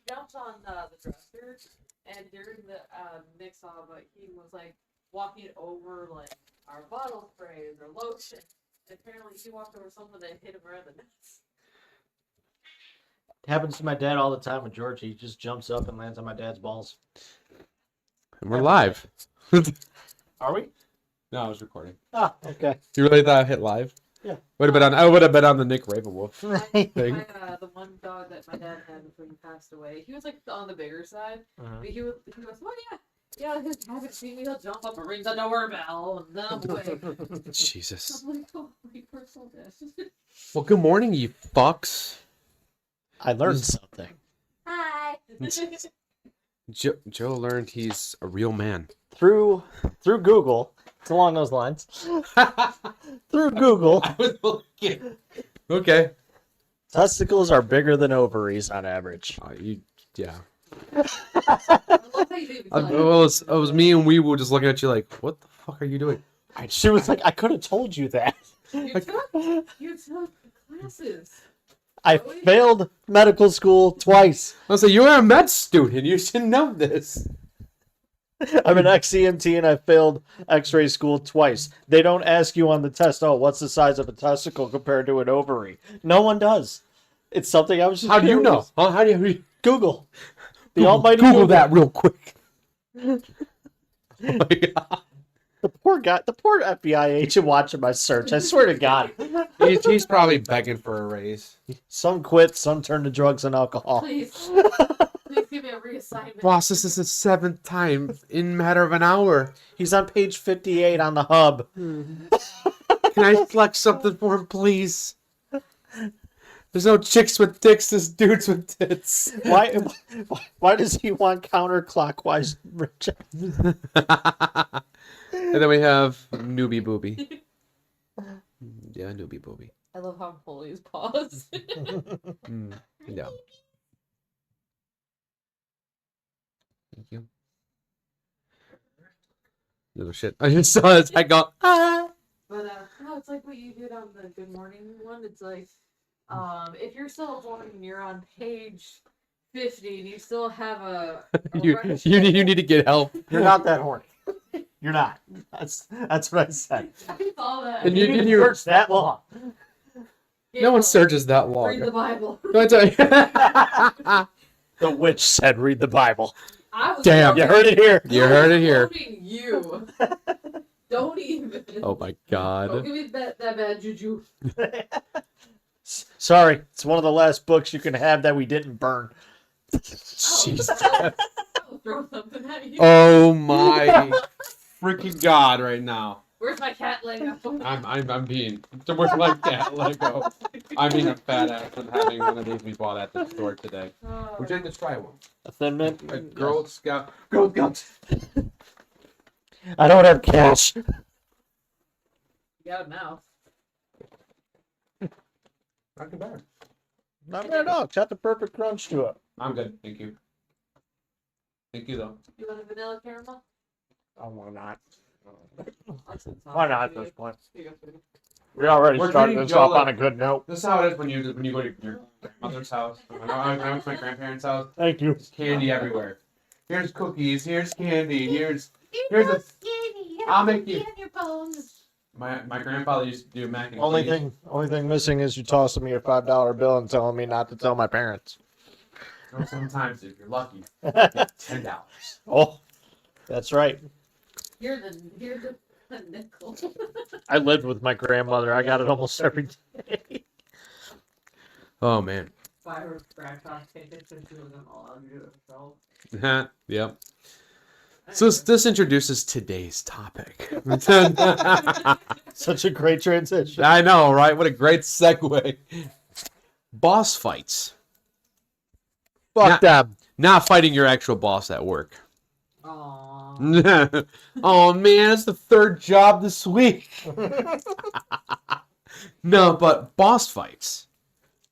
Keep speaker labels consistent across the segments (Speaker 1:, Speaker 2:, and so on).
Speaker 1: Jumped on the dresser, and during the mix-off, he was like walking over like our bottle sprays or lotion. And apparently, he walked over someone that hit him around the nuts.
Speaker 2: It happens to my dad all the time with George. He just jumps up and lands on my dad's balls.
Speaker 3: And we're live.
Speaker 2: Are we?
Speaker 3: No, I was recording.
Speaker 2: Ah, okay.
Speaker 3: You really thought I hit live?
Speaker 2: Yeah.
Speaker 3: I would have been on the Nick Ravenwolf thing.
Speaker 1: The one dog that my dad had before he passed away, he was like on the bigger side. But he goes, oh yeah, his habit see me, he'll jump up and ring the doorbell, and then I'm away.
Speaker 3: Jesus.
Speaker 1: I'm like, oh, my personal dish.
Speaker 3: Well, good morning, you fucks.
Speaker 2: I learned something.
Speaker 1: Hi.
Speaker 3: Joe learned he's a real man.
Speaker 2: Through Google. It's along those lines. Through Google.
Speaker 3: I was looking. Okay.
Speaker 2: Testicles are bigger than ovaries on average.
Speaker 3: Yeah.
Speaker 1: It
Speaker 3: was me and we were just looking at you like, what the fuck are you doing?
Speaker 2: She was like, I could have told you that.
Speaker 1: You took classes.
Speaker 2: I failed medical school twice.
Speaker 3: I was like, you're a med student. You should know this.
Speaker 2: I'm an ex-EMT and I failed x-ray school twice. They don't ask you on the test, oh, what's the size of a testicle compared to an ovary? No one does. It's something I was just
Speaker 3: How do you know?
Speaker 2: curious.
Speaker 3: Huh? How do you
Speaker 2: Google. The almighty
Speaker 3: Google that real quick. Oh my God.
Speaker 2: The poor FBI agent watching my search. I swear to God.
Speaker 3: He's probably begging for a raise.
Speaker 2: Some quit, some turn to drugs and alcohol.
Speaker 1: Please give me a reassignment.
Speaker 3: Boss, this is the 7th time in a matter of an hour.
Speaker 2: He's on page 58 on the hub.
Speaker 3: Can I flex something for him, please? There's no chicks with dicks, there's dudes with tits.
Speaker 2: Why does he want counterclockwise?
Speaker 3: And then we have Newbie Booby. Yeah, Newbie Booby.
Speaker 1: I love how fully his paws.
Speaker 3: Yeah. Thank you. Little shit. I just saw it. I go, ah.
Speaker 1: But no, it's like what you did on the Good Morning one. It's like, if you're still born and you're on page 50 and you still have a
Speaker 3: you need to get help.
Speaker 2: You're not that horny. You're not. That's what I said.
Speaker 1: I saw that.
Speaker 3: And
Speaker 2: You didn't search that long.
Speaker 3: No one searches that long.
Speaker 1: Read the Bible.
Speaker 3: Don't tell you.
Speaker 2: The witch said, "Read the Bible."
Speaker 3: Damn.
Speaker 2: You heard it here.
Speaker 3: You heard it here.
Speaker 1: You. Don't even.
Speaker 3: Oh my God.
Speaker 1: Don't give me that bad juju.
Speaker 2: Sorry, it's one of the last books you can have that we didn't burn.
Speaker 3: Jeez.
Speaker 1: I'll throw something at you.
Speaker 3: Oh my freaking God! Right now,
Speaker 1: Where's my cat Lego?
Speaker 3: I'm being where's my cat Lego? I'm being a fat ass and having one of these we bought at the store today. Would you like to try one?
Speaker 2: A Thin Mint.
Speaker 3: A Girl Scout. Girl Scouts.
Speaker 2: I don't have cash.
Speaker 1: You got a mouth.
Speaker 3: Not too bad.
Speaker 2: Not bad at all. It's got the perfect crunch to it.
Speaker 3: I'm good, thank you. Thank you though.
Speaker 1: You want a vanilla caramel?
Speaker 2: Oh, why not?
Speaker 1: Why
Speaker 2: not at this point? We already
Speaker 3: We're
Speaker 2: started
Speaker 3: treating
Speaker 2: this
Speaker 3: Joe
Speaker 2: off
Speaker 3: like-
Speaker 2: on a good note.
Speaker 3: This is how it is when you go to your grandmother's house. I went to my grandparents' house.
Speaker 2: Thank you.
Speaker 3: There's candy everywhere. Here's cookies. Here's candy. Here's a. I'll make you. My grandfather used to do mac and
Speaker 2: Only
Speaker 3: cheese.
Speaker 2: thing missing is you tossing me a $5 bill and telling me not to tell my parents.
Speaker 3: Or sometimes, if you're lucky, you get $10.
Speaker 2: Oh, that's right.
Speaker 1: Here's the nickel.
Speaker 2: I lived with my grandmother. I got it almost every day.
Speaker 3: Oh man.
Speaker 1: Fire grandpa tickets and doing them all on yourself.
Speaker 3: Yep. So this introduces today's topic.
Speaker 2: Such a great transition.
Speaker 3: I know, right? What a great segue. Boss fights.
Speaker 2: Fuck them.
Speaker 3: Not fighting your actual boss at work.
Speaker 1: Aww.
Speaker 3: Oh man, it's the 3rd job this week. No, but boss fights.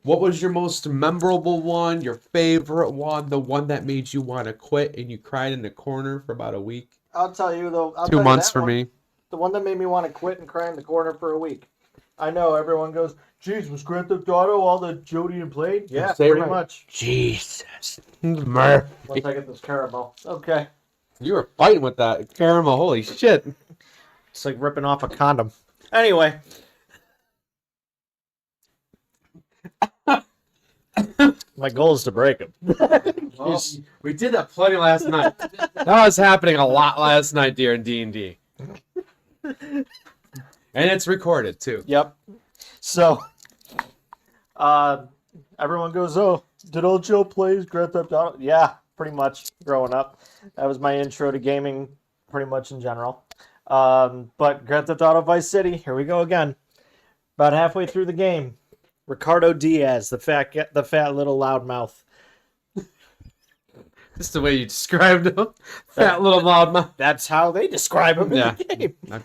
Speaker 3: What was your most memorable one? Your favorite one? The one that made you want to quit and you cried in the corner for about a week?
Speaker 2: I'll tell you though.
Speaker 3: 2 months for me.
Speaker 2: The one that made me want to quit and cry in the corner for a week. I know everyone goes, "Geez, was Grand Theft Auto all that Jodian played?" Yeah,
Speaker 3: Say it
Speaker 2: pretty
Speaker 3: right.
Speaker 2: much.
Speaker 3: Jesus. Murphy.
Speaker 2: Once I get this caramel. Okay.
Speaker 3: You were fighting with that caramel. Holy shit.
Speaker 2: It's like ripping off a condom. Anyway. My goal is to break him.
Speaker 3: Well, we did that plenty last night. That was happening a lot last night, dear in D&D. And it's recorded, too.
Speaker 2: Yep. So, everyone goes, "Oh, did old Joe play Grand Theft Auto?" Yeah, pretty much growing up. That was my intro to gaming, pretty much in general. But Grand Theft Auto Vice City, here we go again. About halfway through the game, Ricardo Diaz, the fat little loudmouth.
Speaker 3: Just the way you described him. Fat little loudmouth.
Speaker 2: That's how they describe him in the game.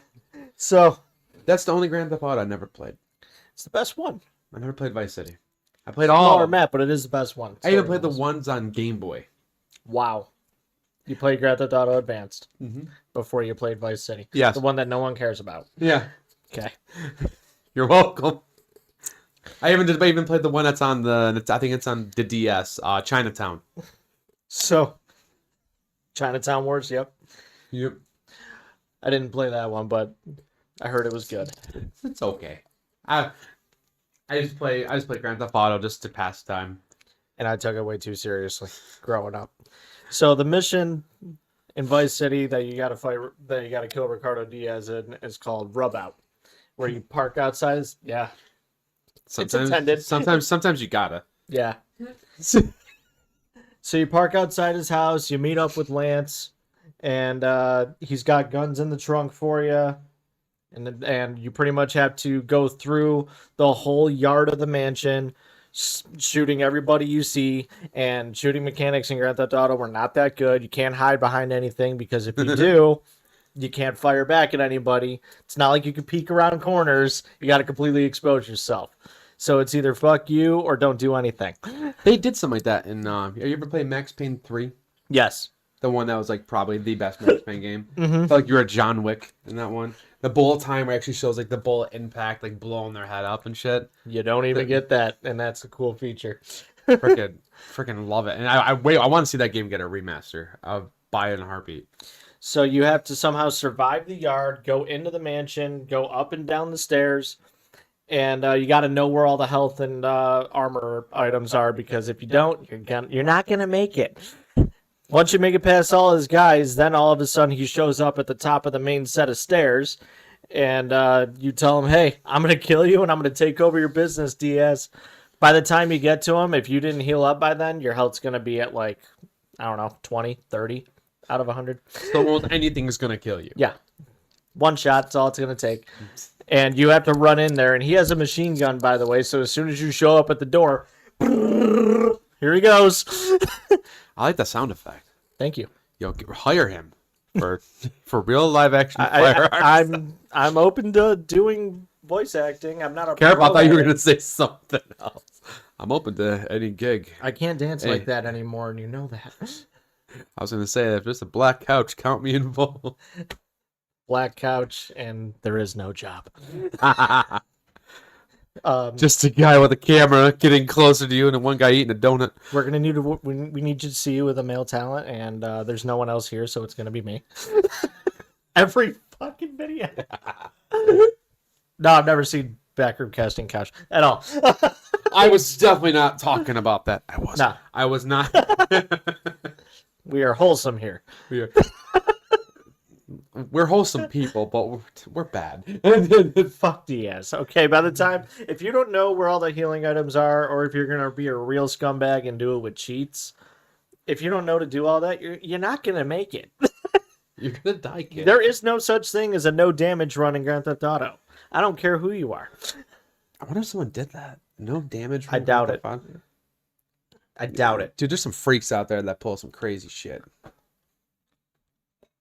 Speaker 2: So,
Speaker 3: that's the only Grand Theft Auto I never played.
Speaker 2: it's the best one.
Speaker 3: I never played Vice City. I played all
Speaker 2: Smaller
Speaker 3: of them.
Speaker 2: map, but it is the best one.
Speaker 3: I even played the ones on Game Boy.
Speaker 2: Wow. You played Grand Theft Auto Advanced
Speaker 3: Mm-hmm.
Speaker 2: before you played Vice City.
Speaker 3: Yes.
Speaker 2: The one that no one cares about.
Speaker 3: Yeah.
Speaker 2: Okay.
Speaker 3: You're welcome. I even played the one that's on I think it's on the DS, Chinatown.
Speaker 2: So, Chinatown Wars, yep.
Speaker 3: Yep.
Speaker 2: I didn't play that one, but I heard it was good.
Speaker 3: It's okay. I just play Grand Theft Auto just to pass time.
Speaker 2: And I took it way too seriously growing up. So the mission in Vice City that you gotta kill Ricardo Diaz in is called Rub Out, where you park outside. Yeah,
Speaker 3: Sometimes,
Speaker 2: intended.
Speaker 3: sometimes you gotta.
Speaker 2: yeah. So you park outside his house. You meet up with Lance, and he's got guns in the trunk for you. And you pretty much have to go through the whole yard of the mansion, shooting everybody you see. And shooting mechanics in Grand Theft Auto were not that good. You can't hide behind anything because if you do, you can't fire back at anybody. It's not like you can peek around corners. You got to completely expose yourself. So it's either fuck you or don't do anything.
Speaker 3: They did something like that in. Have you ever played Max Payne 3?
Speaker 2: Yes.
Speaker 3: The one that was like probably the best Max Payne game.
Speaker 2: Mm-hmm.
Speaker 3: I felt like you were a John Wick in that one. The bullet timer actually shows like the bullet impact, like blowing their head up and shit.
Speaker 2: You don't even get that, and that's a cool feature.
Speaker 3: Freaking love it. And I want to see that game get a remaster. I'll buy it in a heartbeat.
Speaker 2: So you have to somehow survive the yard, go into the mansion, go up and down the stairs, and you got to know where all the health and armor items are, because if you don't, you're not gonna make it. Once you make it past all his guys, then all of a sudden he shows up at the top of the main set of stairs, and you tell him, "Hey, I'm gonna kill you and I'm gonna take over your business, Diaz." By the time you get to him, if you didn't heal up by then, your health's gonna be at like, I don't know, 20, 30 out of 100.
Speaker 3: So almost anything is gonna kill you.
Speaker 2: Yeah. One shot, that's all it's going to take. And you have to run in there. And he has a machine gun, by the way. So as soon as you show up at the door, here he goes.
Speaker 3: I like that sound effect.
Speaker 2: Thank you.
Speaker 3: Yo, hire him for real live action firearms.
Speaker 2: I'm open to doing voice acting. I'm not a
Speaker 3: Careful, I
Speaker 2: pro
Speaker 3: thought you were
Speaker 2: at it.
Speaker 3: going to say something else. I'm open to any gig.
Speaker 2: I can't dance
Speaker 3: Hey.
Speaker 2: like that anymore, and you know that.
Speaker 3: I was going to say, if there's a black couch, count me involved.
Speaker 2: Black couch, and there is no job.
Speaker 3: Just a guy with a camera getting closer to you and one guy eating a donut.
Speaker 2: We're gonna need to. We need you to see you with a male talent, and there's no one else here, so it's gonna be me. Every fucking video. No, I've never seen backroom casting couch at all.
Speaker 3: I was definitely not talking about that.
Speaker 2: Nah.
Speaker 3: I was not.
Speaker 2: We are wholesome here.
Speaker 3: We're wholesome people, but we're bad.
Speaker 2: Fuck Diaz. Okay, by the time, if you don't know where all the healing items are, or if you're gonna be a real scumbag and do it with cheats, if you don't know to do all that, you're not gonna make it.
Speaker 3: You're gonna die, kid.
Speaker 2: There is no such thing as a no damage run in Grand Theft Auto. I don't care who you are.
Speaker 3: I wonder if someone did that. No damage.
Speaker 2: I doubt it.
Speaker 3: Fun.
Speaker 2: I doubt it.
Speaker 3: Dude, there's some freaks out there that pull some crazy shit.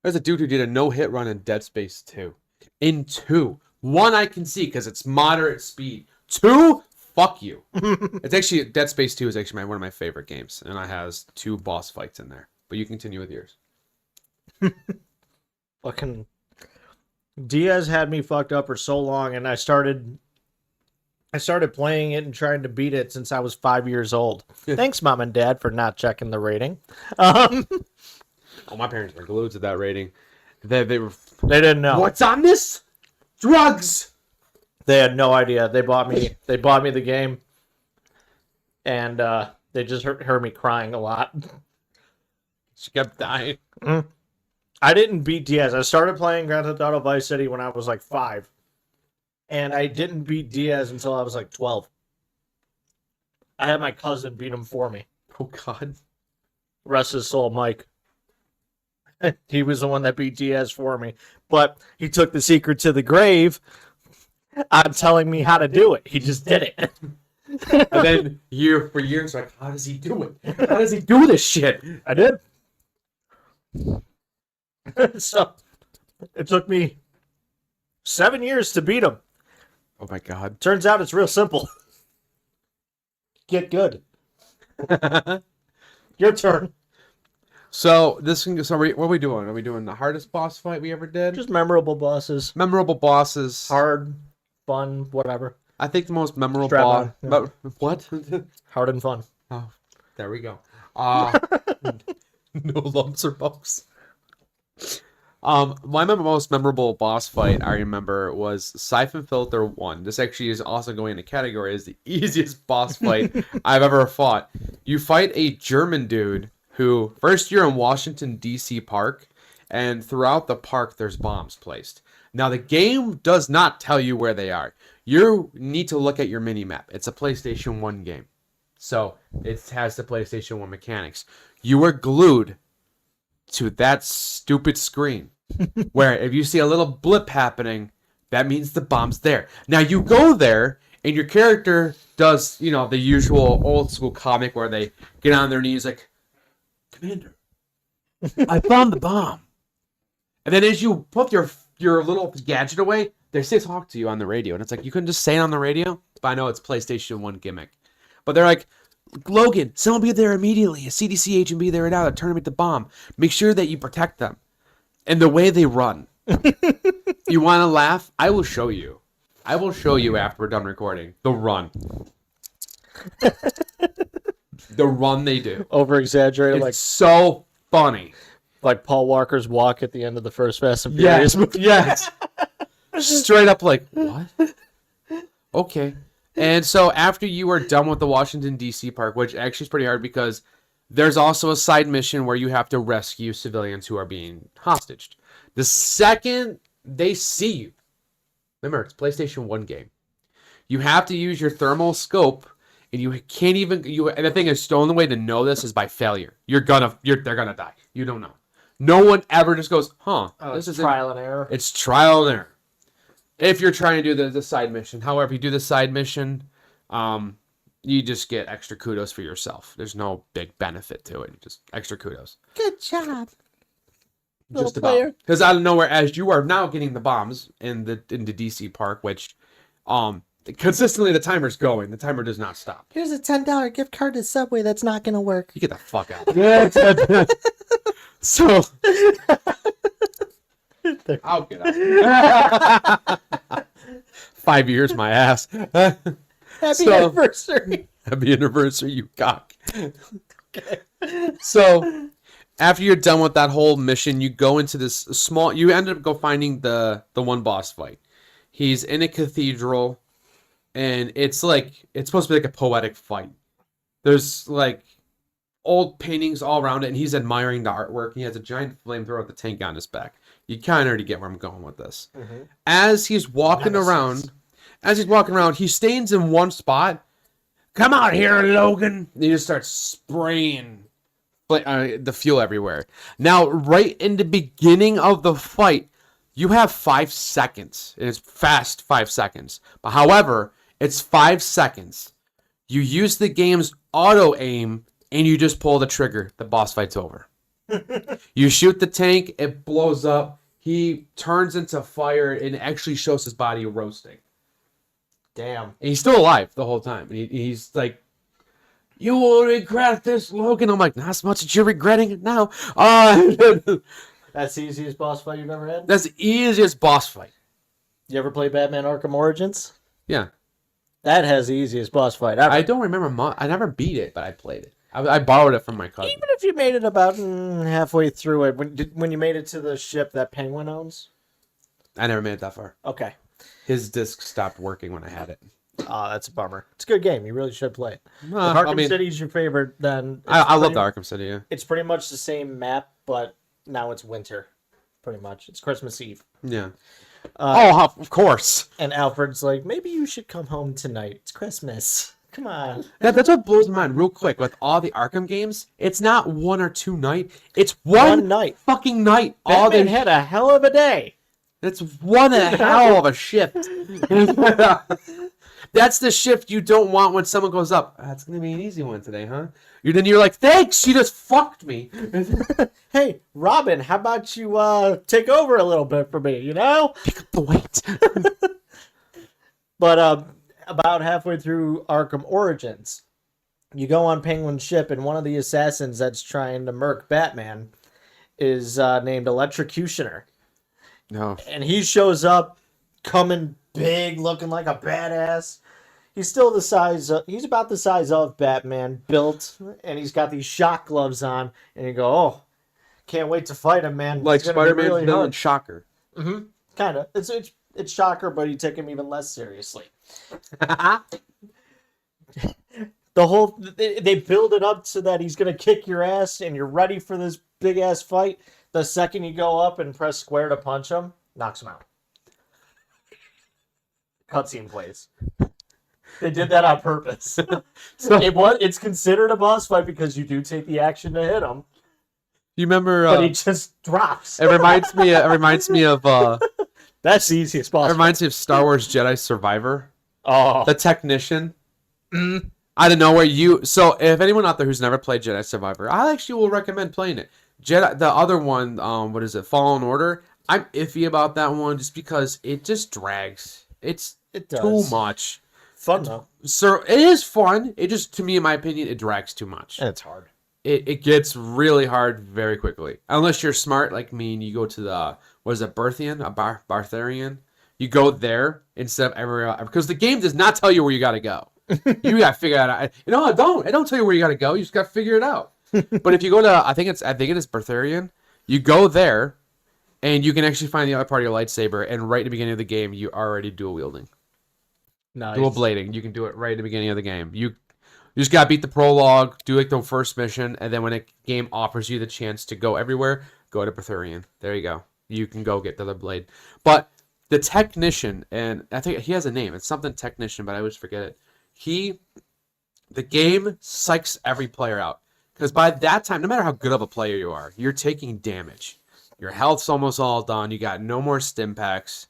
Speaker 3: There's a dude who did a no-hit run in Dead Space 2. In 2. 1 I can see because it's moderate speed. 2? Fuck you. It's actually, Dead Space 2 is actually one of my favorite games. And it has 2 boss fights in there. But you continue with yours.
Speaker 2: Fucking Diaz had me fucked up for so long, and I started playing it and trying to beat it since I was 5 years old. Thanks, Mom and Dad, for not checking the rating.
Speaker 3: Oh, my parents were glued to that rating. They
Speaker 2: didn't know.
Speaker 3: What's on this? Drugs.
Speaker 2: They had no idea. They bought me the game, and they just heard me crying a lot.
Speaker 3: She kept dying.
Speaker 2: I didn't beat Diaz. I started playing Grand Theft Auto Vice City when I was like 5. And I didn't beat Diaz until I was like 12. I had my cousin beat him for me.
Speaker 3: Oh, God.
Speaker 2: Rest his soul, Mike. He was the one that beat Diaz for me. But he took the secret to the grave on telling me how to do it. He just did it.
Speaker 3: And then for years, like, how does he do it? How does he do this shit?
Speaker 2: I did. So, it took me 7 years to beat him.
Speaker 3: Oh, my God.
Speaker 2: Turns out it's real simple. Get good. Your turn.
Speaker 3: So, what are we doing? Are we doing the hardest boss fight we ever did?
Speaker 2: Just memorable bosses.
Speaker 3: Memorable bosses.
Speaker 2: Hard, fun, whatever.
Speaker 3: I think the most memorable
Speaker 2: boss.
Speaker 3: boss... What?
Speaker 2: Hard and fun.
Speaker 3: Oh, there we go. No lumps or bumps. My most memorable boss fight I remember was Siphon Filter 1. This actually is also going into category as the easiest boss fight I've ever fought. You fight a German dude who, first you're in Washington, D.C. Park, and throughout the park there's bombs placed. Now the game does not tell you where they are. You need to look at your mini-map. It's a PlayStation 1 game. So it has the PlayStation 1 mechanics. You are glued to that stupid screen where if you see a little blip happening, that means the bomb's there. Now you go there and your character does, the usual old school comic where they get on their knees like, Commander, I found the bomb. And then as you put your little gadget away, they say talk to you on the radio. And it's like, you couldn't just say it on the radio? But I know it's PlayStation 1 gimmick. But they're like, Logan, someone be there immediately. A CDC agent be there now to terminate the bomb. Make sure that you protect them. And the way they run. You want to laugh? I will show you. I will show you after we're done recording. The run. The run they do.
Speaker 2: Over exaggerated,
Speaker 3: It's so funny.
Speaker 2: like Paul Walker's walk at the end of the first Fast and Furious movie.
Speaker 3: Yes. Straight up like, what? Okay. And so after you are done with the Washington, D.C. park, which actually is pretty hard because there's also a side mission where you have to rescue civilians who are being hostaged. The second they see you, remember, it's a PlayStation 1 game. You have to use your thermal scope, and you can't even... And the thing is, the only way to know this is by failure. They're gonna die. You don't know. No one ever just goes, this is
Speaker 2: trial and error.
Speaker 3: It's trial and error. If you're trying to do the side mission. However, if you do the side mission, you just get extra kudos for yourself. There's no big benefit to it. Just extra kudos.
Speaker 2: Good job.
Speaker 3: Just about. Because out of nowhere, as you are now getting the bombs in the DC park, which consistently the timer's going. The timer does not stop.
Speaker 2: Here's a $10 gift card to Subway that's not going to work.
Speaker 3: You get the fuck out. So... I'll get out. 5 years, my ass.
Speaker 2: Happy anniversary.
Speaker 3: Happy anniversary, you cock. Okay. So, after you're done with that whole mission, you go into this small... You end up finding the one boss fight. He's in a cathedral, and it's supposed to be like a poetic fight. There's old paintings all around it, and he's admiring the artwork. He has a giant flamethrower with a tank on his back. You kind of already get where I'm going with this. Mm-hmm. As he's walking around, he stands in one spot. Come out here, Logan. And he just starts spraying the fuel everywhere. Now, right in the beginning of the fight, you have 5 seconds. It's fast 5 seconds. But however, it's 5 seconds. You use the game's auto aim, and you just pull the trigger. The boss fight's over. You shoot the tank, it blows up. He turns into fire and actually shows his body roasting.
Speaker 2: Damn.
Speaker 3: And he's still alive the whole time. And he's like, you will regret this, Logan. I'm like, not as much as you're regretting it now.
Speaker 2: That's the easiest boss fight you've ever had?
Speaker 3: That's the easiest boss fight.
Speaker 2: You ever play Batman Arkham Origins?
Speaker 3: Yeah.
Speaker 2: That has the easiest boss fight ever.
Speaker 3: I don't remember much. I never beat it, but I played it. I borrowed it from my cousin.
Speaker 2: Even if you made it about halfway through it, when you made it to the ship that Penguin owns?
Speaker 3: I never made it that far.
Speaker 2: Okay.
Speaker 3: His disc stopped working when I had it.
Speaker 2: Oh, that's a bummer. It's a good game. You really should play it. If
Speaker 3: I
Speaker 2: Arkham
Speaker 3: mean,
Speaker 2: City's your favorite, then...
Speaker 3: I love the Arkham City, yeah.
Speaker 2: It's pretty much the same map, but now it's winter. Pretty much. It's Christmas Eve.
Speaker 3: Yeah. Of course.
Speaker 2: And Alfred's like, maybe you should come home tonight. It's Christmas. Come on.
Speaker 3: That's what blows my mind real quick. With all the Arkham games, it's not 1 or 2 night. It's one
Speaker 2: night.
Speaker 3: fucking night.
Speaker 2: Batman had a hell of a day.
Speaker 3: It's one hell of a shift. That's the shift you don't want when someone goes up. That's going to be an easy one today, huh? Then you're like, thanks, she just fucked me.
Speaker 2: Hey, Robin, how about you take over a little bit for me, you know?
Speaker 3: Pick up the weight.
Speaker 2: But about halfway through Arkham Origins, you go on Penguin's ship, and one of the assassins that's trying to murk Batman is named Electrocutioner.
Speaker 3: No.
Speaker 2: And he shows up coming big, looking like a badass. He's still the size he's about the size of Batman, built, and he's got these shock gloves on, and you go, oh, can't wait to fight him, man.
Speaker 3: Like
Speaker 2: It's gonna be
Speaker 3: Spider-Man's
Speaker 2: really
Speaker 3: villain,
Speaker 2: hard.
Speaker 3: Shocker.
Speaker 2: Mm-hmm. Kind of. It's Shocker, but you take him even less seriously. They build it up so that he's gonna kick your ass, and you're ready for this big ass fight. The second you go up and press square to punch him, knocks him out. Cutscene plays. They did that on purpose.
Speaker 3: So
Speaker 2: It's considered a boss fight because you do take the action to hit him,
Speaker 3: you remember?
Speaker 2: but he just drops.
Speaker 3: It reminds me. It reminds me of.
Speaker 2: That's the easiest boss.
Speaker 3: It reminds me of Star Wars Jedi Survivor.
Speaker 2: Oh,
Speaker 3: The technician. I don't know where you. So if anyone out there who's never played Jedi Survivor, I actually will recommend playing it. Jedi, the other one, what is it? Fallen Order. I'm iffy about that one just because it just drags. It
Speaker 2: does.
Speaker 3: too much.
Speaker 2: Fun though.
Speaker 3: So it is fun. It just, to me, in my opinion, it drags too much.
Speaker 2: And it's hard.
Speaker 3: It gets really hard very quickly. Unless you're smart like me and you go to the, what is it, Bartharian? You go there instead of everywhere, because the game does not tell you where you got to go. You got to figure it out. You know, I don't tell you where you got to go. You just got to figure it out. But if you go to, I think it is Bartharian, you go there and you can actually find the other part of your lightsaber, and right at the beginning of the game, you already dual wielding.
Speaker 2: Nice.
Speaker 3: Dual blading. You can do it right at the beginning of the game. You just gotta beat the prologue, do like the first mission, and then when a game offers you the chance to go everywhere, go to Bartharian. There you go. You can go get the other blade. But the technician, and I think he has a name. It's something technician, but I always forget it. The game psychs every player out. Because by that time, no matter how good of a player you are, you're taking damage. Your health's almost all done. You got no more stim packs.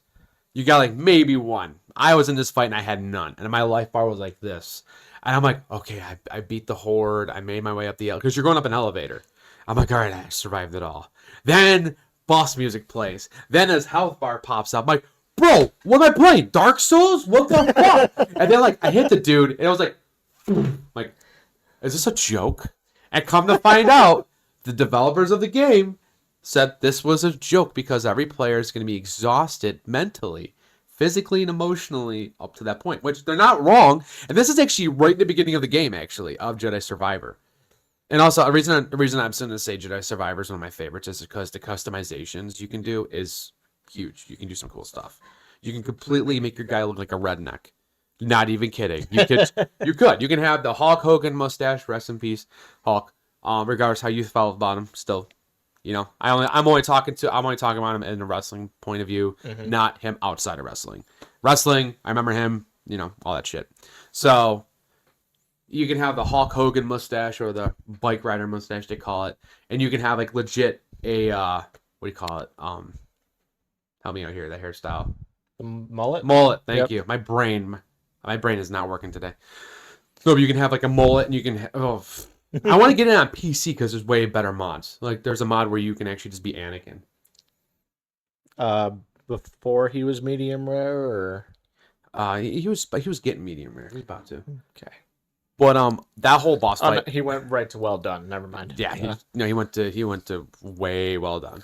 Speaker 3: You got like maybe one. I was in this fight and I had none. And my life bar was like this. And I'm like, okay, I beat the horde. I made my way up the elevator. Because you're going up an elevator. I'm like, all right, I survived it all. Then boss music plays. Then his health bar pops up. I'm like, bro, what am I playing? Dark Souls? What the fuck? And then like I hit the dude and I was like, is this a joke? And come to find out, the developers of the game said this was a joke because every player is going to be exhausted mentally, physically, and emotionally up to that point, which they're not wrong. And this is actually right in the beginning of the game, actually, of Jedi Survivor. And also, the reason I'm going to say Jedi Survivor is one of my favorites is because the customizations you can do is huge. You can do some cool stuff. You can completely make your guy look like a redneck. Not even kidding. You could. You can have the Hulk Hogan mustache. Rest in peace, Hulk. Regardless how you felt about him, still, you know, I'm only talking about him in a wrestling point of view, not him outside of wrestling. Wrestling, I remember him. You know, all that shit. So you can have the Hulk Hogan mustache or the bike rider mustache they call it, and you can have like legit a what do you call it? Help me out here. That hairstyle.
Speaker 2: The mullet.
Speaker 3: Mullet. Thank you. My brain is not working today. So you can have like a mullet, and you can. I want to get it on PC because there's way better mods. Like there's a mod where you can actually just be Anakin.
Speaker 2: Before he was medium rare, or
Speaker 3: he was getting medium rare. He was about to.
Speaker 2: okay.
Speaker 3: But that whole boss fight.
Speaker 2: He went right to well done. Never mind.
Speaker 3: Yeah, he went to way well done.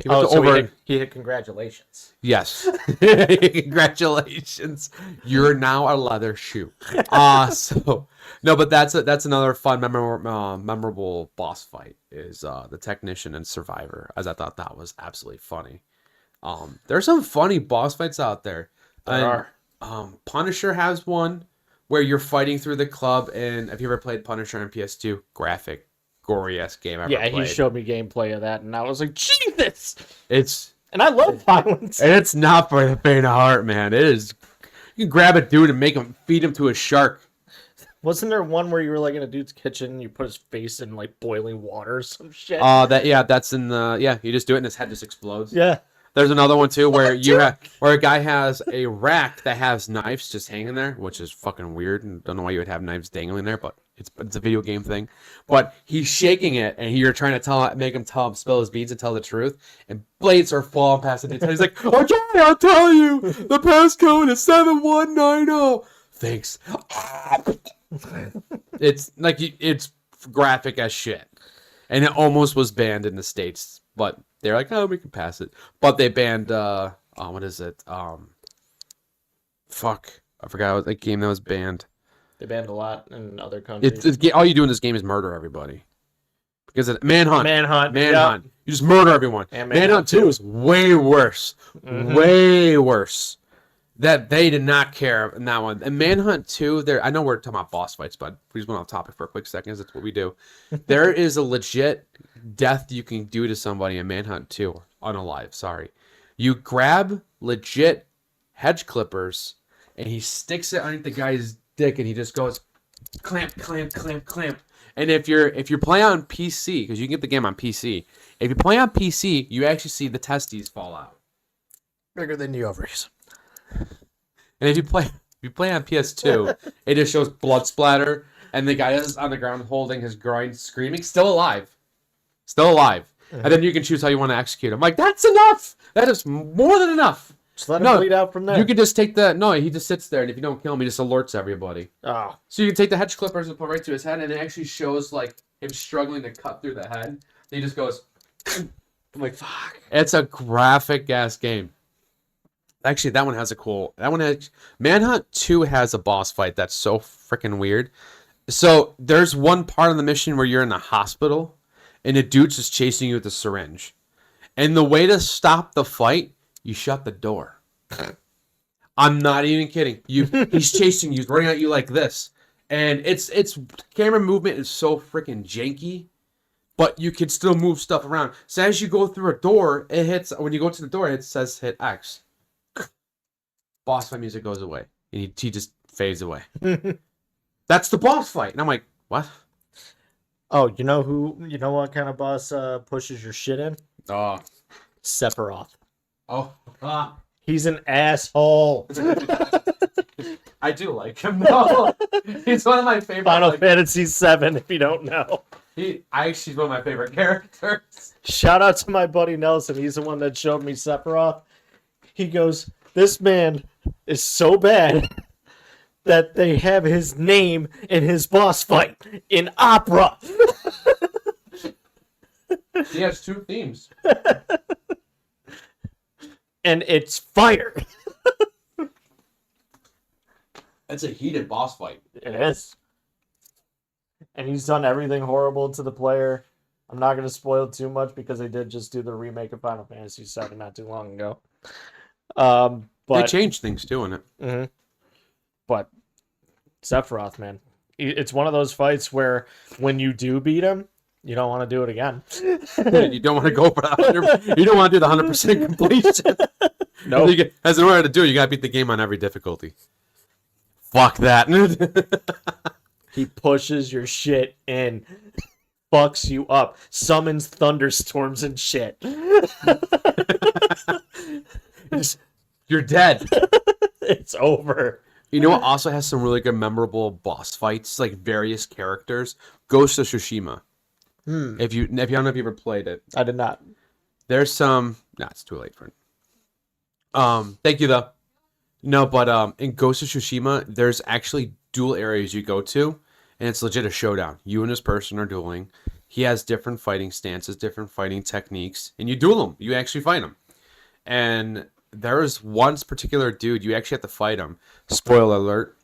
Speaker 2: Oh, so
Speaker 3: over.
Speaker 2: he hit congratulations.
Speaker 3: Yes. Congratulations. You're now a leather shoe. So no, but that's another fun memorable boss fight is the technician and survivor, as I thought that was absolutely funny. There's some funny boss fights out there.
Speaker 2: There
Speaker 3: are. Punisher has one where you're fighting through the club, and have you ever played Punisher on PS2? Graphic, gory-ass game ever
Speaker 2: Yeah,
Speaker 3: played.
Speaker 2: he showed me gameplay of that, and I was like, Jesus!
Speaker 3: It's
Speaker 2: And I love violence.
Speaker 3: And it's not for the faint of heart, man. It is. You can grab a dude and feed him to a shark.
Speaker 2: Wasn't there one where you were like in a dude's kitchen and you put his face in like boiling water or some shit?
Speaker 3: That's in the You just do it and his head just explodes.
Speaker 2: Yeah.
Speaker 3: There's another one too where where a guy has a rack that has knives just hanging there, which is fucking weird, and don't know why you would have knives dangling there, but it's a video game thing. But he's shaking it, and you're trying to make him spill his beans and tell the truth, and blades are falling past it. He's like, "Okay, I'll tell you. The passcode is 7190. Thanks." It's like it's graphic as shit, and it almost was banned in the States, but they're like, "Oh, we can pass it." But they banned what is it? Fuck, I forgot the game that was banned.
Speaker 2: They banned a lot in other countries.
Speaker 3: All you do in this game is murder everybody. Because of Manhunt.
Speaker 2: Manhunt.
Speaker 3: Yep. You just murder everyone. And Manhunt 2 is way worse. Mm-hmm. Way worse. That they did not care in that one. And Manhunt 2, I know we're talking about boss fights, but we just went off topic for a quick second. That's what we do. There is a legit death you can do to somebody in Manhunt 2. Unalive, sorry. You grab legit hedge clippers, and he sticks it underneath the guy's dick, and he just goes clamp, clamp, clamp, clamp. And if you're playing on PC, because you can get the game on PC, if you play on PC, you actually see the testes fall out.
Speaker 2: Bigger than the ovaries.
Speaker 3: And if you play on PS2, it just shows blood splatter, and the guy is on the ground holding his groin, screaming, still alive. And then you can choose how you want to execute him. Like, that's enough. That is more than enough.
Speaker 2: Just let him bleed out from there.
Speaker 3: You can just take he just sits there, and if you don't kill him, he just alerts everybody.
Speaker 2: Oh.
Speaker 3: So you can take the hedge clippers and put right to his head, and it actually shows, like, him struggling to cut through the head. And he just goes, I'm like, fuck. It's a graphic-ass game. Actually, that one has Manhunt 2 has a boss fight that's so freaking weird. So there's one part of the mission where you're in the hospital, and a dude's just chasing you with a syringe. And the way to stop the fight, you shut the door. I'm not even kidding. He's chasing you, he's running at you like this. And it's camera movement is so freaking janky, but you can still move stuff around. So as you go through a door, when you go to the door, it says hit X. Boss fight music goes away. And he just fades away. That's the boss fight. And I'm like, what?
Speaker 2: Oh, you know what kind of boss pushes your shit in?
Speaker 3: Oh.
Speaker 2: Sephiroth.
Speaker 3: Oh.
Speaker 2: He's an asshole.
Speaker 3: I do like him though. He's one of my favorite.
Speaker 2: Final Fantasy VII, if you don't know.
Speaker 3: He's one of my favorite characters.
Speaker 2: Shout out to my buddy Nelson. He's the one that showed me Sephiroth. He goes, this man is so bad that they have his name in his boss fight in opera.
Speaker 3: He has 2 themes.
Speaker 2: And it's fire.
Speaker 3: That's a heated boss fight.
Speaker 2: It is. And he's done everything horrible to the player. I'm not going to spoil too much because they did just do the remake of Final Fantasy VII not too long ago. But
Speaker 3: they changed things too in it.
Speaker 2: Mm-hmm. But Sephiroth, man, it's one of those fights where when you do beat him, you don't want to do it again.
Speaker 3: You don't want to go for that. You don't want to do the 100% completion.
Speaker 2: No. Nope.
Speaker 3: As in order to do it, you got to beat the game on every difficulty. Fuck that.
Speaker 2: He pushes your shit in, fucks you up, summons thunderstorms and shit.
Speaker 3: You're dead.
Speaker 2: It's over.
Speaker 3: You know what also has some really good memorable boss fights, like various characters? Ghost of Tsushima. If you don't know if you ever played it.
Speaker 2: I did not.
Speaker 3: There's some it's too late for it. Thank you though. No, but in Ghost of Tsushima, there's actually dual areas you go to, and it's legit a showdown. You and this person are dueling, He has different fighting stances, different fighting techniques, and you duel him. You actually fight him. And there is one particular dude you actually have to fight him. Spoiler alert.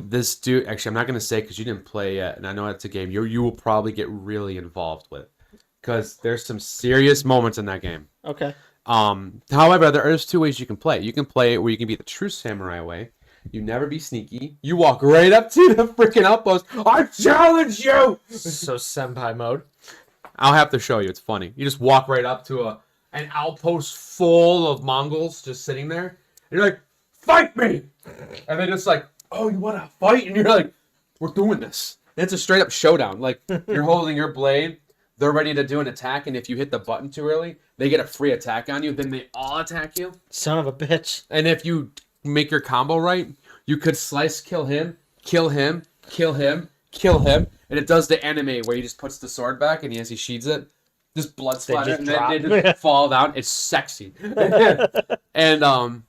Speaker 3: This dude, actually, I'm not gonna say because you didn't play yet, and I know it's a game you will probably get really involved with, because there's some serious moments in that game.
Speaker 2: Okay.
Speaker 3: However, there is two ways you can play it. You can play it where you can be the true samurai way. You never be sneaky. You walk right up to the freaking outpost. I challenge you.
Speaker 2: So senpai mode.
Speaker 3: I'll have to show you. It's funny. You just walk right up to an outpost full of Mongols just sitting there. And you're like, fight me! And they're just like, oh, you want to fight? And you're like, we're doing this. And it's a straight up showdown. Like, you're holding your blade. They're ready to do an attack. And if you hit the button too early, they get a free attack on you. Then they all attack you.
Speaker 2: Son of a bitch.
Speaker 3: And if you make your combo right, you could slice kill him, kill him, kill him, kill him. And it does the anime where he just puts the sword back and he sheathes it. Just blood splatter, and then they just fall down. It's sexy. And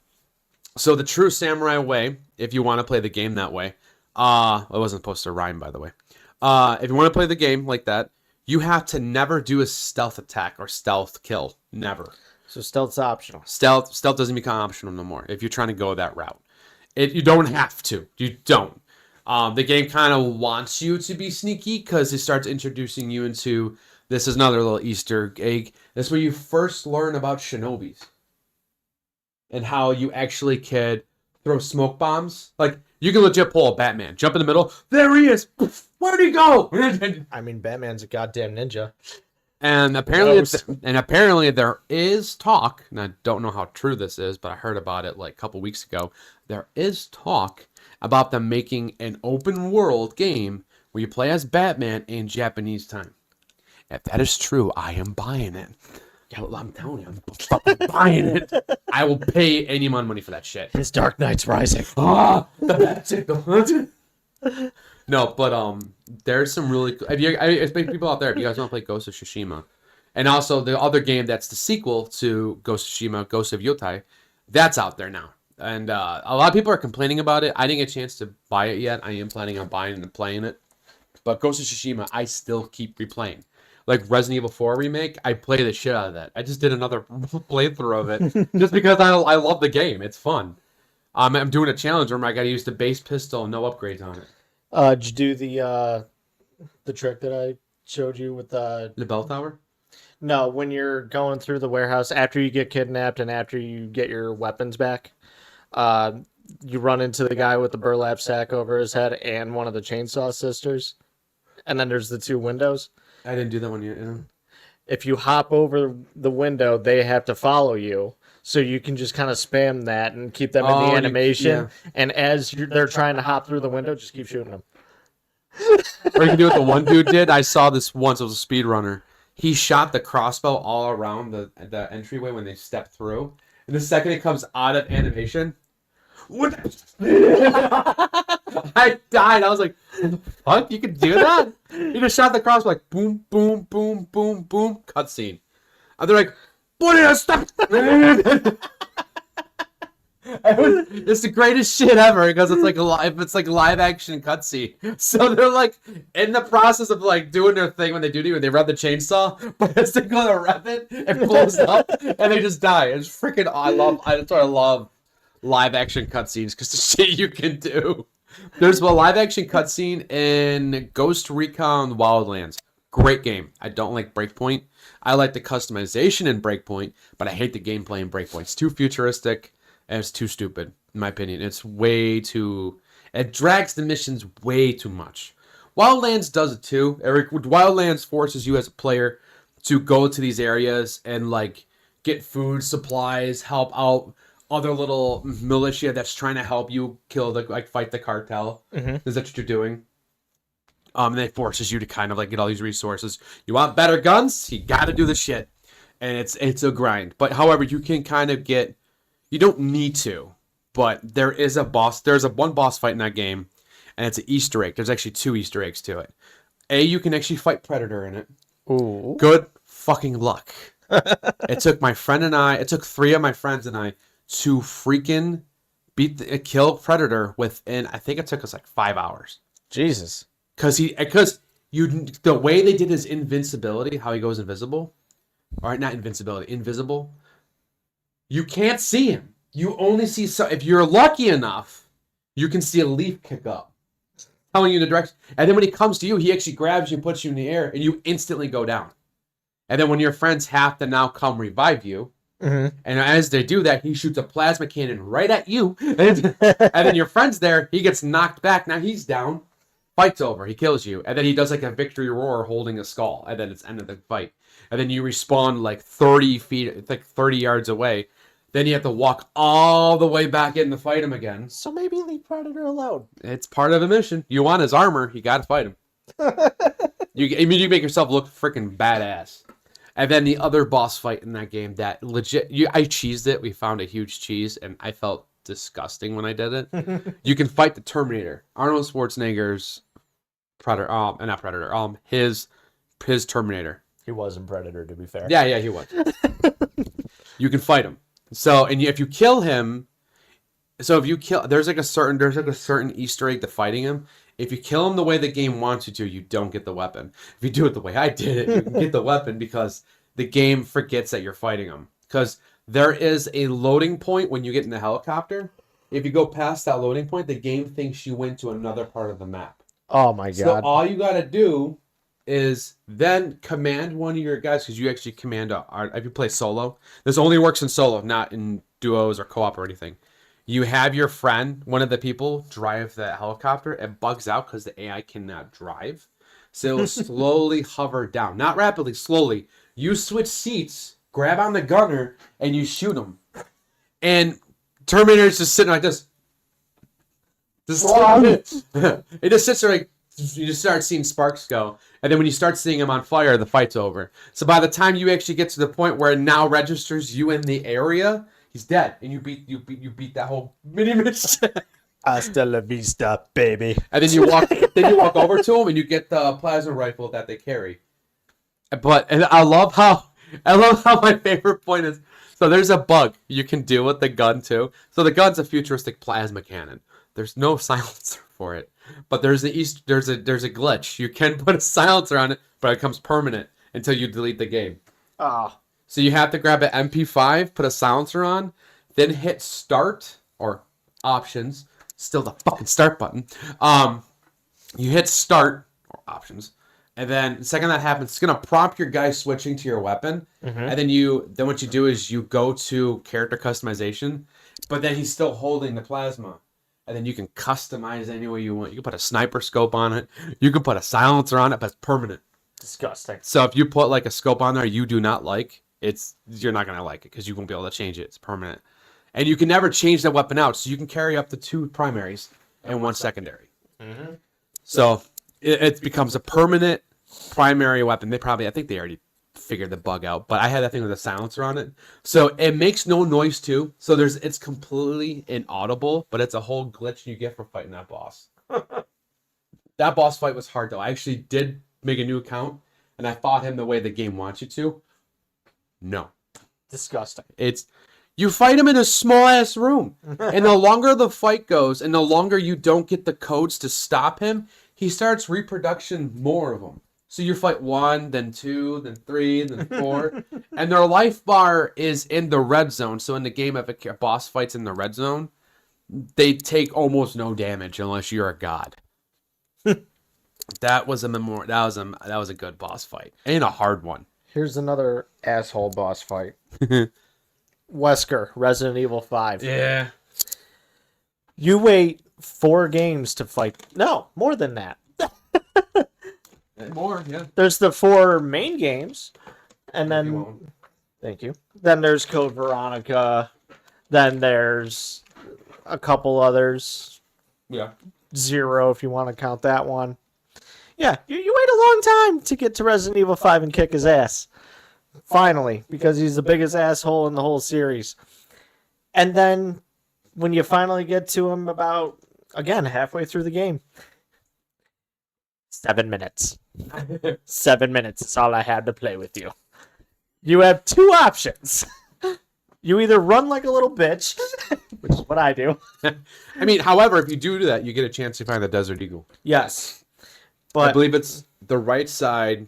Speaker 3: so the true samurai way, if you want to play the game that way, it wasn't supposed to rhyme, by the way. If you want to play the game like that, you have to never do a stealth attack or stealth kill. Never.
Speaker 2: So stealth's optional.
Speaker 3: Stealth doesn't become optional no more if you're trying to go that route. You don't have to. You don't. The game kind of wants you to be sneaky because it starts introducing you into... This is another little Easter egg. That's where you first learn about shinobis. And how you actually could throw smoke bombs. Like, you can legit pull a Batman. Jump in the middle. There he is! Where'd he go?
Speaker 2: I mean, Batman's a goddamn ninja.
Speaker 3: And apparently there is talk, and I don't know how true this is, but I heard about it like a couple weeks ago. There is talk about them making an open world game where you play as Batman in Japanese time. If that is true, I am buying it. Yeah, I'm telling you, I'm fucking buying it. I will pay any amount of money for that shit.
Speaker 2: His Dark Knight's Rising.
Speaker 3: The Bat. No, but there's some really cool... people out there, if you guys want to play Ghost of Tsushima, and also the other game that's the sequel to Ghost of Tsushima, Ghost of Yotai, that's out there now. And a lot of people are complaining about it. I didn't get a chance to buy it yet. I am planning on buying it and playing it. But Ghost of Tsushima, I still keep replaying. Like Resident Evil 4 remake, I play the shit out of that. I just did another playthrough of it just because I love the game. It's fun. I'm doing a challenge where I got to use the base pistol and no upgrades on it.
Speaker 2: Did you do the trick that I showed you with the
Speaker 3: bell tower?
Speaker 2: No, when you're going through the warehouse after you get kidnapped and after you get your weapons back, you run into the guy with the burlap sack over his head and one of the chainsaw sisters, and then there's the two windows.
Speaker 3: I didn't do that one yet. Yeah.
Speaker 2: If you hop over the window, they have to follow you. So you can just kind of spam that and keep them in the animation. And as they're trying to hop through the window, just keep shooting them.
Speaker 3: Or you can do what the one dude did. I saw this once. It was a speedrunner. He shot the crossbow all around the entryway when they stepped through. And the second it comes out of animation, what? I died. I was like, what the fuck? You can do that? He just shot the crossbow like boom, boom, boom, boom, boom. Cutscene. And they're like, what is that? It's the greatest shit ever because it's like live action cutscene. So they're like in the process of like doing their thing when they they rev the chainsaw, but as they go to rev it, it blows up and they just die. It's freaking that's why I love live action cutscenes because the shit you can do. There's a live action cutscene in Ghost Recon Wildlands. Great game. I don't like Breakpoint. I like the customization in Breakpoint, but I hate the gameplay in Breakpoint. It's too futuristic and it's too stupid, in my opinion. It's way too... It drags the missions way too much. Wildlands does it too. Wildlands forces you as a player to go to these areas and like get food, supplies, help out other little militia that's trying to help you fight the cartel. Mm-hmm. Is that what you're doing? And it forces you to kind of like get all these resources. You want better guns? You got to do the shit, and it's a grind. But however, you can kind of get. You don't need to, but there is a boss. There's one boss fight in that game, and it's an Easter egg. There's actually 2 Easter eggs to it. You can actually fight Predator in it.
Speaker 2: Ooh.
Speaker 3: Good fucking luck. It took my friend and I. It took 3 of my friends and I to freaking kill Predator within. I think it took us like 5 hours.
Speaker 2: Jesus.
Speaker 3: Because The way they did his invincibility, how he goes invisible, or not invincibility, invisible. You can't see him. You only see if you're lucky enough, you can see a leaf kick up, telling you the direction. And then when he comes to you, he actually grabs you, puts you in the air, and you instantly go down. And then when your friends have to now come revive you, and as they do that, he shoots a plasma cannon right at you, and then your friend's there. He gets knocked back. Now he's down. Fight's over. He kills you, and then he does like a victory roar holding a skull, and then it's end of the fight. And then you respawn like 30 feet, like 30 yards away. Then you have to walk all the way back in to fight him again.
Speaker 2: So maybe leave Predator alone.
Speaker 3: It's part of the mission. You want his armor, you gotta fight him. You make yourself look freaking badass. And then the other boss fight in that game that legit, I cheesed it. We found a huge cheese, and I felt disgusting when I did it. You can fight the Terminator, Arnold Schwarzenegger's Predator, not Predator, his Terminator.
Speaker 2: He wasn't Predator, to be fair.
Speaker 3: Yeah, he was. You can fight him. So, and if you kill him, there's like a certain Easter egg to fighting him. If you kill him the way the game wants you to, you don't get the weapon. If you do it the way I did it, you can get the weapon because the game forgets that you're fighting him. Because there is a loading point when you get in the helicopter. If you go past that loading point, the game thinks you went to another part of the map.
Speaker 2: Oh my god.
Speaker 3: So all you gotta do is then command one of your guys, because you actually command if you play solo. This only works in solo, not in duos or co-op or anything. You have your friend, one of the people, drive the helicopter. It bugs out because the AI cannot drive. So it'll slowly hover down. Not rapidly, slowly. You switch seats, grab on the gunner, and you shoot him. And Terminator's just sitting like this. It just sits there like, you just start seeing sparks go. And then when you start seeing him on fire, the fight's over. So by the time you actually get to the point where it now registers you in the area, he's dead, and you beat that whole mini mission.
Speaker 2: Hasta la vista, baby.
Speaker 3: And then you walk over to him, and you get the plasma rifle that they carry. And I love how my favorite point is. So there's a bug you can do with the gun too. So the gun's a futuristic plasma cannon. There's no silencer for it, but there's a glitch. You can put a silencer on it, but it becomes permanent until you delete the game.
Speaker 2: Ah.
Speaker 3: So you have to grab an MP5, put a silencer on, then hit start or options. Still the fucking start button. You hit start or options, and then the second that happens, it's gonna prompt your guy switching to your weapon, and then what you do is you go to character customization, but then he's still holding the plasma, and then you can customize any way you want. You can put a sniper scope on it. You can put a silencer on it, but it's permanent.
Speaker 2: Disgusting.
Speaker 3: So if you put like a scope on there you do not like, you're not gonna like it because you won't be able to change it. It's permanent, and you can never change the weapon out. So you can carry up to 2 primaries and 1 secondary. So it becomes a permanent primary weapon. I think they already figured the bug out, but I had that thing with a silencer on it, so it makes no noise too. So it's completely inaudible, but it's a whole glitch you get for fighting that boss. That boss fight was hard though. I actually did make a new account, and I fought him the way the game wants you to. No.
Speaker 2: Disgusting.
Speaker 3: You fight him in a small ass room. And the longer the fight goes, and the longer you don't get the codes to stop him, he starts reproduction more of them. So you fight 1, then 2, then 3, then 4. And their life bar is in the red zone. So in the game, if a boss fights in the red zone, they take almost no damage unless you're a god. That was a good boss fight. And a hard one.
Speaker 2: Here's another asshole boss fight. Wesker, Resident Evil 5.
Speaker 3: Yeah.
Speaker 2: You wait 4 games to fight. No, more than that.
Speaker 3: More, yeah.
Speaker 2: There's the 4 main games, and then thank you. Then there's Code Veronica. Then there's a couple others.
Speaker 3: Yeah.
Speaker 2: 0 if you want to count that one. Yeah, you wait a long time to get to Resident Evil 5 and kick his ass. Finally, because he's the biggest asshole in the whole series. And then when you finally get to him about, again, halfway through the game, 7 minutes. 7 minutes is all I had to play with you. You have 2 options. You either run like a little bitch, which is what I do.
Speaker 3: I mean, however, if you do that, you get a chance to find the Desert Eagle.
Speaker 2: Yes. But
Speaker 3: I believe it's the right side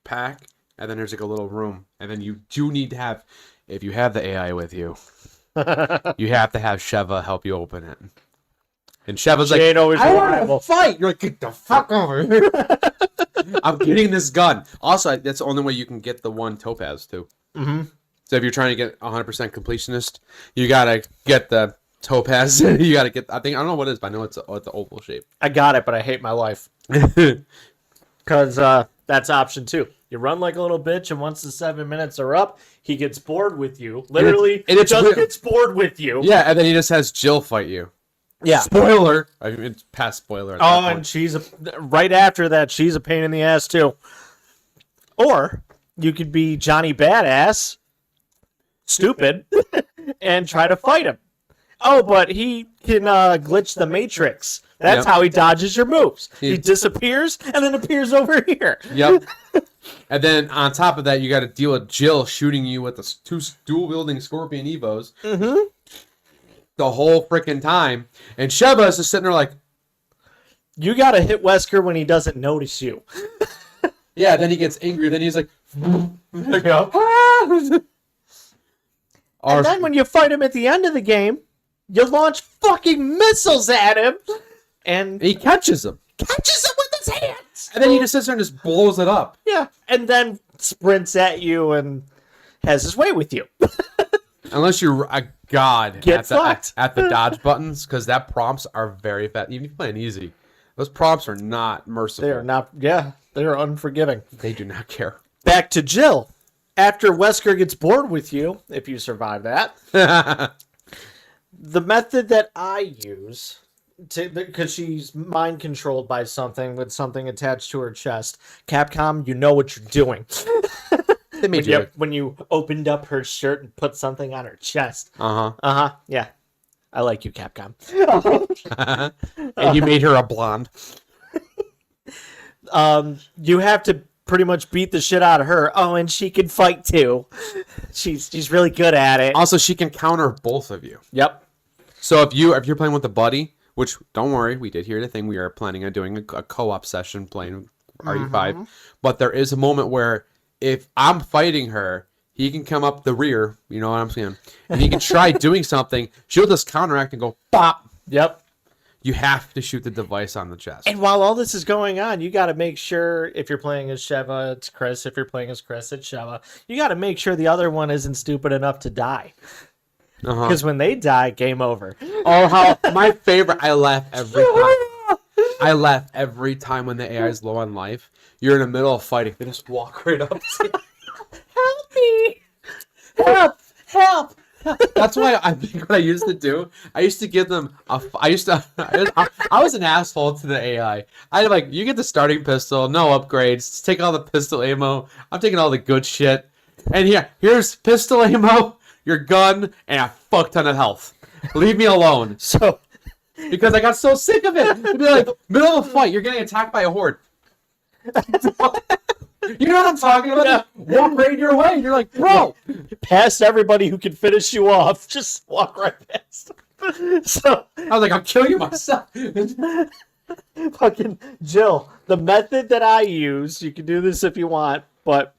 Speaker 3: pack, and then there's like a little room, and then you do need to have, if you have the AI with you, you have to have Sheva help you open it. And Sheva's
Speaker 2: She
Speaker 3: like,
Speaker 2: ain't always
Speaker 3: I want
Speaker 2: reliable.
Speaker 3: to fight. You're like, get the fuck over here. I'm getting this gun. Also, that's the only way you can get the one topaz too.
Speaker 2: Mm-hmm.
Speaker 3: So if you're trying to get 100% completionist, you gotta get the topaz. You gotta get. I don't know what it is, but I know it's the oval shape.
Speaker 2: I got it, but I hate my life. Because that's option 2. You run like a little bitch, and once the 7 minutes are up, he gets bored with you. Literally,
Speaker 3: it's
Speaker 2: just
Speaker 3: weird.
Speaker 2: gets bored with you.
Speaker 3: Yeah, and then he just has Jill fight you.
Speaker 2: Yeah.
Speaker 3: Spoiler. I mean, it's past spoiler. At that point.
Speaker 2: And she's right after that. She's a pain in the ass too. Or you could be Johnny Badass, stupid, and try to fight him. Oh, but he can glitch the Matrix. That's how he dodges your moves. He disappears and then appears over here.
Speaker 3: Yep. And then on top of that, you got to deal with Jill shooting you with the 2 dual-wielding Scorpion Evos the whole freaking time. And Sheva is just sitting there like...
Speaker 2: You got to hit Wesker when he doesn't notice you.
Speaker 3: Yeah, then he gets angry. Then he's like...
Speaker 2: And then when you fight him at the end of the game, you launch fucking missiles at him. And
Speaker 3: he catches him.
Speaker 2: Catches him with his hands.
Speaker 3: And then he just sits there and just blows it up.
Speaker 2: Yeah. And then sprints at you and has his way with you.
Speaker 3: Unless you're a god
Speaker 2: Get fucked.
Speaker 3: at the dodge buttons, because that prompts are very fast. Even if you're playing easy, those prompts are not merciful.
Speaker 2: They are not, they're unforgiving.
Speaker 3: They do not care.
Speaker 2: Back to Jill. After Wesker gets bored with you, if you survive that, the method that I use, because she's mind controlled by something with something attached to her chest, Capcom, you know what you're doing.
Speaker 3: They made you.
Speaker 2: When you opened up her shirt and put something on her chest. Yeah. I like you, Capcom.
Speaker 3: And you made her a blonde.
Speaker 2: You have to pretty much beat the shit out of her. Oh, and she can fight too. She's really good at it.
Speaker 3: Also, she can counter both of you.
Speaker 2: Yep.
Speaker 3: So if you're playing with a buddy, which don't worry, we did hear the thing. We are planning on doing a co-op session playing RE5, but there is a moment where if I'm fighting her, he can come up the rear. You know what I'm saying? And he can try doing something. She'll just counteract and go pop.
Speaker 2: Yep.
Speaker 3: You have to shoot the device on the chest.
Speaker 2: And while all this is going on, you got to make sure, if you're playing as Sheva, it's Chris. If you're playing as Chris, it's Sheva. You got to make sure the other one isn't stupid enough to die. Because when they die, game over.
Speaker 3: Oh, how my favorite! I laugh every time. I laugh every time when the AI is low on life. You're in the middle of fighting. They just walk right up.
Speaker 2: Help me! Help! Help!
Speaker 3: That's why I think what I used to do. I used to give them I was an asshole to the AI. I'd like, you get the starting pistol, no upgrades. Just take all the pistol ammo. I'm taking all the good shit. And here's pistol ammo, your gun, and a fuck ton of health. Leave me alone.
Speaker 2: So,
Speaker 3: because I got so sick of it. It'd be like, middle of a fight, you're getting attacked by a horde. You know what I'm talking about? Yeah. Walk right your way. You're like, bro.
Speaker 2: Past everybody who can finish you off. Just walk right past. So
Speaker 3: I was like, I'll kill you myself.
Speaker 2: Fucking Jill, the method that I use, you can do this if you want, but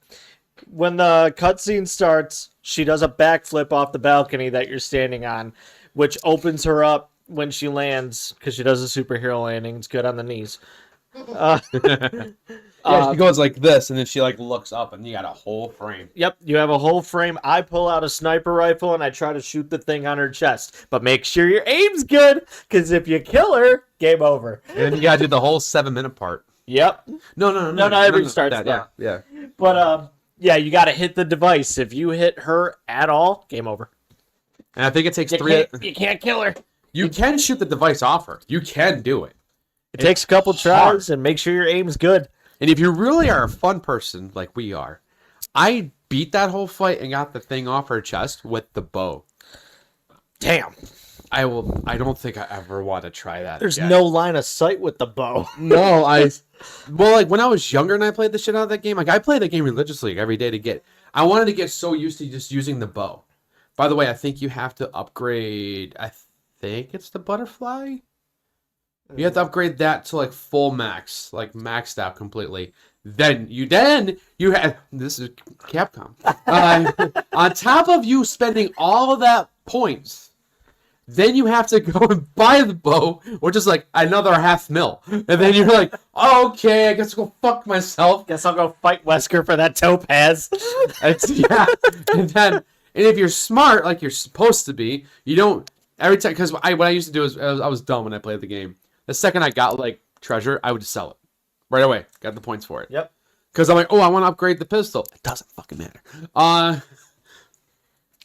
Speaker 2: when the cutscene starts, she does a backflip off the balcony that you're standing on, which opens her up when she lands, because she does a superhero landing. It's good on the knees.
Speaker 3: She goes like this, and then she like looks up, and you got a whole frame.
Speaker 2: Yep, you have a whole frame. I pull out a sniper rifle, and I try to shoot the thing on her chest. But make sure your aim's good, because if you kill her, game over.
Speaker 3: And then you gotta do the whole 7-minute part.
Speaker 2: Yep.
Speaker 3: No.
Speaker 2: Every starts
Speaker 3: that. Yeah.
Speaker 2: But yeah, you got to hit the device. If you hit her at all, game over.
Speaker 3: And I think it takes
Speaker 2: You can't kill her.
Speaker 3: You can shoot the device off her. You can do it.
Speaker 2: It takes a couple tries, and make sure your aim's good.
Speaker 3: And if you really are a fun person like we are, I beat that whole fight and got the thing off her chest with the bow.
Speaker 2: Damn.
Speaker 3: I don't think I ever want to try that.
Speaker 2: There's no line of sight with the bow.
Speaker 3: No, well, like when I was younger and I played the shit out of that game, like I played the game religiously like, every day I wanted to get so used to just using the bow. By the way, I think you have to upgrade, I think it's the butterfly? You have to upgrade that to like full max, like maxed out completely. Then you have this is Capcom. On top of you spending all of that points, then you have to go and buy the bow, which is like another $500,000. And then you're like, oh, okay, I guess I'll go fuck myself.
Speaker 2: Guess I'll go fight Wesker for that topaz.
Speaker 3: And if you're smart, like you're supposed to be, you don't every time because what I used to do is I was dumb when I played the game. The second I got like treasure, I would just sell it right away. Got the points for it.
Speaker 2: Yep.
Speaker 3: Because I'm like, oh, I want to upgrade the pistol. It doesn't fucking matter.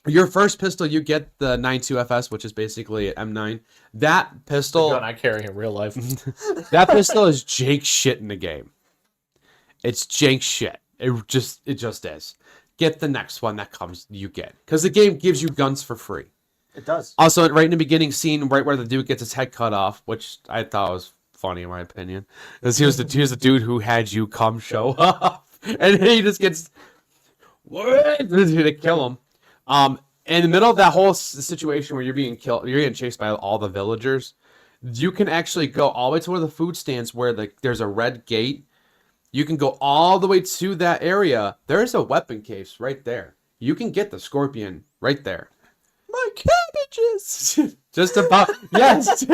Speaker 3: Your first pistol, you get the 9.2 FS, which is basically an M9. That pistol,
Speaker 2: The gun I carry in real life.
Speaker 3: that pistol is jank shit in the game. It's jank shit. It just is. Get the next one that comes. You get because the game gives you guns for free.
Speaker 2: It does.
Speaker 3: Also, right in the beginning scene, right where the dude gets his head cut off, which I thought was funny in my opinion, because he was the dude who had you come show up, and he just gets to kill him. In the middle of that whole situation where you're being killed, you're getting chased by all the villagers. You can actually go all the way to where the food stands, where there's a red gate. You can go all the way to that area. There's a weapon case right there. You can get the scorpion right there. My cabbages! Just about. Yes.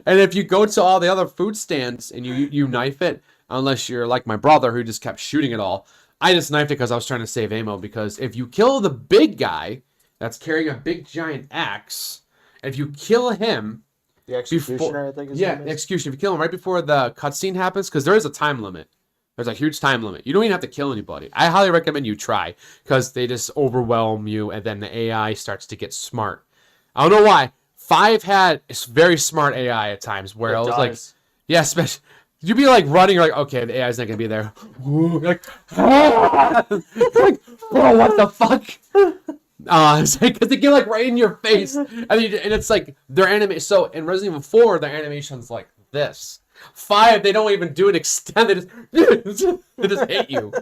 Speaker 3: And if you go to all the other food stands and you knife it, unless you're like my brother who just kept shooting it all, I just knifed it because I was trying to save ammo. Because if you kill the big guy that's carrying a big giant axe, if you kill him,
Speaker 2: The executioner, I think is
Speaker 3: the executioner. If you kill him right before the cutscene happens, because there is a time limit. There's a huge time limit. You don't even have to kill anybody. I highly recommend you try, because they just overwhelm you, and then the AI starts to get smart. I don't know why. 5 had very smart AI at times, where I was like, yeah, especially. You'd be like running, you're like, okay, the AI's not gonna be there. You're like, like, bro, what the fuck? It's like, because they get like right in your face, and it's like their animation. So in Resident Evil 4, their animation's like this. 5, they don't even do an extend. They just hit you.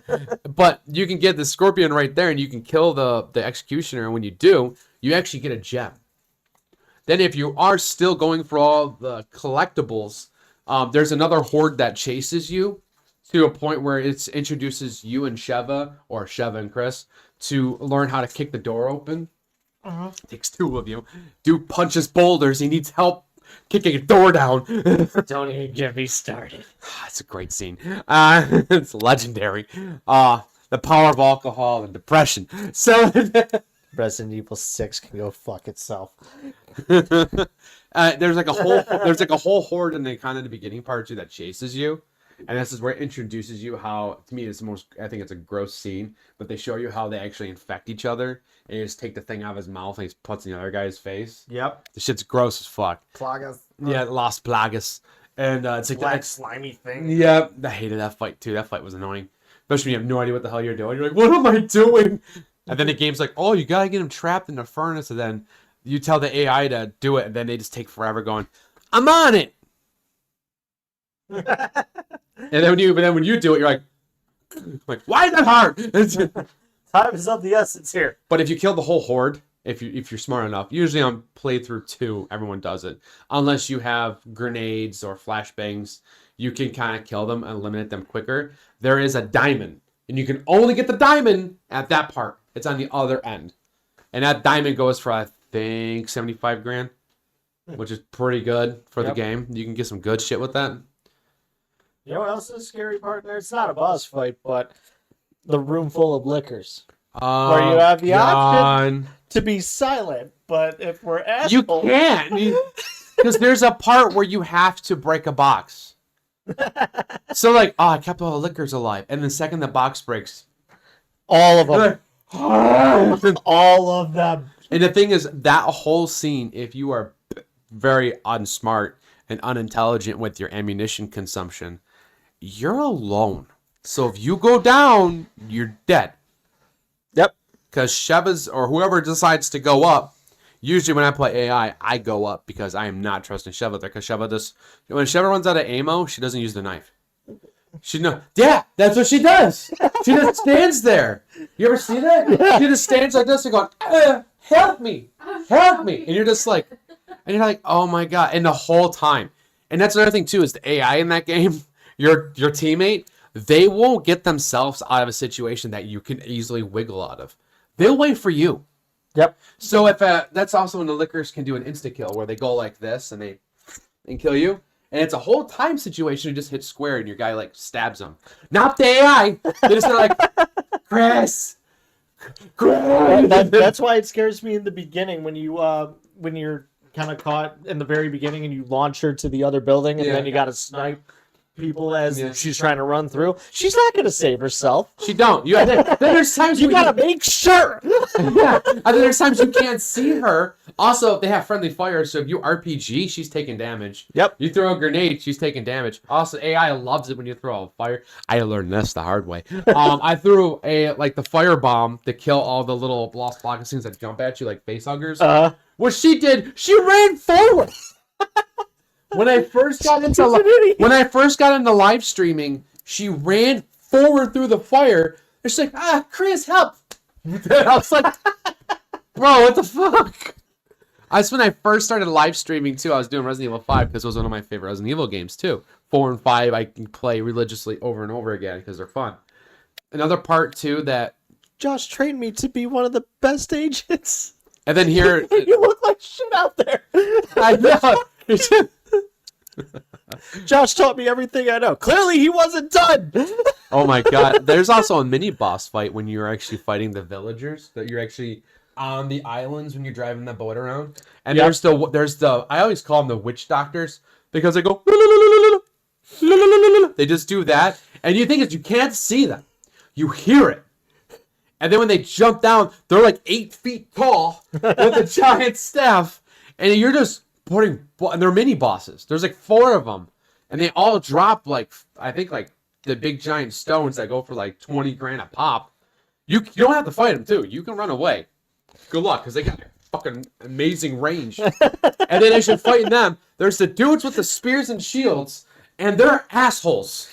Speaker 3: But you can get the scorpion right there, and you can kill the executioner. And when you do, you actually get a gem. Then, if you are still going for all the collectibles, there's another horde that chases you to a point where it introduces you and Sheva, or Sheva and Chris, to learn how to kick the door open. Takes 2 of you. Dude punches boulders. He needs help kicking a door down.
Speaker 2: Don't even get me started.
Speaker 3: It's a great scene. It's legendary. The power of alcohol and depression. So
Speaker 2: Resident Evil 6 can go fuck itself.
Speaker 3: there's like a whole horde in the kind of the beginning part too that chases you. And this is where it introduces you how, to me, it's the most, I think it's a gross scene, but they show you how they actually infect each other. And you just take the thing out of his mouth and he puts it in the other guy's face.
Speaker 2: Yep.
Speaker 3: The shit's gross as fuck.
Speaker 2: Plagas.
Speaker 3: Yeah, Las Plagas. And it's like
Speaker 2: black slimy thing.
Speaker 3: Yeah, I hated that fight too. That fight was annoying. Especially when you have no idea what the hell you're doing. You're like, what am I doing? And then the game's like, oh, you gotta get him trapped in the furnace. And then you tell the AI to do it. And then they just take forever going, I'm on it. And then when you do it, you're like, why is that hard?
Speaker 2: Time is of the essence here.
Speaker 3: But if you kill the whole horde, if you're smart enough, usually on playthrough 2, everyone does it. Unless you have grenades or flashbangs, you can kind of kill them and eliminate them quicker. There is a diamond, and you can only get the diamond at that part. It's on the other end, and that diamond goes for I think 75 grand, which is pretty good for the game. You can get some good shit with that.
Speaker 2: You know what else is a scary part there? It's not a boss fight, but the room full of liquors. Where you have the option to be silent, but if we're assholes...
Speaker 3: You can't! Because there's a part where you have to break a box. So like, I kept all the liquors alive. And the second the box breaks...
Speaker 2: All of them. All of them.
Speaker 3: And the thing is, that whole scene, if you are very unsmart and unintelligent with your ammunition consumption, you're alone. So if you go down, you're dead.
Speaker 2: Yep.
Speaker 3: Because Sheva's, or whoever decides to go up, usually when I play AI, I go up because I am not trusting Sheva there. Because Sheva just, when Sheva runs out of ammo, she doesn't use the knife. Yeah, that's what she does. She just stands there. You ever see that? Yeah. She just stands like this and going, help me. And you're just like, oh my God. And the whole time, And that's another thing too, is the AI in that game, your teammate, they won't get themselves out of a situation that you can easily wiggle out of. They'll wait for you.
Speaker 2: Yep.
Speaker 3: So if that's also when the lickers can do an insta kill where they go like this and kill you. And it's a whole time situation. You just hit square and your guy like stabs them. Not the AI. They just are like, Chris.
Speaker 2: That's why it scares me in the beginning when you're kind of caught in the very beginning and you launch her to the other building and then you got to snipe people as she's trying to run through. She's not going to save herself.
Speaker 3: She don't. Then there's times
Speaker 2: you got to make sure.
Speaker 3: Yeah. And then there's times you can't see her. Also, they have friendly fire, so if you RPG, she's taking damage.
Speaker 2: Yep.
Speaker 3: You throw a grenade, she's taking damage. Also, AI loves it when you throw a fire. I learned this the hard way. I threw the fire bomb to kill all the little lost block things that jump at you like face huggers. What she did, she ran forward. When I first got into live streaming, she ran forward through the fire. And she's like, Chris, help! And I was like, bro, what the fuck? That's when I first started live streaming too. I was doing Resident Evil 5 because it was one of my favorite Resident Evil games too. 4 and 5 I can play religiously over and over again because they're fun. Another part too that
Speaker 2: Josh trained me to be one of the best agents.
Speaker 3: And then here
Speaker 2: you look like shit out there.
Speaker 3: I know.
Speaker 2: Josh taught me everything I know. Clearly, he wasn't done.
Speaker 3: Oh my god! There's also a mini boss fight when you're actually fighting the villagers. That you're actually on the islands when you're driving the boat around. And there's the I always call them the witch doctors because they go. They just do that, and you think you can't see them, you hear it, and then when they jump down, they're like 8 feet tall with a giant staff, and you're just putting. And they're mini bosses. There's like 4 of them. And they all drop I think the big giant stones that go for like 20 grand a pop. You don't have to fight them too. You can run away. Good luck, because they got fucking amazing range. And then as you're fighting them, there's the dudes with the spears and shields, and they're assholes.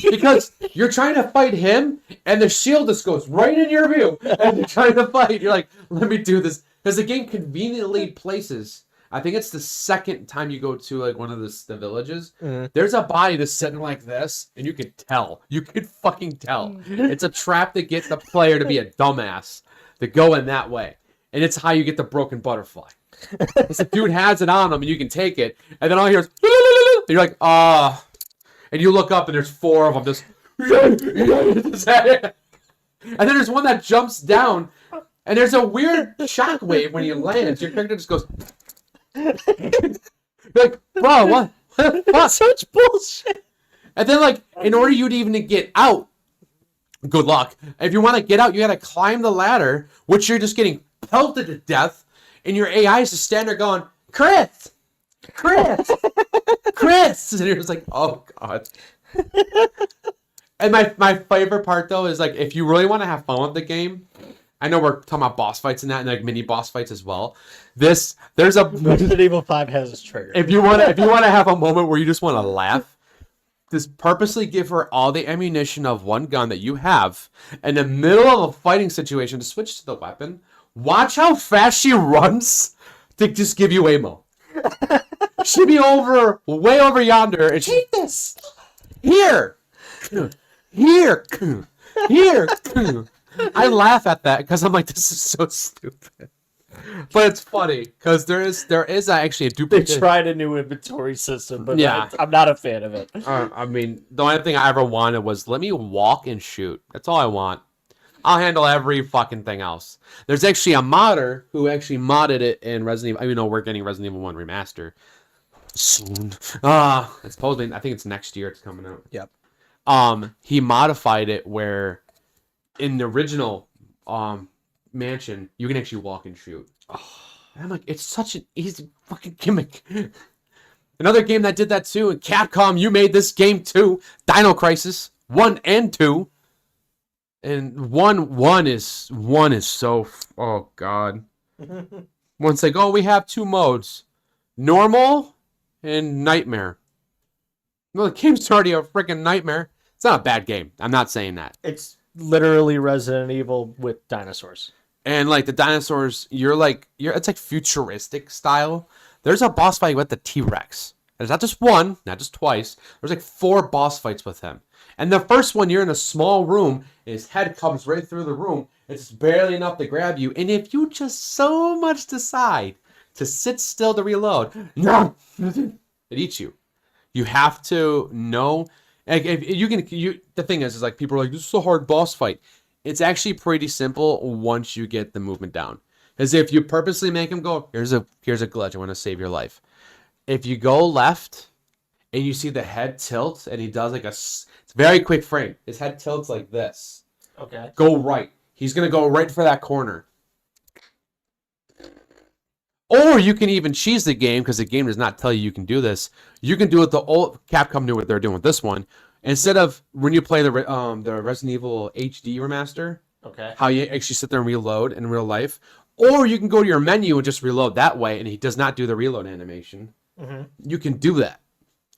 Speaker 3: Because you're trying to fight him, and the shield just goes right in your view, and you're trying to fight. You're like, let me do this. Because the game conveniently places. I think it's the second time you go to like one of the villages. Mm-hmm. There's a body that's sitting like this, and you could tell. You could fucking tell. It's a trap to get the player to be a dumbass to go in that way, and it's how you get the broken butterfly. Because the dude has it on him, and you can take it, and then all you hear is, and you're like, and you look up, and there's 4 of them just, and then there's one that jumps down, and there's a weird shockwave when you land. Your character just goes. Like, bro, what?
Speaker 2: That's such bullshit.
Speaker 3: And then, like, in order you to even get out, good luck. If you want to get out, you got to climb the ladder, which you're just getting pelted to death, and your AI is just standing there going, Chris! Chris! Chris! And you're just like, oh, God. And my favorite part, though, is, like, if you really want to have fun with the game, I know we're talking about boss fights and that, and like mini boss fights as well. There's a
Speaker 2: Resident Evil 5 has its trigger.
Speaker 3: If you want to have a moment where you just want to laugh, just purposely give her all the ammunition of one gun that you have, in the middle of a fighting situation, to switch to the weapon. Watch how fast she runs to just give you ammo. She'd be way over yonder, and take this here. I laugh at that because I'm like, this is so stupid. But it's funny because there is actually a duplicate.
Speaker 2: They tried a new inventory system, but
Speaker 3: yeah.
Speaker 2: I'm not a fan of it.
Speaker 3: I mean, the only thing I ever wanted was let me walk and shoot. That's all I want. I'll handle every fucking thing else. There's actually a modder who actually modded it in Resident Evil. You know, we're getting Resident Evil 1 remaster soon. It's supposedly, I think it's next year it's coming out.
Speaker 2: Yep.
Speaker 3: He modified it where in the original mansion, you can actually walk and shoot. And I'm like, it's such an easy fucking gimmick. Another game that did that too, and Capcom, you made this game too. Dino Crisis 1 and 2. And one is so, oh god. One's like, oh, we have 2 modes. Normal and Nightmare. Well, the game's already a freaking nightmare. It's not a bad game. I'm not saying that.
Speaker 2: It's literally Resident Evil with dinosaurs.
Speaker 3: And like the dinosaurs, it's like futuristic style. There's a boss fight with the T-Rex. There's not just one, not just twice. There's like 4 boss fights with him. And the first one, you're in a small room, and his head comes right through the room. It's barely enough to grab you. And if you just so much decide to sit still to reload, it eats you. You have to know. Like, if you can, the thing is like people are like, this is a hard boss fight. It's actually pretty simple once you get the movement down. As if you purposely make him go, here's a glitch, I want to save your life. If you go left and you see the head tilt and he does like it's a very quick frame. His head tilts like this.
Speaker 2: Okay.
Speaker 3: Go right. He's going to go right for that corner. Or you can even cheese the game because the game does not tell you can do this. You can do it the old Capcom knew what they're doing with this one. Instead of when you play the Resident Evil HD remaster,
Speaker 2: Okay.
Speaker 3: how you actually sit there and reload in real life. Or you can go to your menu and just reload that way, and he does not do the reload animation.
Speaker 2: Mm-hmm.
Speaker 3: You can do that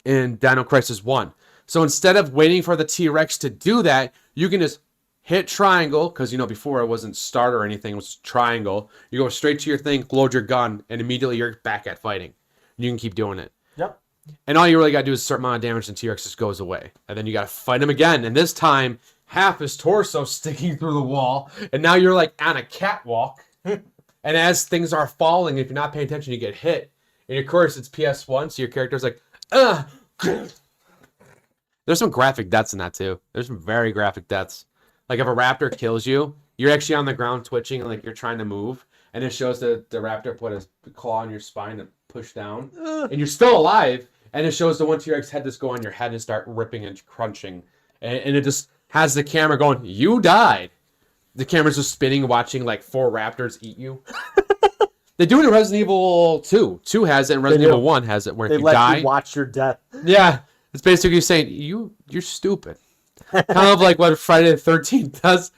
Speaker 3: in Dino Crisis 1. So instead of waiting for the T-Rex to do that, you can just hit triangle, because, before it wasn't start or anything, it was triangle. You go straight to your thing, load your gun, and immediately you're back at fighting. And you can keep doing it.
Speaker 2: Yep.
Speaker 3: And all you really got to do is a certain amount of damage and T-Rex just goes away. And then you got to fight him again. And this time, half his torso sticking through the wall. And now you're like on a catwalk. And as things are falling, if you're not paying attention, you get hit. And of course, it's PS1, so your character's like, ugh. There's some graphic deaths in that too. There's some very graphic deaths. Like if a raptor kills you, you're actually on the ground twitching and like you're trying to move. And it shows the raptor put his claw on your spine to push down. And you're still alive. And it shows the one T-Rex head just go on your head and start ripping and crunching. And it just has the camera going, you died. The camera's just spinning, watching like 4 raptors eat you. They do it in Resident Evil 2. 2 has it, and Resident Evil 1 has it, where
Speaker 2: They
Speaker 3: if you
Speaker 2: let
Speaker 3: die...
Speaker 2: you watch your death.
Speaker 3: Yeah, it's basically saying, you're stupid. Kind of like what Friday the 13th does.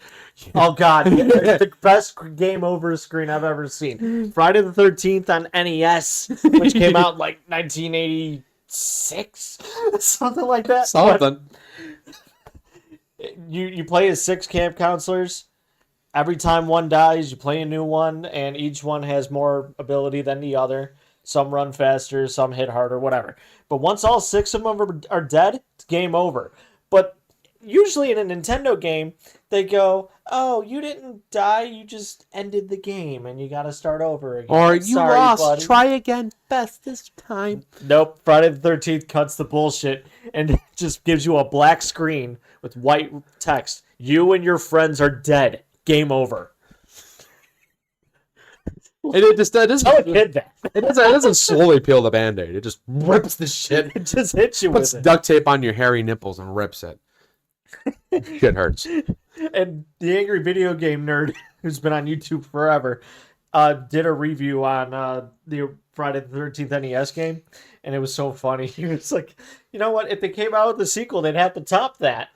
Speaker 2: Oh, God. It's the best game over screen I've ever seen. Friday the 13th on NES, which came out like 1986? Something like that.
Speaker 3: Something.
Speaker 2: You play as 6 camp counselors. Every time one dies, you play a new one, and each one has more ability than the other. Some run faster, some hit harder, whatever. But once all 6 of them are dead, it's game over. But usually in a Nintendo game, they go, oh, you didn't die, you just ended the game, and you gotta start over again.
Speaker 3: Or you
Speaker 2: Sorry,
Speaker 3: lost,
Speaker 2: buddy.
Speaker 3: try again, best this time.
Speaker 2: Nope, Friday the 13th cuts the bullshit and just gives you a black screen with white text. You and your friends are dead. Game over.
Speaker 3: And it just doesn't,
Speaker 2: Tell a kid that.
Speaker 3: it doesn't slowly peel the Band-Aid. It just rips the shit.
Speaker 2: It just hits you
Speaker 3: Puts
Speaker 2: with it.
Speaker 3: duct tape on your hairy nipples and rips it. Shit hurts.
Speaker 2: And the Angry Video Game Nerd, who's been on YouTube forever, did a review on the Friday the 13th NES game, and it was so funny. He was like, you know what? If they came out with a sequel, they'd have to top that.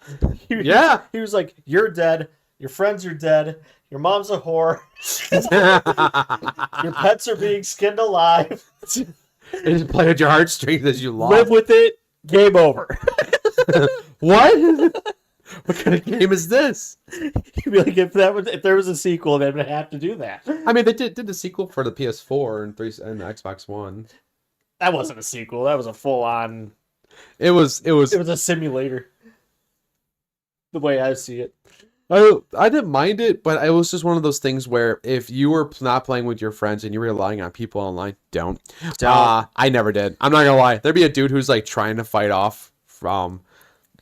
Speaker 3: Yeah.
Speaker 2: He was like, you're dead. Your friends are dead. Your mom's a whore. Your pets are being skinned alive.
Speaker 3: It just played at your heartstrings as you lost.
Speaker 2: Live with it. Game over.
Speaker 3: What? What kind of game is this?
Speaker 2: You'd be like, if there was a sequel, they would have to do that.
Speaker 3: I mean, they did the sequel for the PS4 and Xbox One.
Speaker 2: That wasn't a sequel. That was a full on.
Speaker 3: It was
Speaker 2: It was a simulator. The way I see it.
Speaker 3: I didn't mind it, but it was just one of those things where if you were not playing with your friends and you were relying on people online, don't. I never did. I'm not gonna lie. There'd be a dude who's like trying to fight off from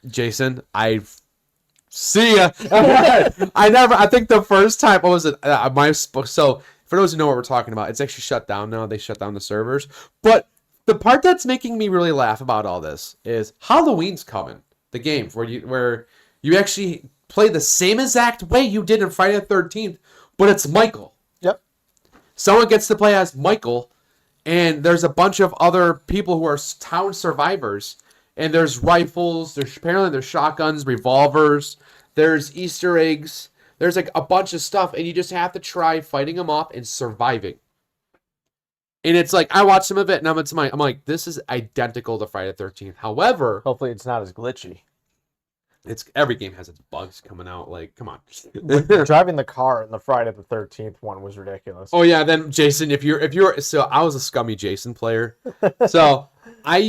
Speaker 3: Jason. See ya. I think the first time, what was it? So for those who know what we're talking about, it's actually shut down now. They shut down the servers. But the part that's making me really laugh about all this is Halloween's coming. The game where you actually play the same exact way you did in Friday the 13th, but it's Michael.
Speaker 2: Yep.
Speaker 3: Someone gets to play as Michael, and there's a bunch of other people who are town survivors. And there's rifles, apparently there's shotguns, revolvers, there's Easter eggs, there's like a bunch of stuff, and you just have to try fighting them off and surviving. And it's like, I watched some of it, and I'm like, this is identical to Friday the 13th. However,
Speaker 2: Hopefully it's not as glitchy.
Speaker 3: every game has its bugs coming out. Like, come on.
Speaker 2: Driving the car in the Friday the 13th one was ridiculous.
Speaker 3: Oh yeah, then Jason, if you're so I was a scummy Jason player. So I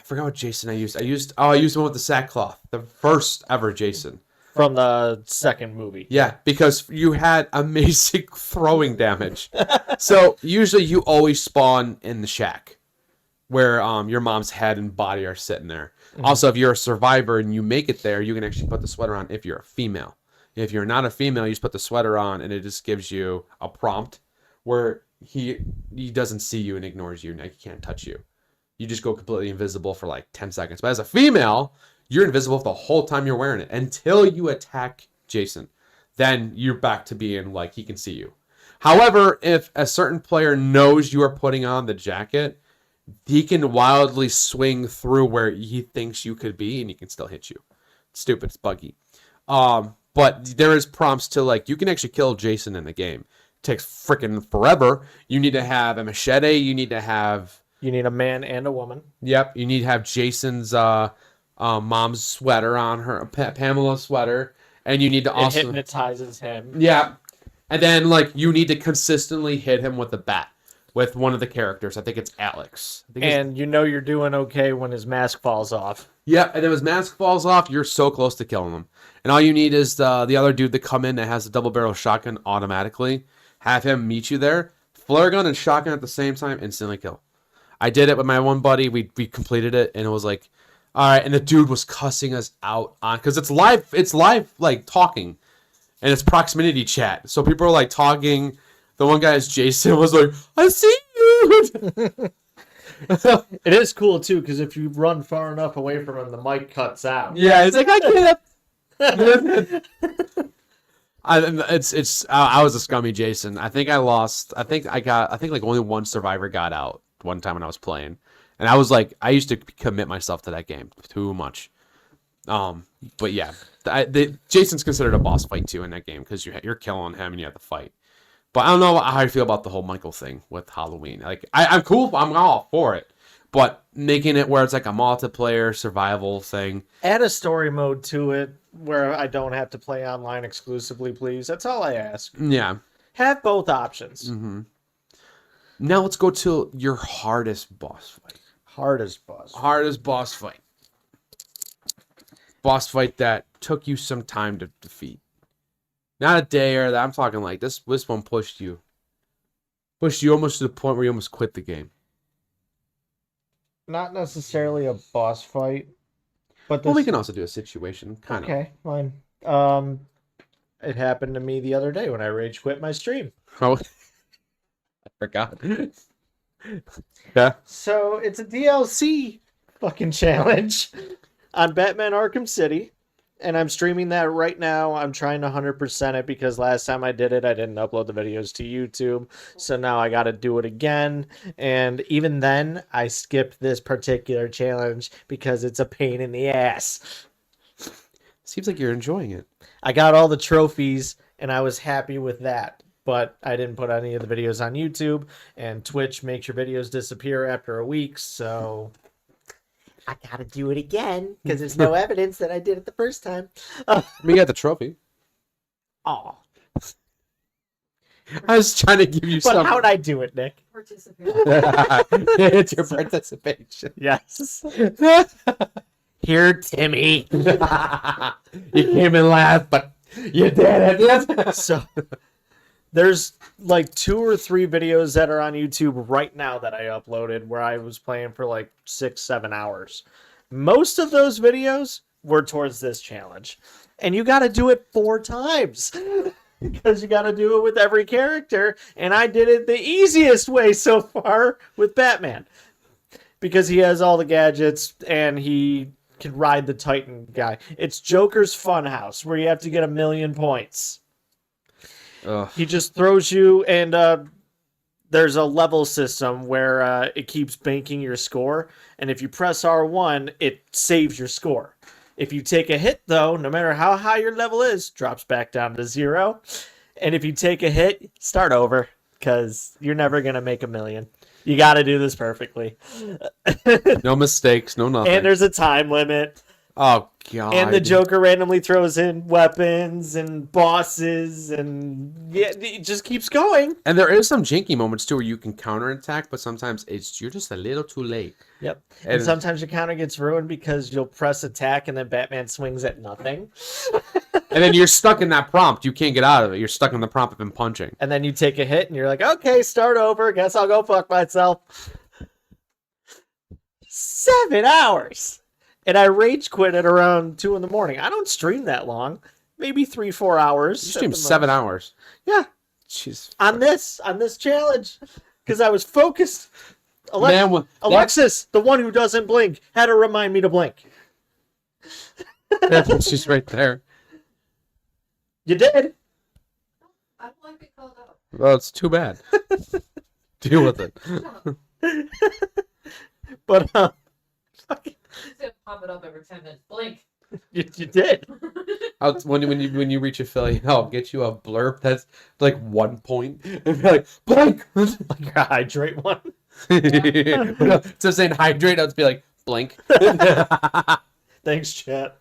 Speaker 3: forgot what Jason I used. I used one with the sackcloth. The first ever Jason.
Speaker 2: From the second movie.
Speaker 3: Yeah, because you had amazing throwing damage. So usually you always spawn in the shack where your mom's head and body are sitting there. Mm-hmm. Also, if you're a survivor and you make it there, you can actually put the sweater on if you're a female. If you're not a female, you just put the sweater on and it just gives you a prompt where he doesn't see you and ignores you and he can't touch you. You just go completely invisible for like 10 seconds. But as a female, you're invisible the whole time you're wearing it until you attack Jason. Then you're back to being like he can see you. However, if a certain player knows you are putting on the jacket, he can wildly swing through where he thinks you could be and he can still hit you. It's stupid. It's buggy. But there is prompts to like, you can actually kill Jason in the game. It takes freaking forever. You need to have a machete. You need a man and a woman. Yep. You need to have Jason's mom's sweater on her, Pamela's sweater. And you need to also...
Speaker 2: It hypnotizes him.
Speaker 3: Yeah. And then, like, you need to consistently hit him with a bat. With one of the characters. I think it's Alex.
Speaker 2: And you know you're doing okay when his mask falls off.
Speaker 3: Yeah, and if his mask falls off, you're so close to killing him. And all you need is the other dude to come in that has a double barrel shotgun automatically. Have him meet you there. Flare gun and shotgun at the same time, instantly kill. I did it with my one buddy. We completed it, and it was like, all right. And the dude was cussing us out on because it's live like talking, and it's proximity chat. So people are like talking. The one guy is Jason was like, I see you.
Speaker 2: It is cool too because if you run far enough away from him, the mic cuts out.
Speaker 3: Yeah, it's like I can't. I was a scummy Jason. I think I lost. I think like only one survivor got out one time when I was playing, and I was like, I used to commit myself to that game too much. But yeah, Jason's considered a boss fight too in that game because you're killing him and you have to fight. But I don't know how I feel about the whole Michael thing with Halloween. Like, I'm cool. I'm all for it. But making it where it's like a multiplayer survival thing.
Speaker 2: Add a story mode to it where I don't have to play online exclusively, please. That's all I ask.
Speaker 3: Yeah.
Speaker 2: Have both options.
Speaker 3: Mm-hmm. Now let's go to your hardest boss fight.
Speaker 2: Hardest boss
Speaker 3: fight. Boss fight that took you some time to defeat. Not a day or that. I'm talking like this one pushed you almost to the point where you almost quit the game.
Speaker 2: Not necessarily a boss fight, but
Speaker 3: we can also do a situation kind of.
Speaker 2: Okay, fine. It happened to me the other day when I rage quit my stream.
Speaker 3: Oh, I forgot. Yeah.
Speaker 2: So it's a DLC fucking challenge on Batman Arkham City. And I'm streaming that right now. I'm trying to 100% it because last time I did it, I didn't upload the videos to YouTube. So now I got to do it again. And even then, I skipped this particular challenge because it's a pain in the ass.
Speaker 3: Seems like you're enjoying it.
Speaker 2: I got all the trophies, and I was happy with that. But I didn't put any of the videos on YouTube. And Twitch makes your videos disappear after a week, so... I gotta do it again because there's no evidence that I did it the first time.
Speaker 3: We got the trophy.
Speaker 2: Oh,
Speaker 3: I was trying to give you
Speaker 2: but
Speaker 3: something.
Speaker 2: how'd I do it, Nick?
Speaker 1: Participate.
Speaker 3: It's your participation.
Speaker 2: Yes. Here, Timmy.
Speaker 3: You came in last, but you did it.
Speaker 2: So there's like 2 or 3 videos that are on YouTube right now that I uploaded where I was playing for like 6-7 hours. Most of those videos were towards this challenge. And you got to do it 4 times. Because you got to do it with every character. And I did it the easiest way so far with Batman. Because he has all the gadgets and he can ride the Titan guy. It's Joker's Funhouse where you have to get 1,000,000 points.
Speaker 3: Ugh.
Speaker 2: He just throws you, and there's a level system where it keeps banking your score, and if you press R1, it saves your score. If you take a hit, though, no matter how high your level is, drops back down to 0. And if you take a hit, start over, because you're never going to make 1,000,000. You got to do this perfectly.
Speaker 3: No mistakes, no nothing.
Speaker 2: And there's a time limit.
Speaker 3: Oh god.
Speaker 2: And the Joker randomly throws in weapons and bosses, and yeah, it just keeps going.
Speaker 3: And there is some janky moments too where you can counterattack, but sometimes you're just a little too late.
Speaker 2: Yep.
Speaker 3: And
Speaker 2: And sometimes your counter gets ruined because you'll press attack and then Batman swings at nothing.
Speaker 3: And then you're stuck in that prompt. You can't get out of it. You're stuck in the prompt of him punching.
Speaker 2: And then you take a hit and you're like, okay, start over. Guess I'll go fuck myself. 7 hours. And I rage quit at around 2 a.m. I don't stream that long. Maybe 3-4 hours.
Speaker 3: You
Speaker 2: at
Speaker 3: stream
Speaker 2: the
Speaker 3: 7
Speaker 2: most.
Speaker 3: hours.
Speaker 2: Yeah.
Speaker 3: Jeez.
Speaker 2: On this challenge. Because I was focused.
Speaker 3: Man,
Speaker 2: Alexis, the one who doesn't blink, had to remind me to blink.
Speaker 3: she's right there.
Speaker 2: You did.
Speaker 1: I don't like being called out.
Speaker 3: Well, it's too bad. Deal with it.
Speaker 2: But
Speaker 1: Just gonna pop it up every 10 minutes. Blink.
Speaker 2: you did.
Speaker 3: When you reach a fill, I'll get you a blurb that's like 1 point. And be like, blank!
Speaker 2: Like a hydrate one.
Speaker 3: Instead of saying hydrate, I'll just be like, blink.
Speaker 2: Thanks, chat.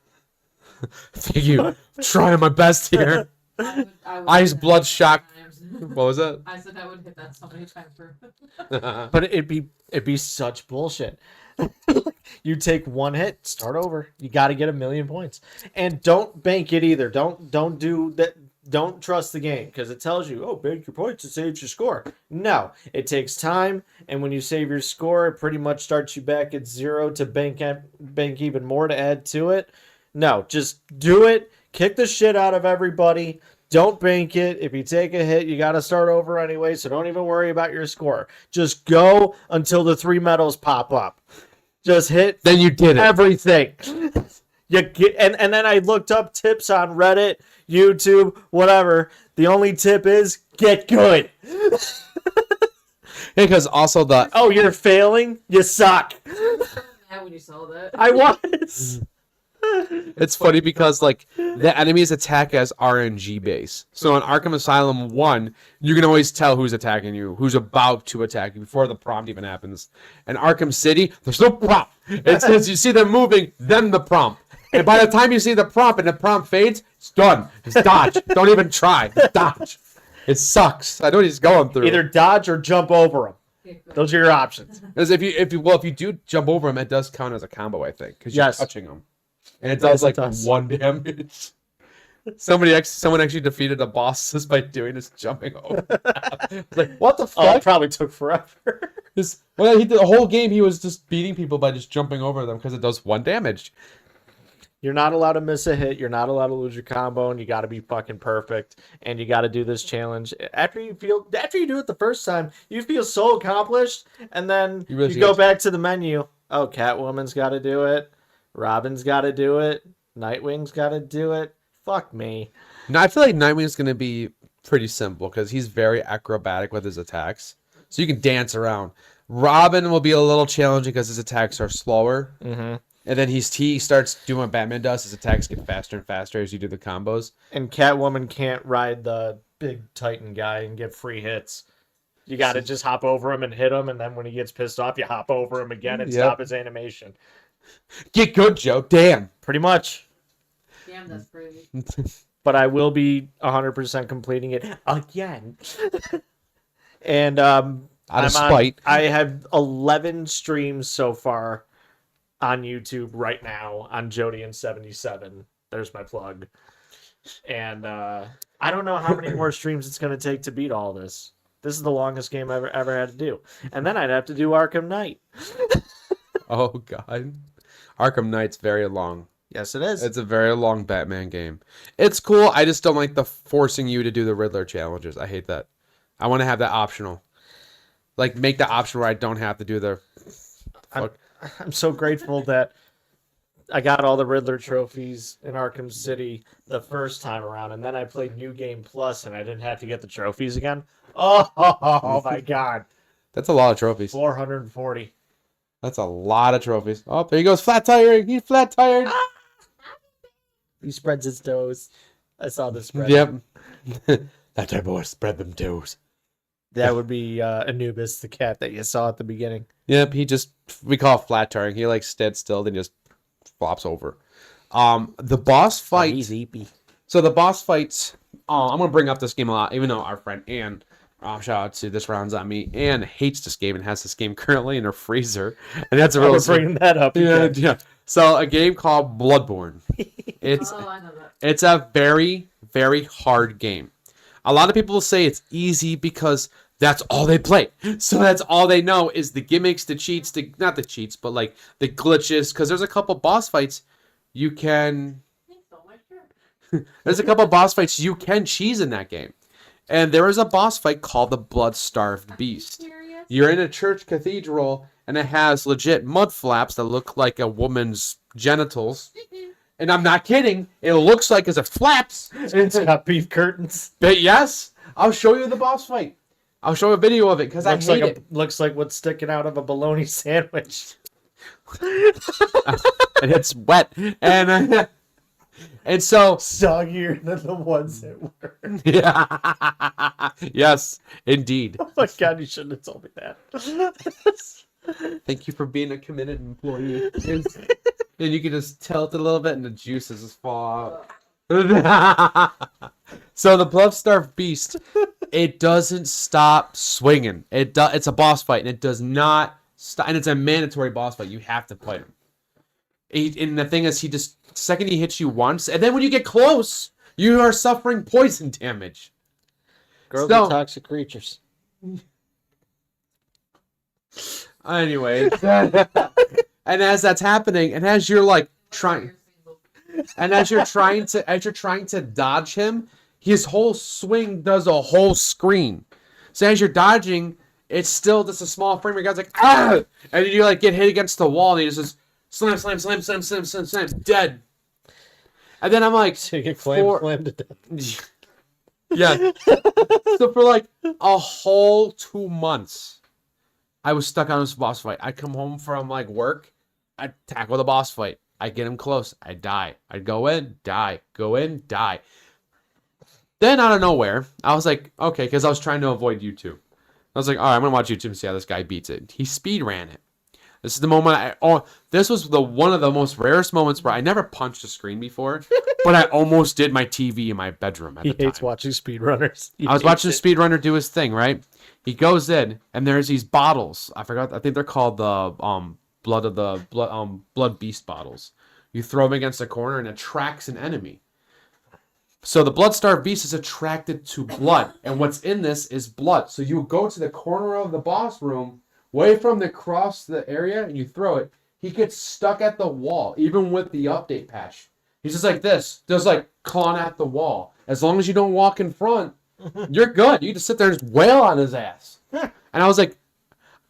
Speaker 3: Thank you. Trying my best here.
Speaker 1: I would
Speaker 3: Eyes
Speaker 1: hit that
Speaker 3: bloodshot.
Speaker 1: times.
Speaker 3: What was that?
Speaker 1: I said I would hit that so many times for.
Speaker 2: But it'd be such bullshit. You take one hit, start over. You got to get 1,000,000 points, and don't bank it either. Don't do that. Don't trust the game because it tells you, oh, bank your points, it saves your score. No, it takes time, and when you save your score, it pretty much starts you back at 0 to bank even more to add to it. No, just do it. Kick the shit out of everybody. Don't bank it. If you take a hit, you got to start over anyway, so don't even worry about your score. Just go until the 3 medals pop up. Just hit
Speaker 3: Then you did it.
Speaker 2: everything. You get, and then I looked up tips on Reddit, YouTube, whatever. The only tip is get good.
Speaker 3: Because also the
Speaker 2: Oh, you're failing? You suck.
Speaker 1: Mad when you saw that.
Speaker 2: I was.
Speaker 3: it's funny because like the enemies attack as RNG base. So in Arkham Asylum 1, you can always tell who's attacking you, who's about to attack you before the prompt even happens. In Arkham City, there's no prompt. It says you see them moving, then the prompt. And by the time you see the prompt and the prompt fades, it's done. It's dodge. Don't even try. Dodge. It sucks. I know what he's going through.
Speaker 2: Either dodge or jump over them. Those are your options.
Speaker 3: Because if you do jump over him, it does count as a combo, I think, because you're
Speaker 2: Yes.
Speaker 3: touching him, and it does
Speaker 2: Yes, it
Speaker 3: like
Speaker 2: does.
Speaker 3: 1 damage. Someone actually defeated a boss just by doing this jumping over. Like what the
Speaker 2: Oh,
Speaker 3: fuck?
Speaker 2: it probably took forever.
Speaker 3: Well, he did the whole game. He was just beating people by just jumping over them because it does 1 damage.
Speaker 2: You're not allowed to miss a hit. You're not allowed to lose your combo, and you got to be fucking perfect. And you got to do this challenge. After you do it the first time, you feel so accomplished, and then
Speaker 3: You really
Speaker 2: you go
Speaker 3: do.
Speaker 2: back to the menu. Oh, Catwoman's got to do it. Robin's got to do it. Nightwing's got to do it. Fuck me.
Speaker 3: Now I feel like Nightwing's gonna be pretty simple because he's very acrobatic with his attacks, so you can dance around. Robin will be a little challenging because his attacks are slower.
Speaker 2: Mm-hmm.
Speaker 3: And then he starts doing what Batman does. His attacks get faster and faster as you do the combos.
Speaker 2: And Catwoman can't ride the big Titan guy and get free hits. You got to just hop over him and hit him, and then when he gets pissed off, you hop over him again and
Speaker 3: Yep.
Speaker 2: stop his animation.
Speaker 3: Get good, Joe. Damn.
Speaker 2: Pretty much.
Speaker 1: Damn, that's pretty.
Speaker 2: But I will be 100% completing it again. And
Speaker 3: Out of spite.
Speaker 2: I have 11 streams so far on YouTube right now on Jodian77. There's my plug. And I don't know how many more streams it's going to take to beat all this. This is the longest game I've ever had to do. And then I'd have to do Arkham Knight.
Speaker 3: Oh, God. Arkham Knight's very long.
Speaker 2: Yes, it is.
Speaker 3: It's a very long Batman game. It's cool. I just don't like the forcing you to do the Riddler challenges. I hate that. I want to have that optional. Like, make the option where I don't have to do the...
Speaker 2: I'm so grateful that I got all the Riddler trophies in Arkham City the first time around, and then I played New Game Plus, and I didn't have to get the trophies again. Oh my God.
Speaker 3: That's a lot of trophies.
Speaker 2: 440.
Speaker 3: That's a lot of trophies. Oh, there he goes. Flat tiring. He's flat tired.
Speaker 2: He spreads his toes. I saw this spread.
Speaker 3: Yep. That type boy spread them toes.
Speaker 2: That would be Anubis, the cat that you saw at the beginning.
Speaker 3: Yep, we call it flat tiring. He like stood still, then just flops over. The boss fight.
Speaker 2: Easy.
Speaker 3: So the boss fights. I'm gonna bring up this game a lot, even though our friend Ann, shout out to This Rounds on Me, Ann hates this game and has this game currently in her freezer, and that's a real.
Speaker 2: We're bringing that up.
Speaker 3: Yeah. So a game called Bloodborne. It's
Speaker 1: I know that.
Speaker 3: it's a very, very hard game. A lot of people say it's easy because that's all they play. So that's all they know is the gimmicks, the cheats, not the cheats, but like the glitches. Because there's a couple boss fights you can. There's a couple boss fights you can cheese in that game. And there is a boss fight called the Blood-Starved Beast. You're in a church cathedral, and it has legit mud flaps that look like a woman's genitals. And I'm not kidding. It looks like it's a flaps.
Speaker 2: It's got beef curtains.
Speaker 3: But yes, I'll show you the boss fight. I'll show you a video of it because I hate it.
Speaker 2: Looks like what's sticking out of a bologna sandwich.
Speaker 3: And it's wet. And so
Speaker 2: Soggier than the ones that were.
Speaker 3: yeah. Yes, indeed.
Speaker 2: Oh my god, you shouldn't have told me that.
Speaker 3: Thank you for being a committed employee. And you can just tilt it a little bit and the juices just fall out. So the Blood-Starved Beast, it doesn't stop swinging. It's a boss fight and it does not stop. And it's a mandatory boss fight. You have to fight him. And the thing is, second he hits you once, and then when you get close, you are suffering poison damage.
Speaker 2: Girls are toxic creatures.
Speaker 3: Anyway, and as that's happening, and as you're like trying to dodge him, his whole swing does a whole screen. So as you're dodging, it's still just a small frame. Your guy's like, ah, and you like get hit against the wall, and he just slam, dead. And then I'm like,
Speaker 2: So you get slammed to death.
Speaker 3: yeah. So for like a whole 2 months, I was stuck on this boss fight. I'd come home from like work, I'd tackle the boss fight. I'd get him close, I'd die. I'd go in, die. Go in, die. Then out of nowhere, I was like, okay, because I was trying to avoid YouTube. I was like, all right, I'm gonna watch YouTube and see how this guy beats it. He speed ran it. This is the moment this was one of the most rarest moments where I never punched a screen before, but I almost did my TV in my bedroom at the time.
Speaker 2: He hates watching speedrunners.
Speaker 3: I was watching a speedrunner do his thing, right? He goes in, and there's these bottles. I think they're called the blood beast bottles. You throw them against a corner, and it attracts an enemy. So the Blood-Starved Beast is attracted to blood, and what's in this is blood. So you go to the corner of the boss room, way from across the area, and you throw it. He gets stuck at the wall, even with the update patch. He's just like this, just like clawing at the wall. As long as you don't walk in front, you're good. You just sit there and just wail on his ass. And I was like,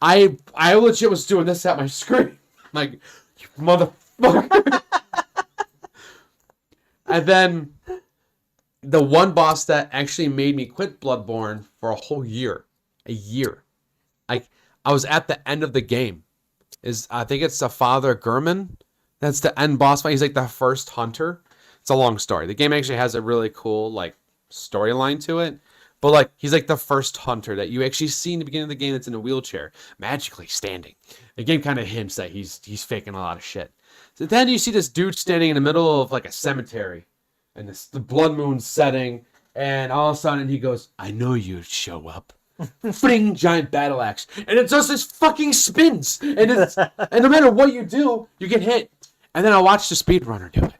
Speaker 3: I legit was doing this at my screen. Like, you motherfucker. And then the one boss that actually made me quit Bloodborne for a whole year. A year. I was at the end of the game. I think it's the Father Gurman. That's the end boss fight. He's like the first hunter. It's a long story. The game actually has a really cool like storyline to it. But like he's like the first hunter that you actually see in the beginning of the game that's in a wheelchair, magically standing. The game kind of hints that he's faking a lot of shit. So then you see this dude standing in the middle of like a cemetery, and the blood moon's setting, and all of a sudden he goes, "I know you'd show up." Fling, giant battle axe, and it just this fucking spins, and no matter what you do, you get hit. And then I watched the speedrunner do it.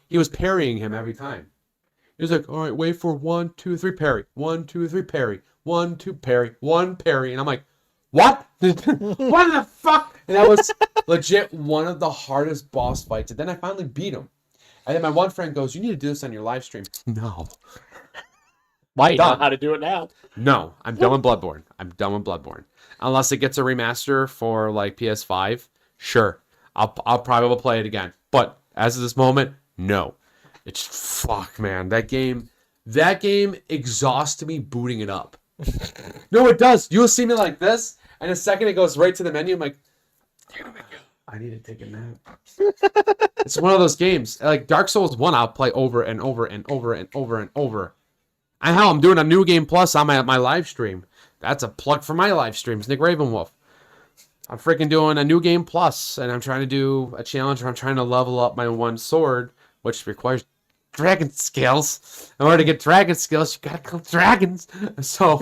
Speaker 3: He was parrying him every time. He was like, "All right, wait for 1, 2, 3 parry, 1, 2, 3 parry, 1, 2 parry, 1 parry," and I'm like, "What? What the fuck?" And that was legit one of the hardest boss fights. And then I finally beat him. And then my one friend goes, "You need to do this on your live stream." No.
Speaker 2: Why? You know how to do it now.
Speaker 3: No, I'm done with Bloodborne. I'm done with Bloodborne. Unless it gets a remaster for like PS5, sure, I'll probably play it again. But as of this moment, no. It's fuck, man. That game exhausts me booting it up. No, it does. You'll see me like this, and the second it goes right to the menu, I'm like, I need to take a nap. It's one of those games. Like Dark Souls 1, I'll play over and over and over and over and over. And hell, I'm doing a New Game Plus on my live stream. That's a plug for my live streams, Nick Ravenwolf. I'm freaking doing a new game plus, and I'm trying to do a challenge where I'm trying to level up my one sword, which requires dragon skills. In order to get dragon skills, you gotta kill dragons. So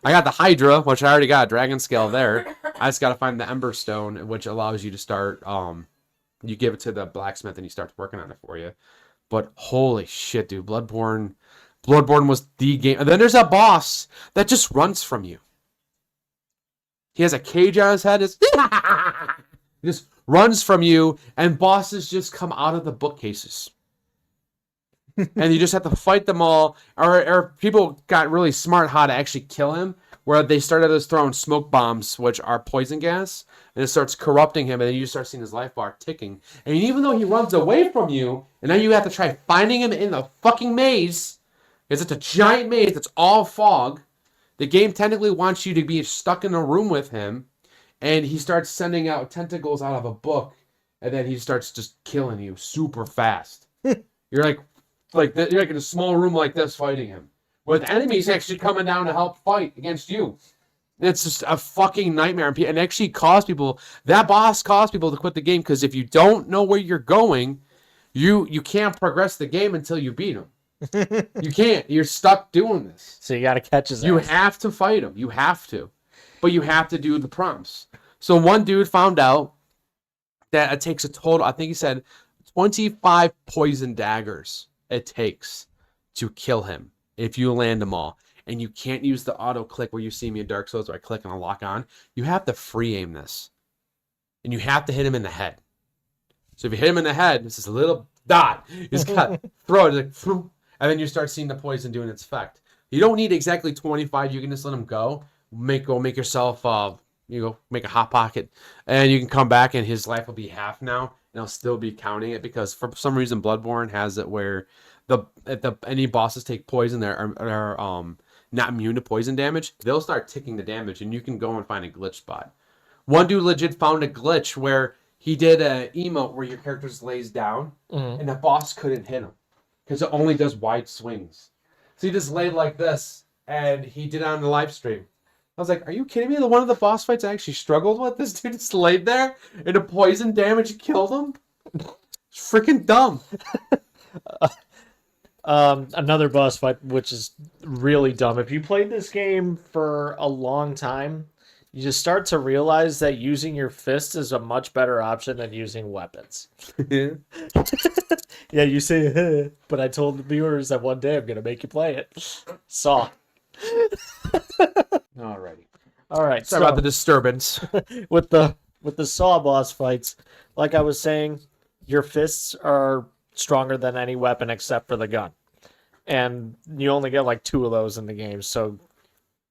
Speaker 3: I got the Hydra, which I already got a dragon scale there. I just gotta find the Ember Stone, which allows you to start. You give it to the blacksmith, and he starts working on it for you. But holy shit, dude, Bloodborne was the game. And then there's a boss that just runs from you. He has a cage on his head. He just runs from you, and bosses just come out of the bookcases. And you just have to fight them all. Or people got really smart how to actually kill him, where they started just throwing smoke bombs, which are poison gas, and it starts corrupting him, and then you start seeing his life bar ticking. And even though he runs away from you, and now you have to try finding him in the fucking maze, because it's a giant maze that's all fog. The game technically wants you to be stuck in a room with him, and he starts sending out tentacles out of a book, and then he starts just killing you super fast. You're like you're like in a small room like this fighting him, with enemies actually coming down to help fight against you. It's just a fucking nightmare, and actually that boss caused people to quit the game, because if you don't know where you're going, you can't progress the game until you beat him. You can't. You're stuck doing this.
Speaker 2: So you got to catch his ass.
Speaker 3: You have to fight him. You have to. But you have to do the prompts. So one dude found out that it takes a total, I think he said, 25 poison daggers it takes to kill him if you land them all. And you can't use the auto click where you see me in Dark Souls where I click and I lock on. You have to free aim this. And you have to hit him in the head. So if you hit him in the head, it's this little dot. You just got throw it, like, and then you start seeing the poison doing its effect. You don't need exactly 25. You can just let him go. Make yourself, make a hot pocket, and you can come back, and his life will be half now, and I'll still be counting it, because for some reason Bloodborne has it where any bosses take poison that are not immune to poison damage. They'll start ticking the damage, and you can go and find a glitch spot. One dude legit found a glitch where he did an emote where your character just lays down, and the boss couldn't hit him because it only does wide swings. So he just laid like this, and he did it on the live stream. I was like, are you kidding me? One of the boss fights I actually struggled with, this dude just laid there, and the poison damage killed him? It's freaking dumb.
Speaker 2: Another boss fight, which is really dumb. If you played this game for a long time, you just start to realize that using your fist is a much better option than using weapons. Yeah, you say, but I told the viewers that one day I'm going to make you play it. Saw.
Speaker 3: Alrighty.
Speaker 2: All right.
Speaker 3: Sorry about the disturbance.
Speaker 2: with the Saw boss fights, like I was saying, your fists are stronger than any weapon except for the gun. And you only get like 2 of those in the game, so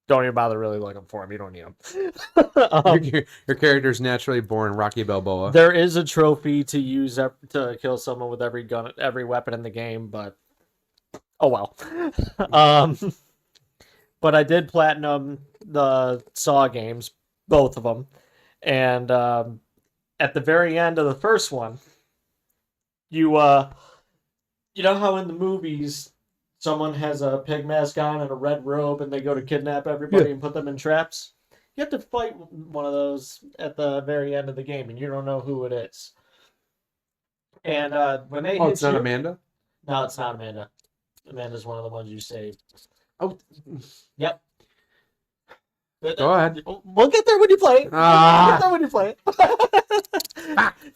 Speaker 2: don't even bother really looking for them. You don't need them.
Speaker 3: Your character's naturally born Rocky Balboa.
Speaker 2: There is a trophy to use to kill someone with every gun, every weapon in the game, but oh well. But I did platinum the Saw games, both of them, and at the very end of the first one, you know how in the movies someone has a pig mask on and a red robe, and they go to kidnap everybody and put them in traps? You have to fight one of those at the very end of the game, and you don't know who it is. And when they hit
Speaker 3: it's not Amanda?
Speaker 2: No, it's not Amanda. Amanda's one of the ones you saved.
Speaker 3: Oh.
Speaker 2: Yep.
Speaker 3: Go ahead.
Speaker 2: We'll get there when you play it.
Speaker 3: Ah.
Speaker 2: We'll get there when you play it.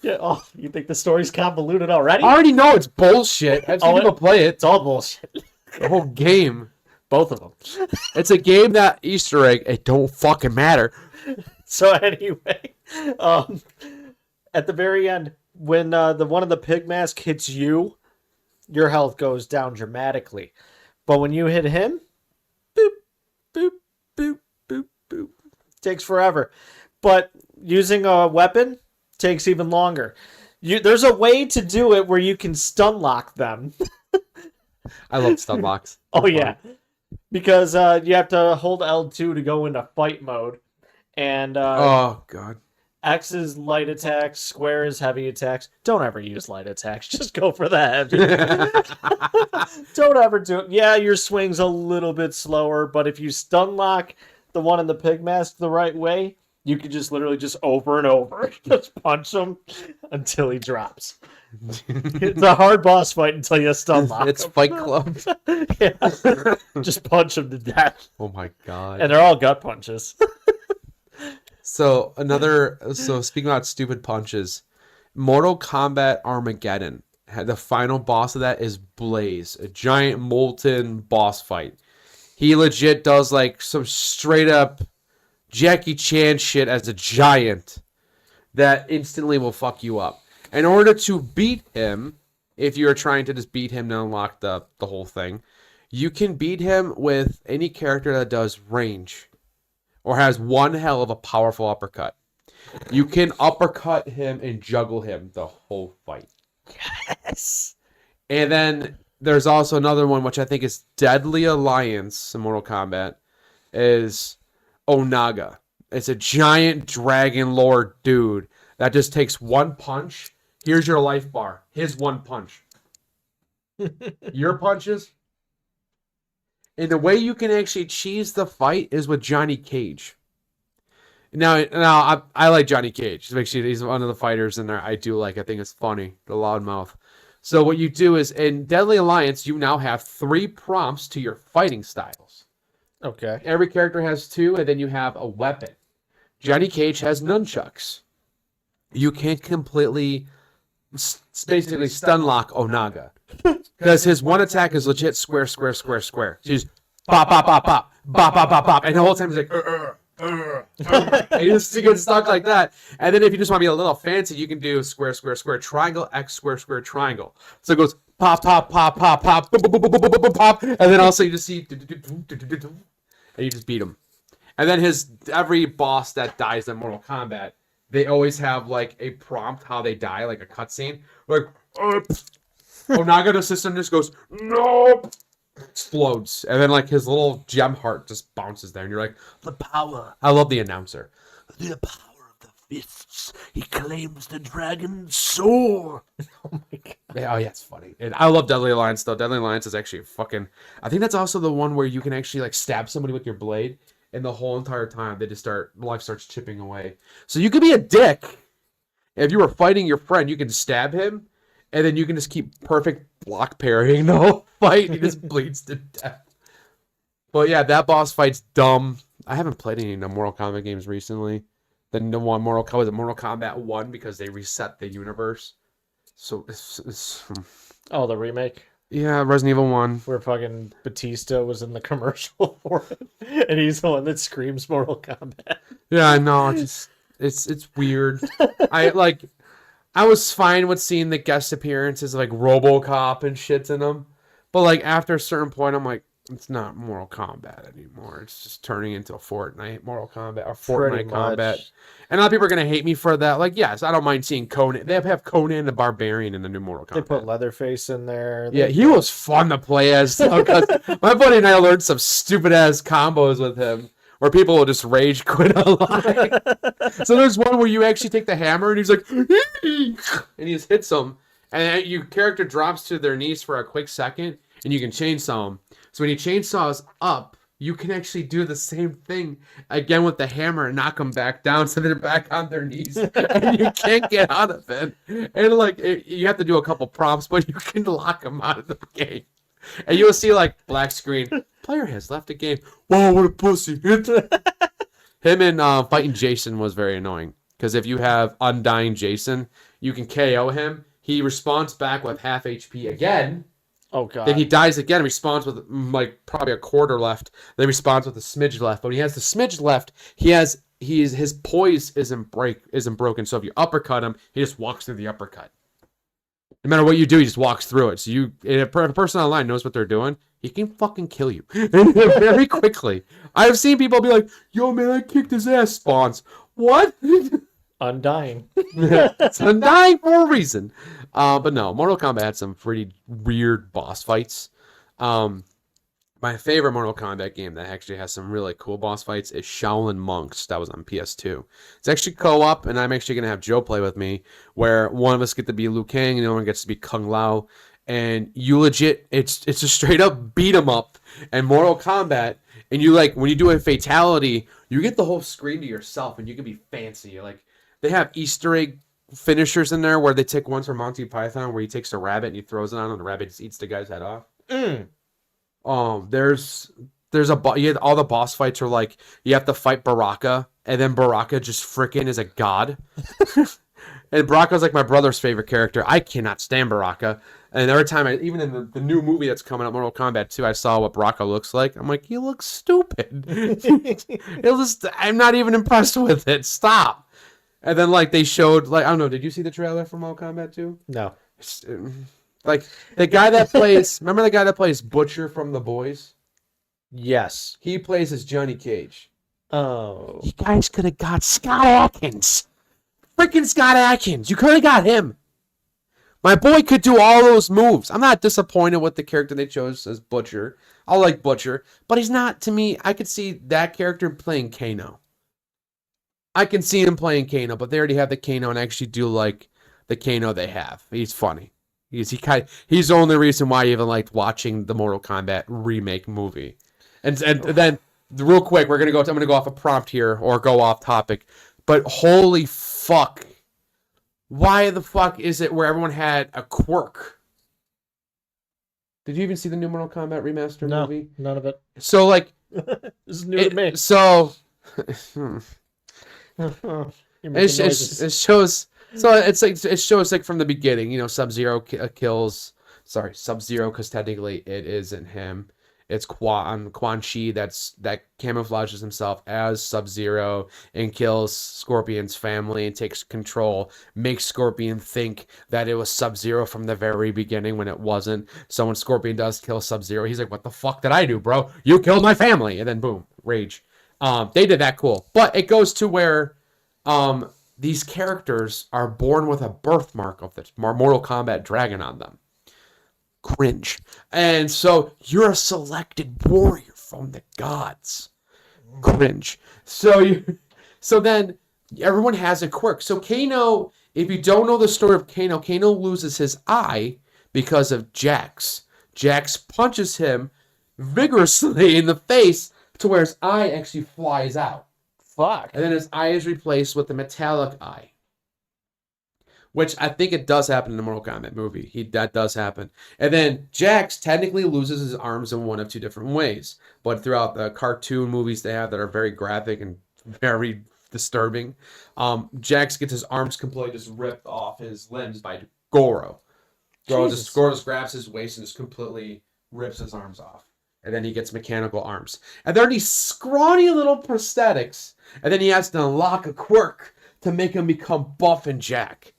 Speaker 2: Yeah, oh, you think the story's convoluted already?
Speaker 3: I already know it's bullshit. I've seen people play it.
Speaker 2: It's all bullshit.
Speaker 3: The whole game.
Speaker 2: Both of them.
Speaker 3: It's a game that Easter egg. It don't fucking matter.
Speaker 2: So anyway, at the very end, when the one of the pig mask hits you, your health goes down dramatically. But when you hit him, boop, boop, boop, boop, boop. Takes forever. But using a weapon takes even longer. There's a way to do it where you can stun lock them.
Speaker 3: I love stun locks.
Speaker 2: Oh, yeah. Because you have to hold L2 to go into fight mode. And
Speaker 3: oh, God.
Speaker 2: X is light attacks, square is heavy attacks. Don't ever use light attacks. Just go for the heavy. Don't ever do it. Yeah, your swing's a little bit slower, but if you stun lock the one in the pig mask the right way, You could just literally just over and over just punch him until he drops. It's a hard boss fight until you stun lock
Speaker 3: It's
Speaker 2: him.
Speaker 3: Fight Club.
Speaker 2: Yeah. Just punch him to death.
Speaker 3: Oh my god.
Speaker 2: And they're all gut punches.
Speaker 3: So speaking about stupid punches, Mortal Kombat Armageddon. The final boss of that is Blaze, a giant molten boss fight. He legit does like some straight up Jackie Chan shit as a giant that instantly will fuck you up. In order to beat him, if you're trying to just beat him to unlock the whole thing, you can beat him with any character that does range or has one hell of a powerful uppercut. You can uppercut him and juggle him the whole fight.
Speaker 2: Yes.
Speaker 3: And then there's also another one, which I think is Deadly Alliance in Mortal Kombat, is Onaga. It's a giant dragon lord dude that just takes one punch. Here's your life bar. His one punch. Your punches. And the way you can actually cheese the fight is with Johnny Cage. Now I like Johnny Cage. He's one of the fighters in there I do like. I think it's funny, the loudmouth. So what you do is, in Deadly Alliance, you now have 3 prompts to your fighting styles.
Speaker 2: Okay.
Speaker 3: Every character has 2, and then you have a weapon. Johnny Cage has nunchucks. You can't completely, basically stun lock Onaga. Because his one attack is legit square, square, square, square. So he's bop, bop, bop, bop, bop, bop, bop, bop. And the whole time he's like, and he just gets stuck like that. And then if you just want to be a little fancy, you can do square, square, square, triangle, X, square, square, triangle. So it goes pop, pop, pop, pop, pop, pop, pop, pop, pop, pop, and then also you just see, and you just beat him. And then every boss that dies in Mortal Kombat, they always have like a prompt how they die, like a cutscene. Like, Onaga the system just goes, nope, explodes. And then like his little gem heart just bounces there. And you're like, the power. I love the announcer. The power of the fists. He claims the dragon's soul.
Speaker 2: Oh my god.
Speaker 3: Yeah, oh yeah, it's funny. And I love Deadly Alliance though. Deadly Alliance is actually fucking, I think that's also the one where you can actually like stab somebody with your blade. And the whole entire time they just life starts chipping away. So you could be a dick. If you were fighting your friend, you can stab him. And then you can just keep perfect block parrying the whole fight. He just bleeds to death. But yeah, that boss fight's dumb. I haven't played any Mortal Kombat games recently. The one Mortal Kombat 1 because they reset the universe. So it's
Speaker 2: Oh, the remake?
Speaker 3: yeah, Resident Evil 1.
Speaker 2: Where fucking Batista was in the commercial for it. And he's the one that screams Mortal Kombat.
Speaker 3: Yeah, I know. It's weird. I was fine with seeing the guest appearances like RoboCop and shit in them. But like after a certain point, I'm like, it's not Mortal Kombat anymore. It's just turning into a Fortnite Mortal Kombat or Fortnite Combat. And a lot of people are gonna hate me for that. Like, yes, I don't mind seeing Conan. They have Conan the Barbarian in the new Mortal Kombat.
Speaker 2: They put Leatherface in there.
Speaker 3: Yeah, he was fun to play as. Because my buddy and I learned some stupid ass combos with him. Where people will just rage quit online. So there's one where you actually take the hammer and he's like, and he just hits them. And your character drops to their knees for a quick second and you can chainsaw them. So when he chainsaws up, you can actually do the same thing again with the hammer and knock them back down so they're back on their knees. And you can't get out of it. And you have to do a couple prompts, but you can lock them out of the game. And you'll see like black screen. Player has left the game. Whoa, what a pussy. Him and fighting Jason was very annoying. Because if you have Undying Jason, you can KO him. He respawns back with half HP again.
Speaker 2: Oh god.
Speaker 3: Then he dies again, respawns with like probably a quarter left. Then respawns with a smidge left. But when he has the smidge left, his poise isn't broken. So if you uppercut him, he just walks through the uppercut. No matter what you do, he just walks through it. So if a person online knows what they're doing, he can fucking kill you very quickly. I've seen people be like, yo, man, I kicked his ass. Spawns. What?
Speaker 2: Undying.
Speaker 3: It's undying for a reason. But no, Mortal Kombat had some pretty weird boss fights. My favorite Mortal Kombat game that actually has some really cool boss fights is Shaolin Monks. That was on PS2. It's actually co-op, and I'm actually going to have Joe play with me, where one of us get to be Liu Kang, and the other one gets to be Kung Lao. And you legit, it's a straight up beat 'em up. And Mortal Kombat And you like when you do a fatality, you get the whole screen to yourself, and you can be fancy. Like they have Easter egg finishers in there where they take ones from Monty Python where he takes a rabbit and he throws it on, and the rabbit just eats the guy's head off.
Speaker 2: Mm.
Speaker 3: There's all the boss fights are like you have to fight Baraka, and then Baraka just freaking is a god. And Baraka's like my brother's favorite character. I cannot stand Baraka. And every time, even in the new movie that's coming up, Mortal Kombat 2, I saw what Baraka looks like. I'm like, he looks stupid. I'm not even impressed with it. Stop. And then, like, they showed, like, I don't know, did you see the trailer for Mortal Kombat 2?
Speaker 2: No.
Speaker 3: Like, the guy that plays, remember the guy that plays Butcher from The Boys?
Speaker 2: Yes.
Speaker 3: He plays as Johnny Cage.
Speaker 2: Oh.
Speaker 3: You guys could have got Scott Adkins. Freaking Scott Adkins. You could have got him. My boy could do all those moves. I'm not disappointed with the character they chose as Butcher. I like Butcher, but he's not, to me, I could see that character playing Kano. I can see him playing Kano, but they already have the Kano, and I actually do like the Kano they have. He's funny. He's the only reason why I even liked watching the Mortal Kombat remake movie. And then real quick, I'm gonna go off a prompt here or go off topic. But holy fuck. Why the fuck is it where everyone had a quirk? Did you even see the new Mortal Kombat remaster movie?
Speaker 2: No, none of it.
Speaker 3: So like
Speaker 2: This is new to me.
Speaker 3: So
Speaker 2: You're making noises.
Speaker 3: it shows like from the beginning, you know, Sub-Zero kills Sub-Zero because technically it isn't him. It's Quan Chi that camouflages himself as Sub-Zero and kills Scorpion's family and takes control, makes Scorpion think that it was Sub-Zero from the very beginning when it wasn't. So when Scorpion does kill Sub-Zero, he's like, what the fuck did I do, bro? You killed my family! And then boom, rage. They did that cool. But it goes to where these characters are born with a birthmark of the Mortal Kombat dragon on them. Cringe. And so you're a selected warrior from the gods. Cringe. So then everyone has a quirk. So Kano, if you don't know the story of Kano, Kano loses his eye because of Jax. Jax punches him vigorously in the face to where his eye actually flies out.
Speaker 2: Fuck.
Speaker 3: And then his eye is replaced with a metallic eye. Which I think it does happen in the Mortal Kombat movie. That does happen. And then Jax technically loses his arms in one of two different ways. But throughout the cartoon movies they have that are very graphic and very disturbing, Jax gets his arms completely just ripped off his limbs by Goro. Goro just grabs his waist and just completely rips his arms off. And then he gets mechanical arms. And they're these scrawny little prosthetics. And then he has to unlock a quirk to make him become buff and jack.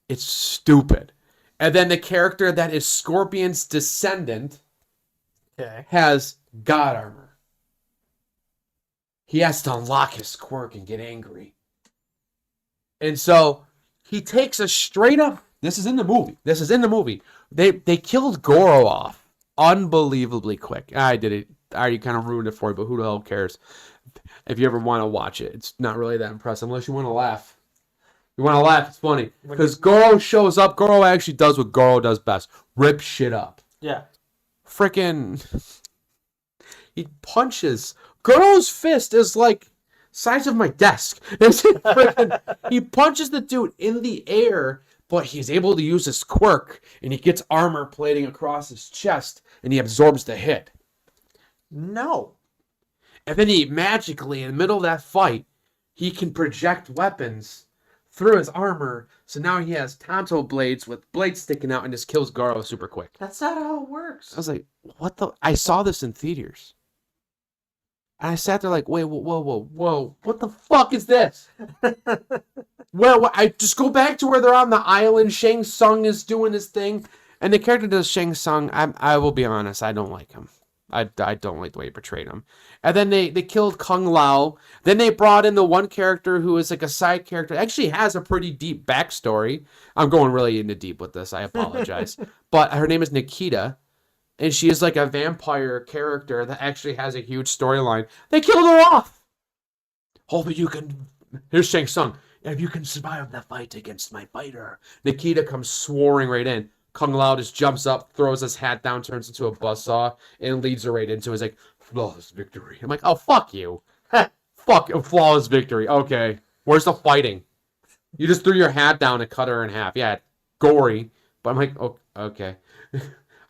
Speaker 3: It's stupid. And then the character that is Scorpion's descendant has God armor. He has to unlock his quirk and get angry. And so he takes a straight up... This is in the movie. They killed Goro off unbelievably quick. I did it. I already kind of ruined it for you, but who the hell cares? If you ever want to watch it, it's not really that impressive unless you want to laugh. You want to laugh, it's funny. Because Goro shows up. Goro actually does what Goro does best. Rip shit up.
Speaker 2: Yeah.
Speaker 3: Frickin'... He punches. Goro's fist is like size of my desk. He punches the dude in the air, but he's able to use his quirk, and he gets armor plating across his chest, and he absorbs the hit. No. And then he magically, in the middle of that fight, he can project weapons through his armor, so now he has Tonto blades with blades sticking out and just kills Goro super quick.
Speaker 2: That's not how it works.
Speaker 3: I was like, what the... I saw this in theaters. And I sat there like, wait, whoa, what the fuck is this? I just go back to where they're on the island, Shang Tsung is doing his thing, and the character does Shang Tsung, I will be honest, I don't like him. I don't like the way he portrayed him. And then they killed Kung Lao. Then they brought in the one character who is like a side character. Actually has a pretty deep backstory. I'm going really into deep with this. I apologize. But her name is Nikita. And she is like a vampire character that actually has a huge storyline. They killed her off. Oh, but you can... Here's Shang Tsung. If you can survive the fight against my fighter. Nikita comes soaring right in. Kung Lao just jumps up, throws his hat down, turns into a buzzsaw, and leads her right into it. He's like, flawless victory. I'm like, oh, fuck you. Fuck a flawless victory. Okay. Where's the fighting? You just threw your hat down and cut her in half. Yeah, gory. But I'm like, oh, okay.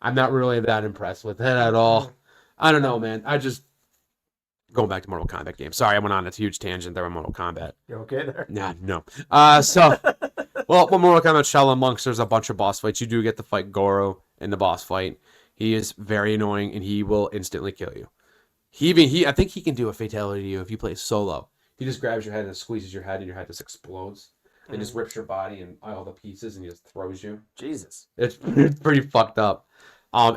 Speaker 3: I'm not really that impressed with it at all. I don't know, man. I just... Going back to Mortal Kombat games. Sorry, I went on a huge tangent there on Mortal Kombat.
Speaker 2: You okay there?
Speaker 3: Nah, no. Well, when Mortal Kombat Shaolin Monks, there's a bunch of boss fights. You do get to fight Goro in the boss fight. He is very annoying, and he will instantly kill you. I think he can do a fatality to you if you play solo. He just grabs your head and squeezes your head, and your head just explodes. And just rips your body and all the pieces, and he just throws you.
Speaker 2: Jesus.
Speaker 3: It's pretty fucked up.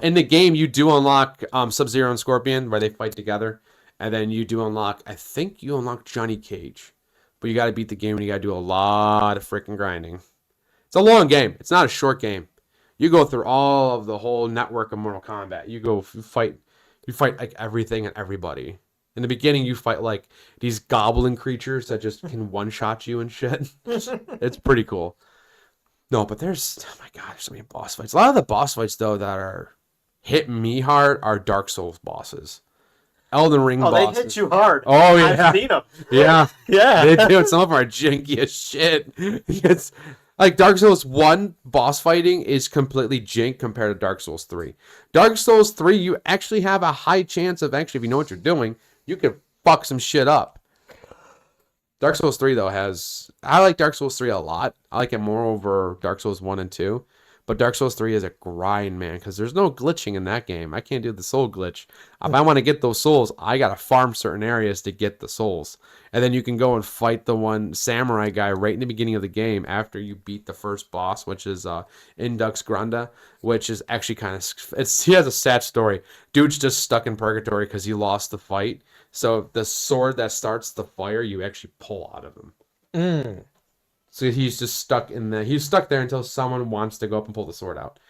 Speaker 3: In the game, you do unlock Sub-Zero and Scorpion, where they fight together. And then you do unlock, I think you unlock Johnny Cage. But you got to beat the game, and you got to do a lot of freaking grinding. It's a long game. It's not a short game. You go through all of the whole network of Mortal Kombat. You fight like everything and everybody. In the beginning, you fight like these goblin creatures that just can one-shot you and shit. It's pretty cool. No, but there's so many boss fights. A lot of the boss fights, though, that are hitting me hard are Dark Souls bosses. Elden Ring bosses.
Speaker 2: They hit you hard.
Speaker 3: Oh, yeah.
Speaker 2: I've seen them.
Speaker 3: Yeah.
Speaker 2: Yeah.
Speaker 3: They do. Some of them are janky as shit. It's like Dark Souls 1 boss fighting is completely jank compared to Dark Souls 3. Dark Souls 3, you actually have a high chance of if you know what you're doing, you could fuck some shit up. Dark Souls 3, though, I like Dark Souls 3 a lot. I like it more over Dark Souls 1 and 2. But Dark Souls 3 is a grind, man, because there's no glitching in that game. I can't do the soul glitch. If I want to get those souls, I got to farm certain areas to get the souls. And then you can go and fight the one samurai guy right in the beginning of the game after you beat the first boss, which is Indux Granda, which is actually kind of... He has a sad story. Dude's just stuck in purgatory because he lost the fight. So the sword that starts the fire, you actually pull out of him. So he's just stuck he's stuck there until someone wants to go up and pull the sword out.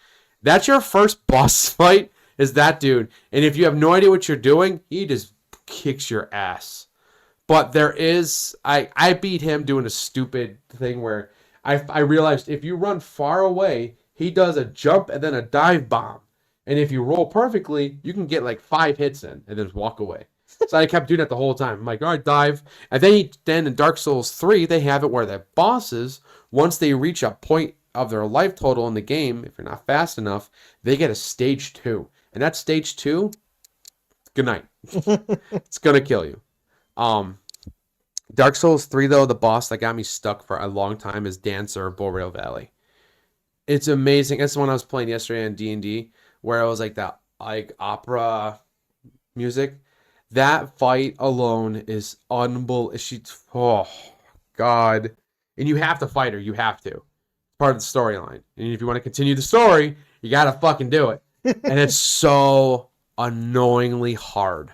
Speaker 3: That's your first boss fight, is that dude. And if you have no idea what you're doing, he just kicks your ass. But there is, I beat him doing a stupid thing where I realized if you run far away, he does a jump and then a dive bomb. And if you roll perfectly, you can get like 5 hits in and then just walk away. So I kept doing that the whole time. I'm like, all right, dive. And then in Dark Souls 3, they have it where the bosses, once they reach a point of their life total in the game, if you're not fast enough, they get a stage 2. And that stage 2, good night. It's going to kill you. Dark Souls 3, though, the boss that got me stuck for a long time is Dancer Boreal Valley. It's amazing. That's the one I was playing yesterday on D&D, where it was like that opera music. That fight alone is unbelievable. Oh, God. And you have to fight her. You have to. It's part of the storyline. And if you want to continue the story, you got to fucking do it. And it's so annoyingly hard.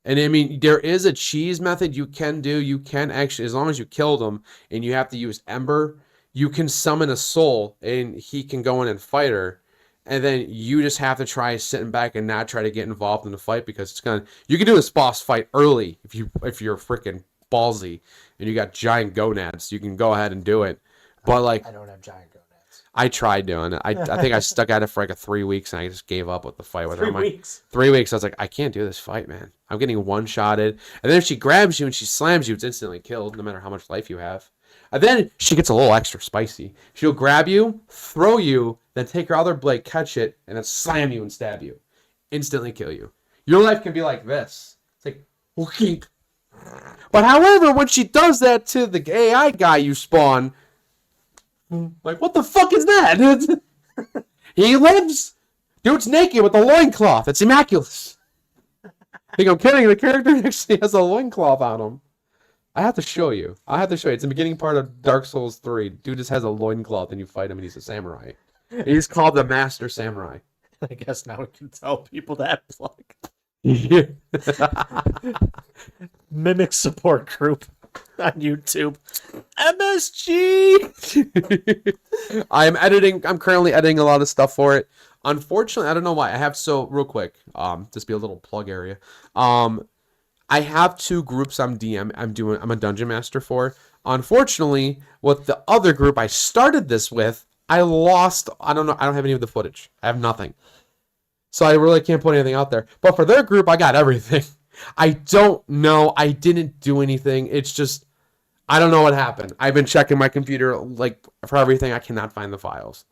Speaker 3: And I mean, there is a cheese method you can do. You can actually, as long as you kill them and you have to use Ember, you can summon a soul and he can go in and fight her. And then you just have to try sitting back and not try to get involved in the fight because it's gonna. You can do this boss fight early if you're freaking ballsy and you got giant gonads. You can go ahead and do it. But like,
Speaker 2: I don't have giant gonads.
Speaker 3: I tried doing it. I think I stuck at it for like 3 weeks and I just gave up with the fight with her.
Speaker 2: 3 weeks.
Speaker 3: 3 weeks. I was like, I can't do this fight, man. I'm getting one-shotted. And then if she grabs you and she slams you, it's instantly killed, no matter how much life you have. And then she gets a little extra spicy. She'll grab you, throw you, then take her other blade, catch it, and then slam you and stab you. Instantly kill you. Your life can be like this. It's like, okay. But however, when she does that to the AI guy you spawn, like, what the fuck is that? He lives. Dude's naked with a loincloth. It's immaculate. I think I'm kidding. The character actually has a loincloth on him. I have to show you. It's the beginning part of Dark Souls 3. Dude just has a loincloth and you fight him and he's a samurai. He's called the Master Samurai.
Speaker 2: I guess now we can tell people that plug. Mimic support group on YouTube. MSG!
Speaker 3: I'm currently editing a lot of stuff for it. Unfortunately, I don't know why. Real quick, just be a little plug area. I have 2 groups I'm a dungeon master for. Unfortunately, with the other group I started this with, I don't have any of the footage. I have nothing. So I really can't put anything out there. But for their group, I got everything. I don't know. I didn't do anything. It's just, I don't know what happened. I've been checking my computer like for everything. I cannot find the files.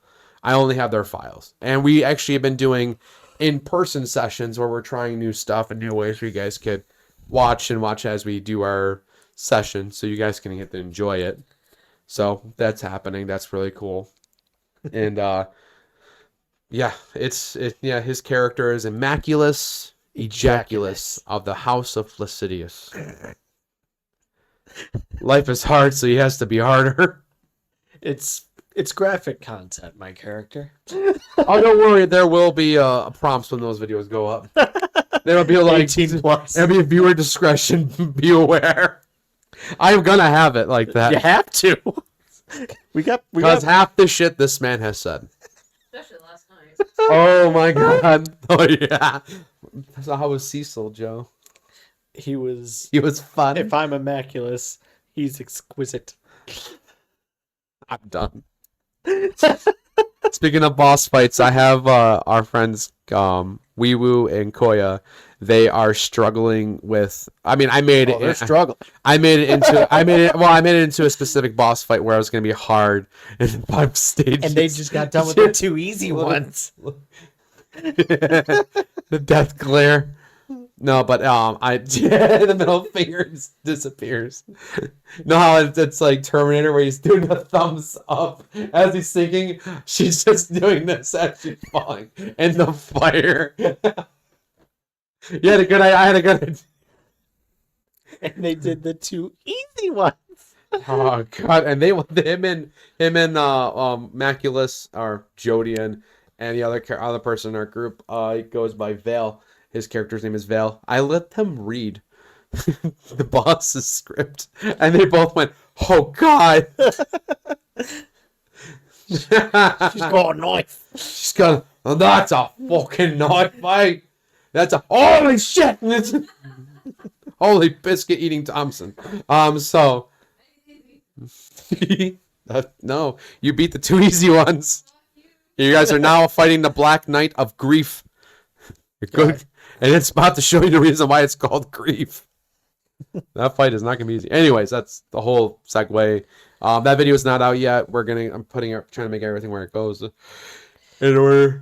Speaker 3: I only have their files. And we actually have been doing in-person sessions where we're trying new stuff and new ways for you guys could watch as we do our session, so you guys can get to enjoy it. So that's happening. That's really cool. And yeah, his character is Immaculus Ejaculus of the House of Placidius. Life is hard, so he has to be harder.
Speaker 2: It's graphic content, my character.
Speaker 3: Oh, don't worry. There will be prompts when those videos go up. There will be like
Speaker 2: 18 plus.
Speaker 3: There'll be viewer discretion. Be aware. I'm gonna have it like that.
Speaker 2: You have to.
Speaker 3: Because half the shit this man has said.
Speaker 1: Especially last night.
Speaker 3: Oh my god. Oh yeah. So how was Cecil, Joe?
Speaker 2: He was
Speaker 3: fun.
Speaker 2: If I'm Immaculus, he's exquisite.
Speaker 3: I'm done. Speaking of boss fights, I have our friends Wee and Koya. They are struggling with. I mean, I made it.
Speaker 2: They're struggling.
Speaker 3: I made it into a specific boss fight where it was going to be hard in 5 stages.
Speaker 2: And they just got done with the 2 easy ones.
Speaker 3: The death glare. No, but the middle finger just disappears. No, how it's like Terminator where he's doing the thumbs up as he's sinking. She's just doing this as she's falling in the fire. You had a good. I had a good.
Speaker 2: And they did the 2 easy ones.
Speaker 3: Oh god! And him and Maculus or Jodian and the other person in our group. It goes by Vale. His character's name is Vale. I let them read the boss's script, and they both went, "Oh God!"
Speaker 2: She's got a knife.
Speaker 3: She's got. Oh, that's a fucking knife, mate. That's a holy shit. Holy biscuit eating Thompson. So. No, you beat the 2 easy ones. You guys are now fighting the Black Knight of Grief. You're good. And it's about to show you the reason why it's called Grief. That fight is not gonna be easy. Anyways, that's the whole segue. That video is not out yet. I'm trying to make everything where it goes in order.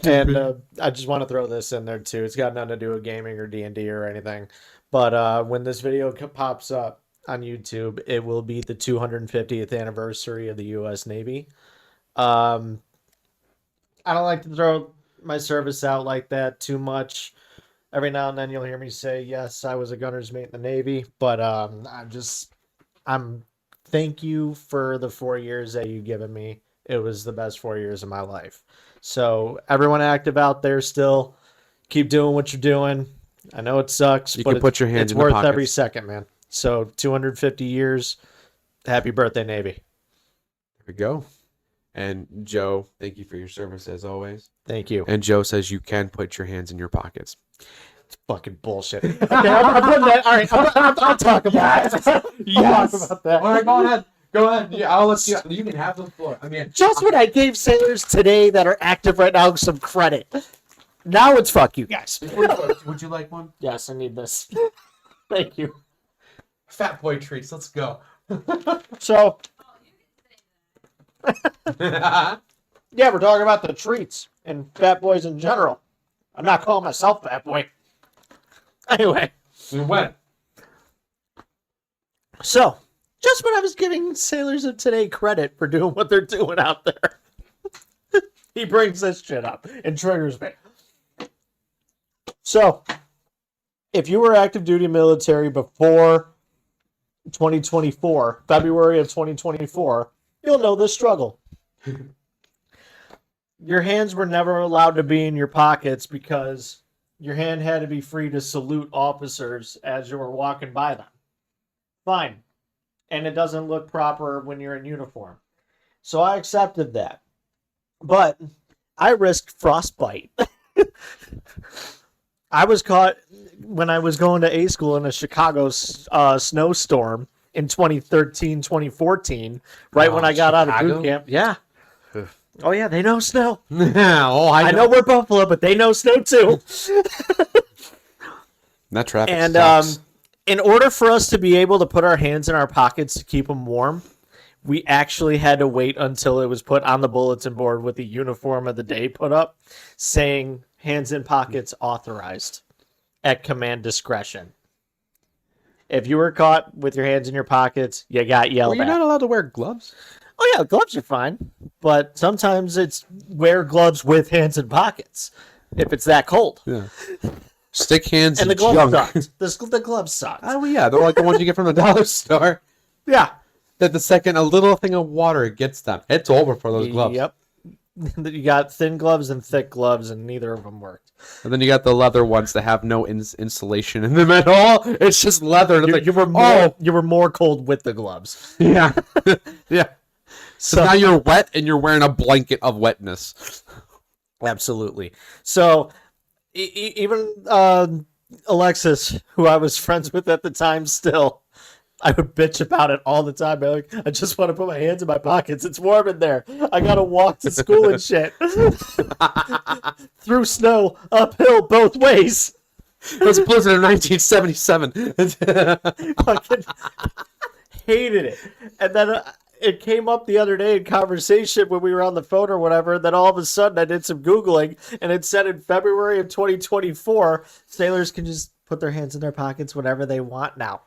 Speaker 2: And I just want to throw this in there too. It's got nothing to do with gaming or D&D or anything. But when this video pops up on YouTube, it will be the 250th anniversary of the U.S. Navy. I don't like to throw my service out like that too much. Every now and then you'll hear me say, yes, I was a gunner's mate in the Navy. But I'm thank you for the 4 years that you've given me. It was the best 4 years of my life. So everyone active out there still, keep doing what you're doing. I know it sucks,
Speaker 3: You
Speaker 2: but
Speaker 3: can put your hands
Speaker 2: it's
Speaker 3: in the
Speaker 2: worth
Speaker 3: pockets.
Speaker 2: every second, man. So 250 years. Happy birthday, Navy.
Speaker 3: There we go. And Joe, thank you for your service as always.
Speaker 2: Thank you.
Speaker 3: And Joe says you can put your hands in your pockets.
Speaker 2: It's fucking bullshit. Okay, I'm putting that. All right, I'll talk about it.
Speaker 3: Yes.
Speaker 2: I'll talk about that.
Speaker 3: All right, go ahead. Go ahead. Yeah, I'll let you. You can have the floor. I mean,
Speaker 2: Just when I gave sailors today that are active right now some credit. Now it's fuck you guys.
Speaker 3: would you like one?
Speaker 2: Yes, I need this. Thank you.
Speaker 3: Fat boy treats. Let's go.
Speaker 2: So, yeah, we're talking about the treats and fat boys in general. I'm not calling myself fat boy. Anyway.
Speaker 3: When?
Speaker 2: So, just when I was giving sailors of today credit for doing what they're doing out there, he brings this shit up and triggers me. So, if you were active duty military before 2024, February of 2024, you'll know this struggle. Your hands were never allowed to be in your pockets because your hand had to be free to salute officers as you were walking by them. Fine. And it doesn't look proper when you're in uniform. So I accepted that. But I risked frostbite. I was caught when I was going to A school in a Chicago snowstorm in 2013, 2014, right when I got out of
Speaker 3: Chicago?
Speaker 2: boot camp. Yeah. Oh yeah, they know snow.
Speaker 3: Oh,
Speaker 2: I know we're Buffalo, but they know snow too.
Speaker 3: That traffic
Speaker 2: And
Speaker 3: sucks.
Speaker 2: in order for us to be able to put our hands in our pockets to keep them warm, we actually had to wait until it was put on the bulletin board with the uniform of the day put up, saying hands in pockets authorized at command discretion. If you were caught with your hands in your pockets, you got
Speaker 3: Well,
Speaker 2: yelled
Speaker 3: you're
Speaker 2: at.
Speaker 3: not allowed to wear gloves.
Speaker 2: Oh yeah, gloves are fine, but sometimes it's wear gloves with hands in pockets if it's that cold.
Speaker 3: Yeah. Stick hands
Speaker 2: And the
Speaker 3: in
Speaker 2: gloves
Speaker 3: junk.
Speaker 2: sucked. The gloves sucked.
Speaker 3: Oh yeah, they're like the ones you get from the dollar store.
Speaker 2: Yeah.
Speaker 3: That the second a little thing of water gets them, it's over for those gloves.
Speaker 2: Yep. You got thin gloves and thick gloves, and neither of them worked.
Speaker 3: And then you got the leather ones that have no insulation in them at all. It's just leather. And it's
Speaker 2: You,
Speaker 3: like,
Speaker 2: you were more cold with the gloves.
Speaker 3: yeah, yeah. So now you're wet and you're wearing a blanket of wetness.
Speaker 2: Absolutely. So even Alexis, who I was friends with at the time, still, I would bitch about it all the time. Like, I just want to put my hands in my pockets. It's warm in there. I gotta walk to school and shit through snow, uphill both ways.
Speaker 3: It was a blizzard of 1977.
Speaker 2: Fucking hated it. And then it came up the other day in conversation when we were on the phone or whatever. Then all of a sudden I did some Googling and it said in February of 2024, sailors can just put their hands in their pockets whenever they want now.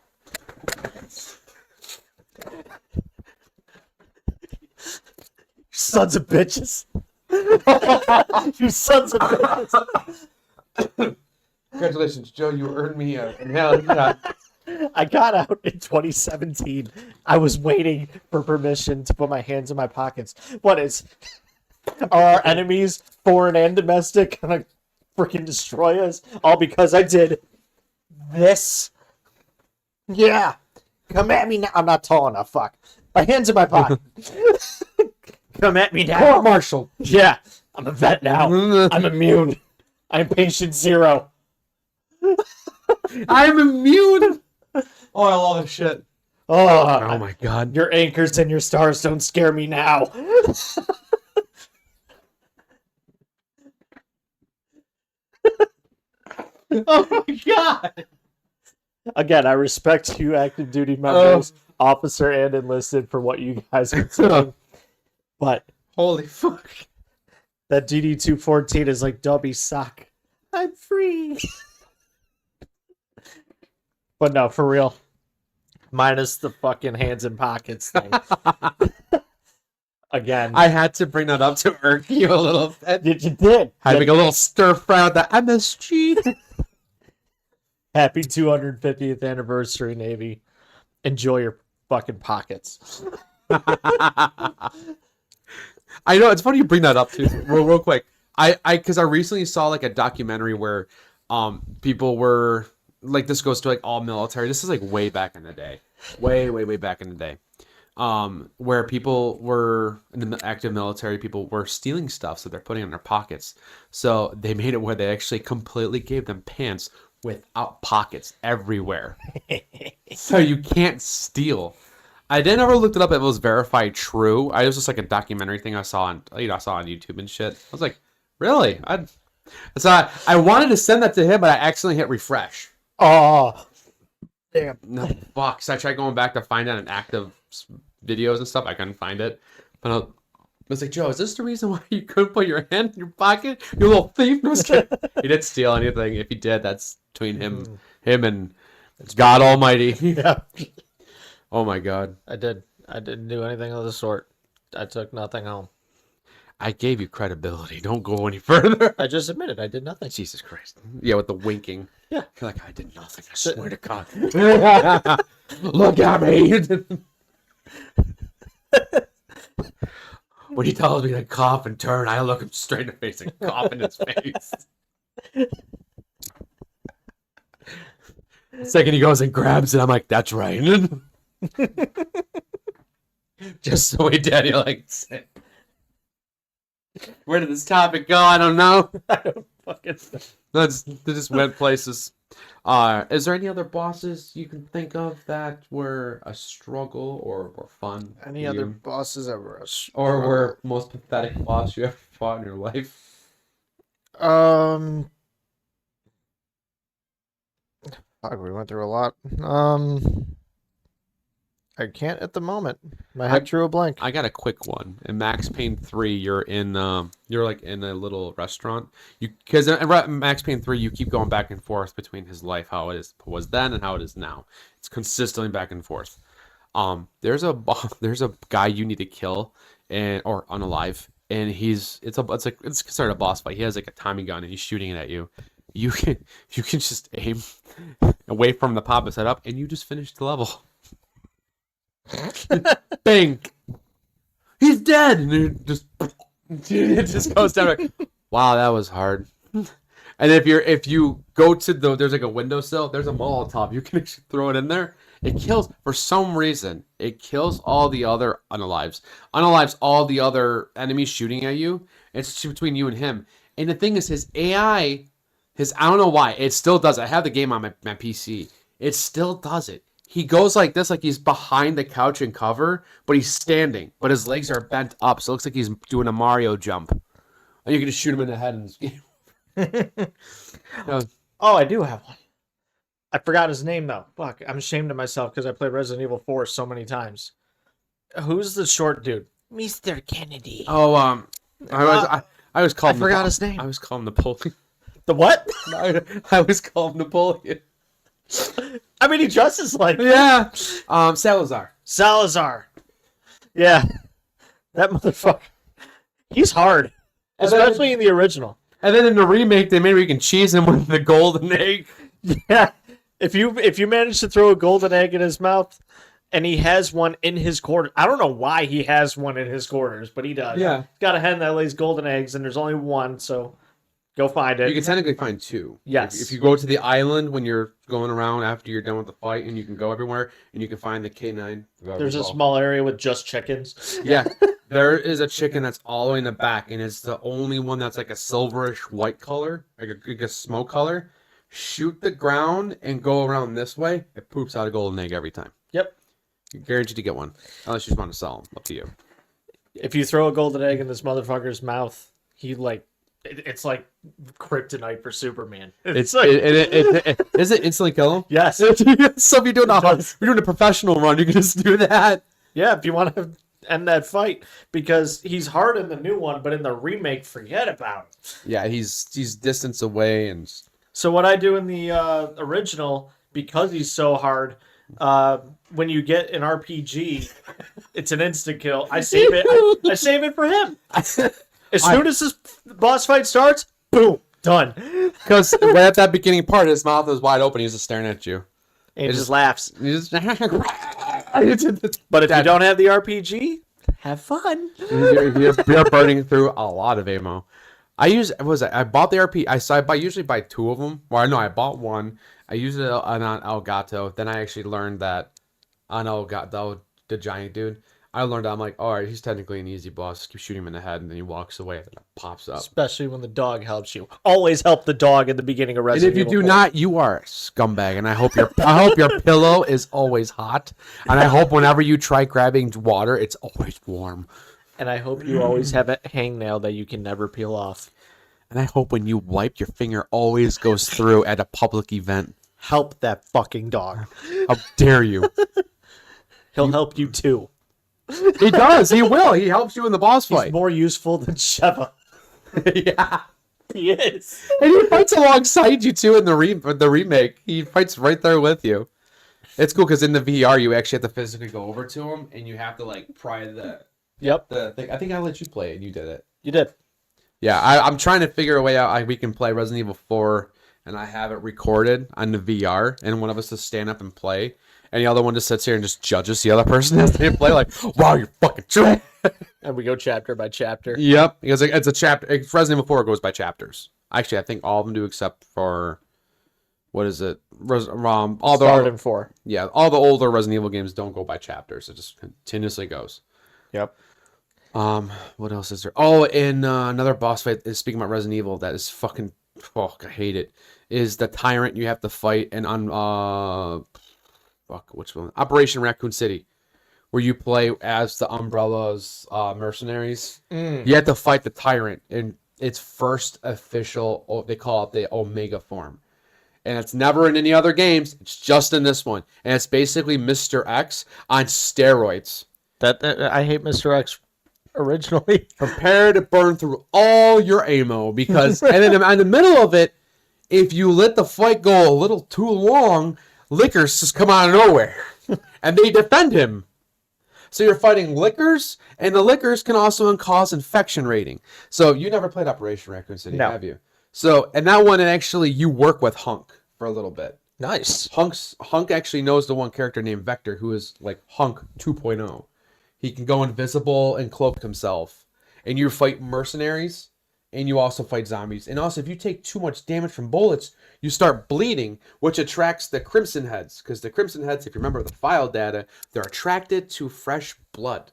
Speaker 2: Sons of bitches. You sons of bitches.
Speaker 3: Congratulations, Joe. You earned me a hell.
Speaker 2: I got out in 2017. I was waiting for permission to put my hands in my pockets. What is? Are our enemies, foreign and domestic, gonna freaking destroy us? All because I did this? Yeah. Come at me now. I'm not tall enough. Fuck. My hands in my pocket. Come at me now.
Speaker 3: Court martial.
Speaker 2: Yeah. I'm a vet now. I'm immune. I'm patient zero.
Speaker 3: I'm immune. Oh, I love this shit.
Speaker 2: Oh
Speaker 3: my god.
Speaker 2: Your anchors and your stars don't scare me now.
Speaker 3: Oh my god.
Speaker 2: Again, I respect you, active duty members, officer and enlisted, for what you guys are doing. But
Speaker 3: Holy fuck.
Speaker 2: that DD-214 is like Dobby sock. I'm free. But no, for real. Minus the fucking hands in pockets thing. Again.
Speaker 3: I had to bring that up to irk you a little bit.
Speaker 2: You did.
Speaker 3: Had to make a little stir fry with the MSG.
Speaker 2: Happy 250th anniversary, Navy. Enjoy your fucking pockets.
Speaker 3: I know, it's funny you bring that up too. Real quick. Because I recently saw like a documentary where people were like, this goes to like all military. This is like way back in the day. Way back in the day. Where people were in the active military, people were stealing stuff, so they're putting it in their pockets. So they made it where they actually completely gave them pants without pockets everywhere. So you can't steal. I didn't ever looked it up if it was verified true. It was just like a documentary thing I saw on YouTube and shit. I was like, really? I wanted to send that to him, but I accidentally hit refresh.
Speaker 2: Oh, damn.
Speaker 3: No, fuck. So I tried going back to find out an active videos and stuff. I couldn't find it. But I was like, Joe, is this the reason why you couldn't put your hand in your pocket? You little thief. No, I was kidding. He didn't steal anything. If he did, that's between him and God Almighty.
Speaker 2: Yeah.
Speaker 3: Oh my God.
Speaker 2: I didn't do anything of the sort. I took nothing home.
Speaker 3: I gave you credibility. Don't go any further.
Speaker 2: I just admitted I did nothing.
Speaker 3: Jesus Christ. Yeah, with the winking.
Speaker 2: Yeah.
Speaker 3: You're like, I did nothing. I swear to God. Look at me. When he tells me to cough and turn, I look him straight in the face and cough in his face. The second he goes and grabs it, I'm like, that's right. Just the way Daddy likes it. Where did this topic go? I don't know.
Speaker 2: I don't fucking know.
Speaker 3: They just went places. Is there any other bosses you can think of that were a struggle or were fun?
Speaker 2: Any
Speaker 3: for
Speaker 2: other
Speaker 3: you?
Speaker 2: bosses ever?
Speaker 3: Or were most pathetic boss you ever fought in your life?
Speaker 2: Um, fuck, we went through a lot. I can't at the moment. My head drew a blank.
Speaker 3: I got a quick one. In Max Payne 3, you're like in a little restaurant. Because in Max Payne 3, you keep going back and forth between his life, how it was then and how it is now. It's consistently back and forth. There's a there's a guy you need to kill or unalive, and it's considered a boss fight. He has like a Tommy gun and he's shooting it at you. You can just aim away from the pop and set up, and you just finish the level. Bang! He's dead, and it just goes down. Like, wow, that was hard. And if you go to there's like a windowsill, there's a Molotov. You can actually throw it in there. It kills for some reason. It kills all the other unalives. Unalives all the other enemies shooting at you. It's between you and him. And the thing is, his AI, I don't know why it still does it. I have the game on my PC. It still does it. He goes like this, like he's behind the couch and cover, but he's standing, but his legs are bent up, so it looks like he's doing a Mario jump. And you can just shoot him in the head in this game.
Speaker 2: Oh, I do have one. I forgot his name though. Fuck, I'm ashamed of myself because I played Resident Evil 4 so many times. Who's the short dude? Mr. Kennedy.
Speaker 3: Oh, I was called.
Speaker 2: I forgot his name.
Speaker 3: I was called Napoleon.
Speaker 2: The what?
Speaker 3: I was called Napoleon.
Speaker 2: I mean, he dresses like
Speaker 3: Yeah. Salazar.
Speaker 2: Salazar. Yeah, that motherfucker. He's hard, especially in the original.
Speaker 3: And then in the remake, they made where you can cheese him with the golden egg.
Speaker 2: Yeah, if you manage to throw a golden egg in his mouth, and he has one in his quarters. I don't know why he has one in his quarters, but he does.
Speaker 3: Yeah.
Speaker 2: He's got a hen that lays golden eggs, and there's only one, so go find it.
Speaker 3: You can technically find two.
Speaker 2: Yes.
Speaker 3: If you go to the island when you're going around after you're done with the fight, and you can go everywhere, and you can find the K9.
Speaker 2: There's a small area with just chickens.
Speaker 3: Yeah. There is a chicken that's all the way in the back, and it's the only one that's like a silverish white color, like a smoke color. Shoot the ground and go around this way. It poops out a golden egg every time.
Speaker 2: Yep.
Speaker 3: You're guaranteed to get one, unless you just want to sell them. Up to you.
Speaker 2: If you throw a golden egg in this motherfucker's mouth, it's like kryptonite for Superman.
Speaker 3: Is it instantly kill him?
Speaker 2: Yes.
Speaker 3: So if you're doing a professional run, you can just do that.
Speaker 2: Yeah, if you want to end that fight, because he's hard in the new one, but in the remake, forget about it.
Speaker 3: Yeah, he's distance away, and
Speaker 2: so what I do in the original, because he's so hard, when you get an RPG, it's an instant kill. I save it. I save it for him. As soon as this boss fight starts, boom, done.
Speaker 3: Because right at that beginning part, his mouth is wide open. He's just staring at you.
Speaker 2: And he just laughs.
Speaker 3: But
Speaker 2: But if you don't have the RPG, have fun.
Speaker 3: you're burning through a lot of ammo. I bought the RP. I usually buy two of them. Well, no, I bought one. I used it on Elgato. Then I actually learned that on Elgato, the giant dude. I learned that I'm like, all right, he's technically an easy boss. Just keep shooting him in the head, and then he walks away, and it pops up.
Speaker 2: Especially when the dog helps you. Always help the dog in the beginning of Resident Evil.
Speaker 3: And if you do not, you are a scumbag. And I hope your pillow is always hot. And I hope whenever you try grabbing water, it's always warm.
Speaker 2: And I hope you always have a hangnail that you can never peel off.
Speaker 3: And I hope when you wipe, your finger always goes through at a public event.
Speaker 2: Help that fucking dog.
Speaker 3: How dare you?
Speaker 2: He'll help you too.
Speaker 3: He does. He will. He helps you in the boss fight.
Speaker 2: He's more useful than Sheva.
Speaker 3: Yeah.
Speaker 2: He is.
Speaker 3: And he fights alongside you too in the remake. He fights right there with you. It's cool because in the VR, you actually have to physically go over to him, and you have to like pry the thing. I think I let you play it, and you did it.
Speaker 2: You did.
Speaker 3: Yeah, I'm trying to figure a way out. We can play Resident Evil 4, and I have it recorded on the VR, and one of us to stand up and play, and the other one just sits here and just judges the other person as they play, like, wow, you're fucking trash.
Speaker 2: And we go chapter by chapter.
Speaker 3: Yep, because it's a chapter. Resident Evil 4 goes by chapters. Actually, I think all of them do except for, what is it?
Speaker 2: Start in 4.
Speaker 3: Yeah, all the older Resident Evil games don't go by chapters. It just continuously goes.
Speaker 2: Yep.
Speaker 3: What else is there? Oh, and another boss fight is speaking about Resident Evil that is fucking fuck, I hate it, is the tyrant you have to fight and on which one? Operation Raccoon City, where you play as the Umbrella's mercenaries. You have to fight the tyrant in its first official, they call it the Omega form. And it's never in any other games. It's just in this one. And it's basically Mr. X on steroids.
Speaker 2: That I hate Mr. X originally.
Speaker 3: Prepare to burn through all your ammo because, and then in the middle of it, if you let the fight go a little too long, lickers just come out of nowhere, and they defend him. So you're fighting lickers, and the lickers can also cause infection rating. So you never played Operation Raccoon City,
Speaker 2: No.
Speaker 3: have you? So and that one, actually, you work with Hunk for a little bit.
Speaker 2: Nice.
Speaker 3: Hunk actually knows the one character named Vector, who is like Hunk 2.0. He can go invisible and cloak himself. And you fight mercenaries, and you also fight zombies. And also, if you take too much damage from bullets, you start bleeding, which attracts the Crimson Heads. Because the Crimson Heads, if you remember the file data, they're attracted to fresh blood.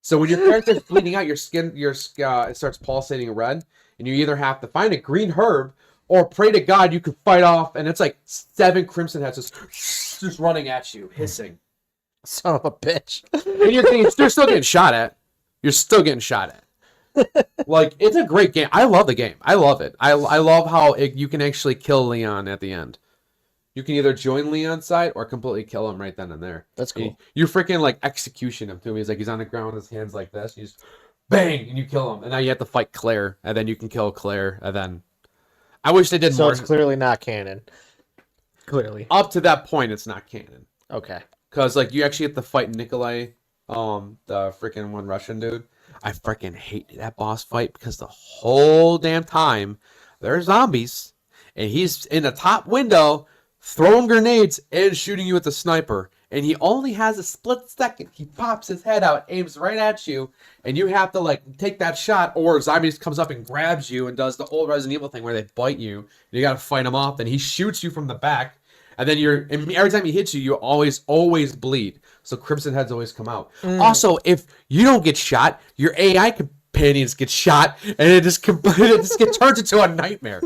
Speaker 3: So when your character's bleeding out, your skin, it starts pulsating red, and you either have to find a green herb or pray to God you can fight off, and it's like 7 Crimson Heads just running at you, hissing.
Speaker 2: Son of a bitch.
Speaker 3: And you're still getting shot at. You're still getting shot at. Like, it's a great game. I love the game. I love it. I love how you can actually kill Leon at the end. You can either join Leon's side or completely kill him right then and there.
Speaker 2: That's cool.
Speaker 3: You freaking, like, execution him, too. He's on the ground with his hands like this. You just, bang, and you kill him. And now you have to fight Claire, and then you can kill Claire, and then... I wish they did
Speaker 2: So
Speaker 3: more.
Speaker 2: it's clearly not canon. Clearly.
Speaker 3: Up to that point, it's not canon.
Speaker 2: Okay.
Speaker 3: Because, like, you actually have to fight Nikolai, the freaking one Russian dude. I freaking hate that boss fight because the whole damn time there's zombies and he's in the top window throwing grenades and shooting you with the sniper. And he only has a split second. He pops his head out, aims right at you, and you have to, like, take that shot, or zombies comes up and grabs you and does the old Resident Evil thing where they bite you. And you got to fight him off. Then he shoots you from the back. And then every time he hits you, you always bleed. So Crimson Heads always come out. Also, if you don't get shot, your AI companions get shot, and it just gets turned into a nightmare.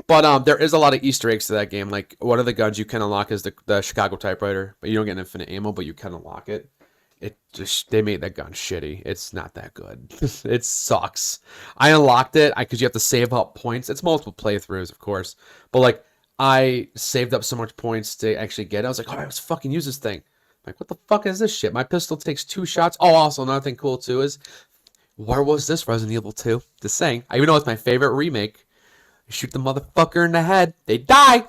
Speaker 3: But there is a lot of Easter eggs to that game. Like, one of the guns you can unlock is the Chicago typewriter, but you don't get infinite ammo, but you can unlock it. They made that gun shitty. It's not that good. It sucks. I unlocked it because you have to save up points. It's multiple playthroughs, of course, but like, I saved up so much points to actually get it. I was like, oh, let's fucking use this thing. Like, what the fuck is this shit? My pistol takes 2 shots. Oh, also, another thing cool, too, is where was this Resident Evil 2? Just saying. I even know it's my favorite remake. You shoot the motherfucker in the head. They die.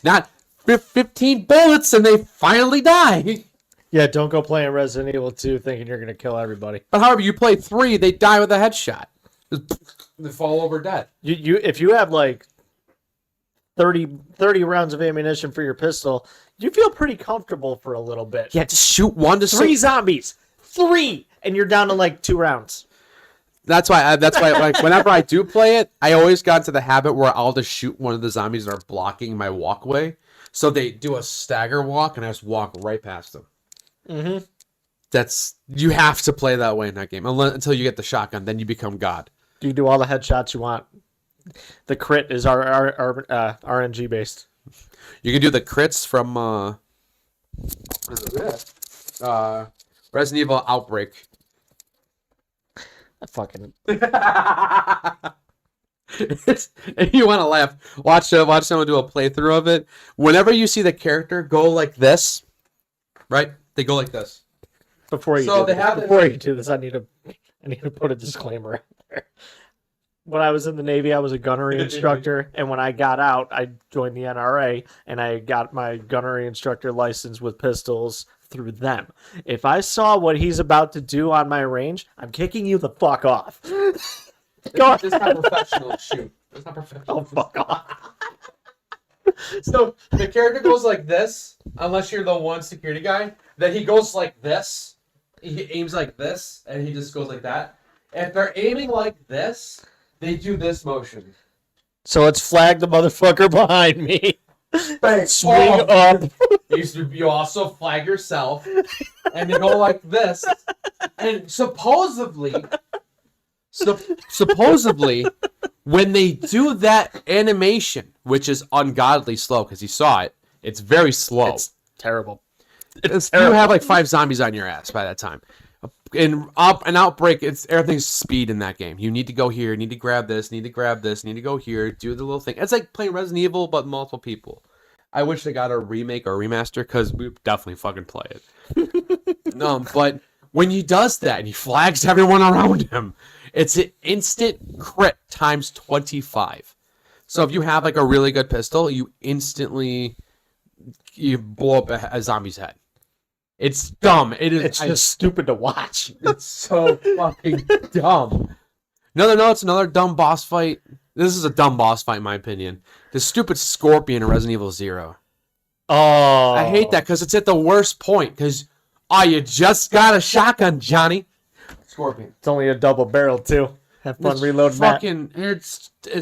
Speaker 3: Not 15 bullets, and they finally die.
Speaker 2: Yeah, don't go playing Resident Evil 2 thinking you're going to kill everybody.
Speaker 3: But however, you play 3, they die with a headshot. They fall over dead.
Speaker 2: If you have, like, 30 rounds of ammunition for your pistol, you feel pretty comfortable for a little bit.
Speaker 3: Yeah, just shoot one to
Speaker 2: 3 zombies. 3! And you're down to like 2 rounds.
Speaker 3: That's why like, whenever I do play it, I always got into the habit where I'll just shoot one of the zombies that are blocking my walkway. So they do a stagger walk, and I just walk right past them. Mm-hmm. You have to play that way in that game. Until you get the shotgun, then you become God.
Speaker 2: You do all the headshots you want. The crit is our RNG based.
Speaker 3: You can do the crits from Resident Evil Outbreak.
Speaker 2: Fucking.
Speaker 3: And you want to laugh. Watch someone do a playthrough of it. Whenever you see the character go like this, right? They go like this.
Speaker 2: Before you do this, I need to put a disclaimer out there. When I was in the Navy, I was a gunnery instructor, and when I got out, I joined the NRA, and I got my gunnery instructor license with pistols through them. If I saw what he's about to do on my range, I'm kicking you the fuck off. Go
Speaker 3: It's not professional shoot. It's not professional.
Speaker 2: Oh, fuck off.
Speaker 3: So the character goes like this, unless you're the one security guy. Then he goes like this. He aims like this, and he just goes like that. If they're aiming like this, they do this motion.
Speaker 2: So let's flag the motherfucker behind me. Swing
Speaker 3: Oh.
Speaker 2: up.
Speaker 3: You also flag yourself, and they go like this. And supposedly, So supposedly, when they do that animation, which is ungodly slow because you saw it, it's very slow.
Speaker 2: It's terrible.
Speaker 3: You have like 5 zombies on your ass by that time. In an outbreak, it's everything's speed in that game. You need to go here, need to grab this, need to grab this, need to go here, do the little thing. It's like playing Resident Evil, but multiple people. I wish they got a remake or remaster because we would definitely fucking play it. But when he does that and he flags everyone around him, it's an instant crit times 25. So if you have like a really good pistol, you blow up a zombie's head. It's dumb.
Speaker 2: It's just stupid to watch.
Speaker 3: It's so fucking dumb. It's another dumb boss fight. This is a dumb boss fight in my opinion. The stupid scorpion in Resident Evil 0.
Speaker 2: Oh,
Speaker 3: I hate that because it's at the worst point. Because, you just got a shotgun, Johnny. Scorpion.
Speaker 2: It's only a double barrel too. Have fun reloading
Speaker 3: that.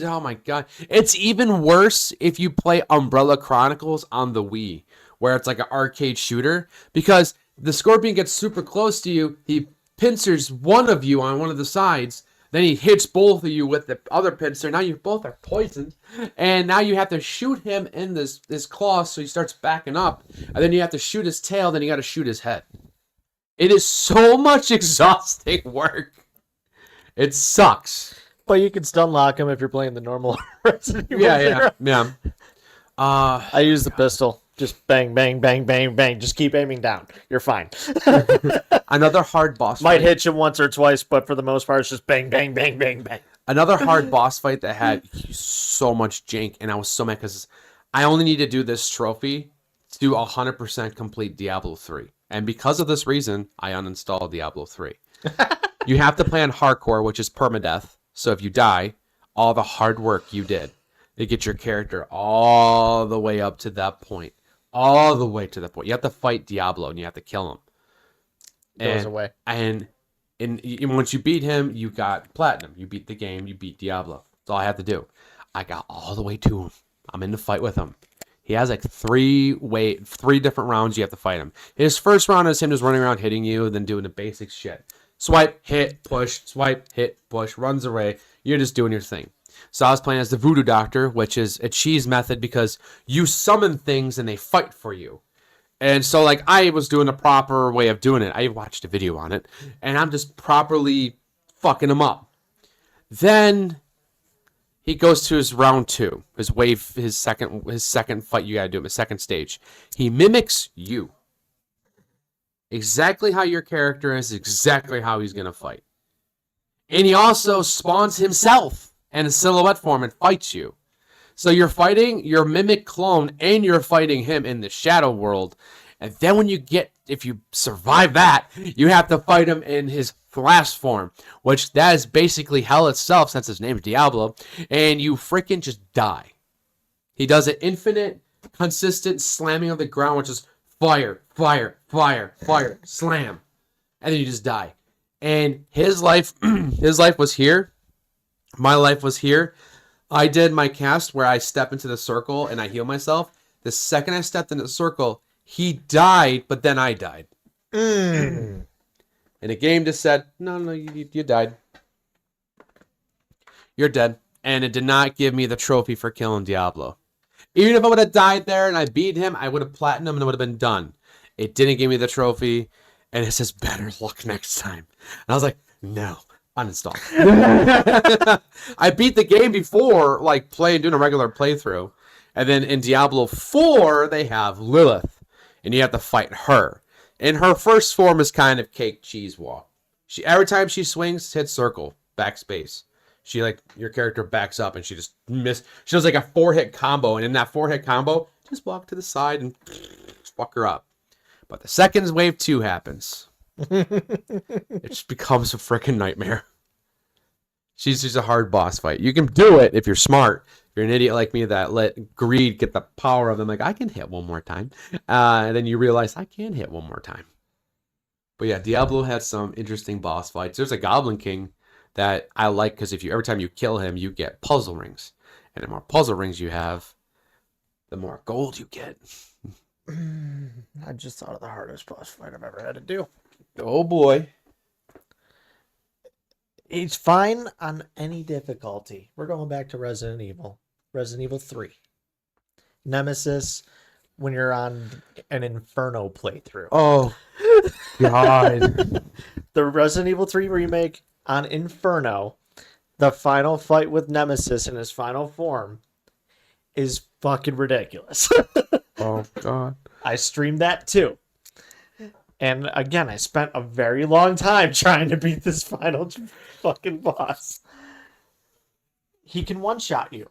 Speaker 3: Oh my god. It's even worse if you play Umbrella Chronicles on the Wii, where it's like an arcade shooter, because the scorpion gets super close to you, he pincers one of you on one of the sides, then he hits both of you with the other pincer. Now you both are poisoned, and now you have to shoot him in this claw, so he starts backing up, and then you have to shoot his tail, then you got to shoot his head. It is so much exhausting work. It sucks.
Speaker 2: But you can stun lock him if you're playing the normal Resident Evil.
Speaker 3: Yeah.
Speaker 2: I use the pistol. Just bang, bang, bang, bang, bang. Just keep aiming down. You're fine.
Speaker 3: Another hard boss
Speaker 2: Might
Speaker 3: fight.
Speaker 2: hit you once or twice, but for the most part, it's just bang, bang, bang, bang, bang.
Speaker 3: Another hard boss fight that had so much jank, and I was so mad because I only need to do this trophy to do 100% complete Diablo 3. And because of this reason, I uninstalled Diablo 3. You have to play on hardcore, which is permadeath. So if you die, all the hard work you did to get your character all the way up to that point. All the way to the point. You have to fight Diablo and you have to kill him.
Speaker 2: Goes away.
Speaker 3: And once you beat him, you got platinum. You beat the game, you beat Diablo. That's all I have to do. I got all the way to him. I'm in the fight with him. He has like 3 different rounds you have to fight him. His first round is him just running around hitting you, then doing the basic shit. Swipe, hit, push, swipe, hit, push, runs away. You're just doing your thing. So I was playing as the Voodoo Doctor, which is a cheese method because you summon things and they fight for you. And so like I was doing the proper way of doing it. I watched a video on it and I'm just properly fucking him up. Then he goes to his round 2, his second fight you gotta do, his second stage. He mimics you. Exactly how your character is, exactly how he's gonna fight. And he also spawns himself in a silhouette form and fights you. So you're fighting your mimic clone and you're fighting him in the shadow world. And then if you survive that, you have to fight him in his last form, which that is basically hell itself since his name is Diablo. And you freaking just die. He does an infinite, consistent slamming of the ground, which is fire, fire, fire, fire, slam. And then you just die. And his life was here. My life was here. I did my cast where I step into the circle and I heal myself. The second I stepped into the circle, he died, but then I died. And the game just said, no, you died. You're dead. And it did not give me the trophy for killing Diablo. Even if I would have died there and I beat him, I would have platinum and it would have been done. It didn't give me the trophy. And it says, better luck next time. And I was like, no. Uninstall. I beat the game before, like doing a regular playthrough. And then in Diablo 4, they have Lilith. And you have to fight her. And her first form is kind of cake cheese walk. Every time she swings, hit circle, backspace. Your character backs up and she just she does like a 4-hit combo. And in that 4-hit combo, just walk to the side and fuck her up. But the second wave 2 happens. It just becomes a freaking nightmare. She's just a hard boss fight. You can do it if you're smart. If you're an idiot like me that let greed get the power of them, like I can hit one more time, and then you realize I can hit one more time. But yeah, Diablo had some interesting boss fights. There's a Goblin King that I like because every time you kill him, you get puzzle rings, and the more puzzle rings you have, the more gold you get.
Speaker 2: I just thought of the hardest boss fight I've ever had to do.
Speaker 3: Oh boy.
Speaker 2: It's fine on any difficulty. We're going back to Resident Evil. Resident Evil 3. Nemesis when you're on an Inferno playthrough.
Speaker 3: Oh, God.
Speaker 2: The Resident Evil 3 remake on Inferno, the final fight with Nemesis in his final form is fucking ridiculous.
Speaker 3: Oh, God.
Speaker 2: I streamed that too. And again, I spent a very long time trying to beat this final fucking boss. He can one-shot you.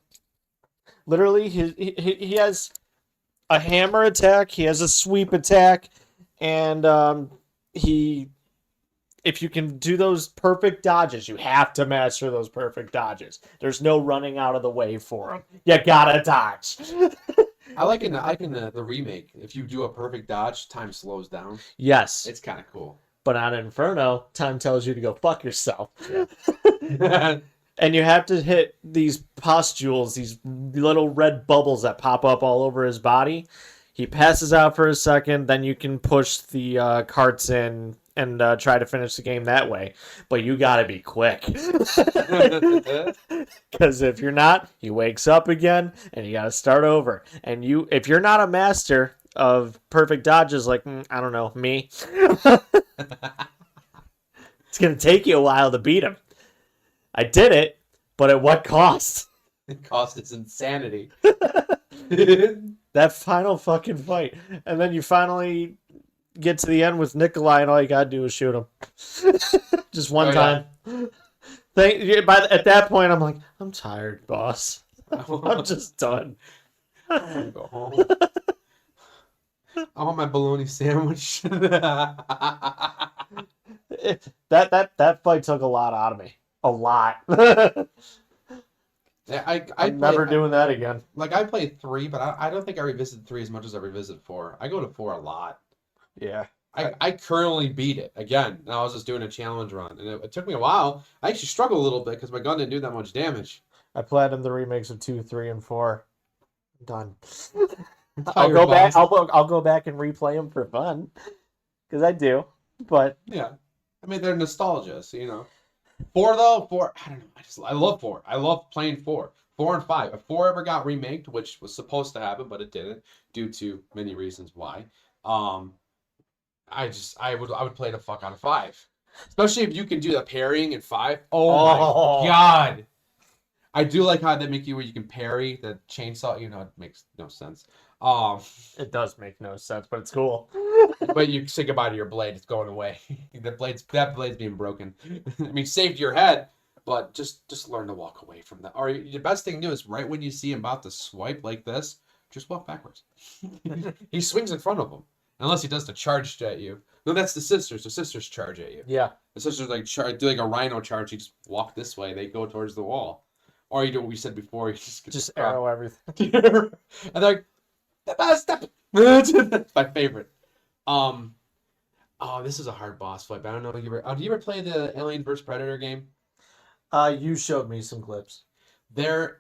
Speaker 2: Literally, he has a hammer attack, he has a sweep attack, and if you can do those perfect dodges, you have to master those perfect dodges. There's no running out of the way for him. You gotta dodge.
Speaker 3: I like in the remake, if you do a perfect dodge, time slows down.
Speaker 2: Yes,
Speaker 3: It's kind of cool.
Speaker 2: but on Inferno, time tells you to go fuck yourself.
Speaker 3: Yeah.
Speaker 2: And you have to hit these pustules, these little red bubbles that pop up all over his body. He passes out for a second, then you can push the carts in and try to finish the game that way. But you gotta be quick. Because if you're not, he wakes up again, and you gotta start over. And if you're not a master of perfect dodges, like, I don't know, me, it's gonna take you a while to beat him. I did it, but at what cost?
Speaker 3: It costs its insanity.
Speaker 2: That final fucking fight. And then you finally get to the end with Nikolai, and all you gotta do is shoot him. Just one time. At that point, I'm like, I'm tired, boss. I'm just done.
Speaker 3: I want to go home. I want my bologna sandwich.
Speaker 2: That fight took a lot out of me. A lot.
Speaker 3: Yeah,
Speaker 2: I'm never doing that again.
Speaker 3: Like, I played 3, but I don't think I revisited 3 as much as I revisited 4. I go to 4 a lot.
Speaker 2: Yeah.
Speaker 3: I currently beat it again. And I was just doing a challenge run, and it took me a while. I actually struggled a little bit because my gun didn't do that much damage.
Speaker 2: I platinumed the remakes of 2, 3, and 4. I'm done.
Speaker 3: I'll
Speaker 2: go back. I'll go back and replay them for fun, because I do. But
Speaker 3: Yeah, I mean, they're nostalgia, so, you know. 4 though, 4. I don't know. I love 4. I love playing 4. 4 and 5. If 4 ever got remaked, which was supposed to happen, but it didn't, due to many reasons why. I would play the fuck out of 5, especially if you can do the parrying in 5. Oh my God! I do like how they make you where you can parry the chainsaw. You know, it makes no sense.
Speaker 2: it does make no sense, but it's cool.
Speaker 3: But you say goodbye to your blade; it's going away. That blade's being broken. I mean, saved your head, but just learn to walk away from that. Or the best thing to do is right when you see him about to swipe like this, just walk backwards. He swings in front of him, unless he does the charge at you. No, that's the sisters. The sisters charge at you.
Speaker 2: Yeah.
Speaker 3: The sisters do like a rhino charge. You just walk this way. They go towards the wall. Or you do what we said before. You
Speaker 2: Just arrow everything.
Speaker 3: and they're like, the best. That's my favorite. Oh, this is a hard boss fight. But I don't know if you ever. Do you ever play the Alien vs Predator game?
Speaker 2: You showed me some clips.
Speaker 3: And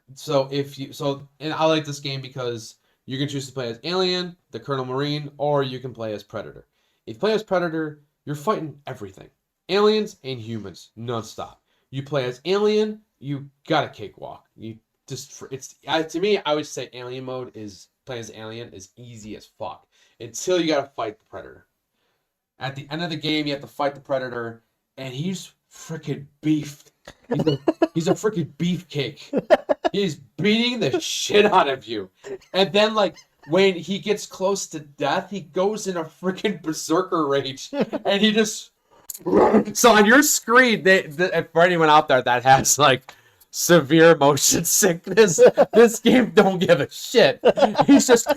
Speaker 3: I like this game because you can choose to play as Alien, the Colonel Marine, or you can play as Predator. If you play as Predator, you're fighting everything. Aliens and humans, nonstop. You play as Alien, you got a cakewalk. To me, I would say Alien mode is playing as Alien is easy as fuck until you gotta fight the Predator. At the end of the game, you have to fight the Predator, and he's freaking beefed. He's a freaking beefcake. He's beating the shit out of you, and then like when he gets close to death, he goes in a freaking berserker rage, and he just. So on your screen, for anyone out there that has like severe motion sickness, this game don't give a shit. He's just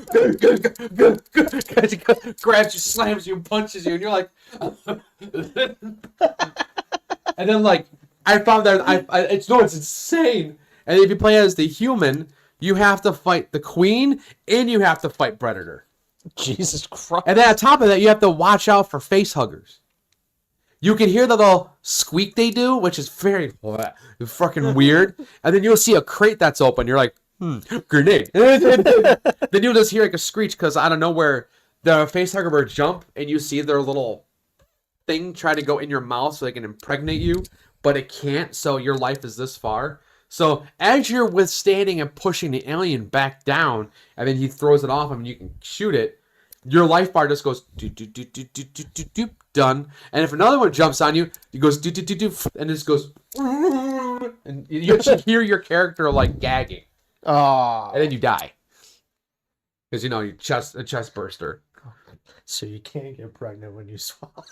Speaker 3: grabs you, slams you, punches you, and you're like, and then like I found that it's insane. And if you play as the human, you have to fight the queen and you have to fight Predator.
Speaker 2: Jesus Christ!
Speaker 3: And then on top of that, you have to watch out for face huggers. You can hear the little squeak they do, which is very fucking weird. And then you'll see a crate that's open. You're like, grenade. Then you'll just hear like a screech because out of nowhere, the face hugger will jump and you see their little thing try to go in your mouth so they can impregnate you. but it can't. So your life is this far. So as you're withstanding and pushing the alien back down, and then he throws it off him, and you can shoot it. Your life bar just goes do do do do do do do do done. And if another one jumps on you, it goes do do do do, and it just goes, and you actually hear your character like gagging,
Speaker 2: Oh.
Speaker 3: and then you die because you know a chest burster.
Speaker 2: So you can't get pregnant when you swallow.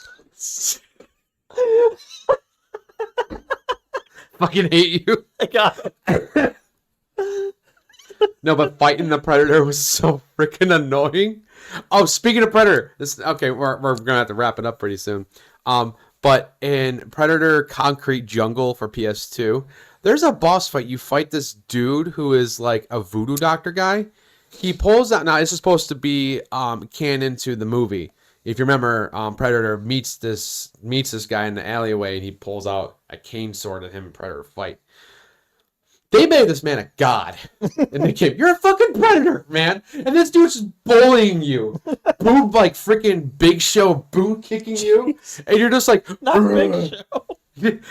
Speaker 3: Fucking hate you.
Speaker 2: I got it.
Speaker 3: No, but fighting the predator was so freaking annoying. Oh, speaking of predator, we're gonna have to wrap it up pretty soon. But in Predator Concrete Jungle for PS2, there's a boss fight. You fight this dude who is like a voodoo doctor guy. He pulls out. Now this is supposed to be canon to the movie. If you remember, Predator meets this guy in the alleyway, and he pulls out a cane sword, and him and Predator fight. They made this man a god in the game. You're a fucking predator, man. And this dude's just bullying you. Boom, like freaking Big Show boot kicking you. And you're just like,
Speaker 2: Not Big Show.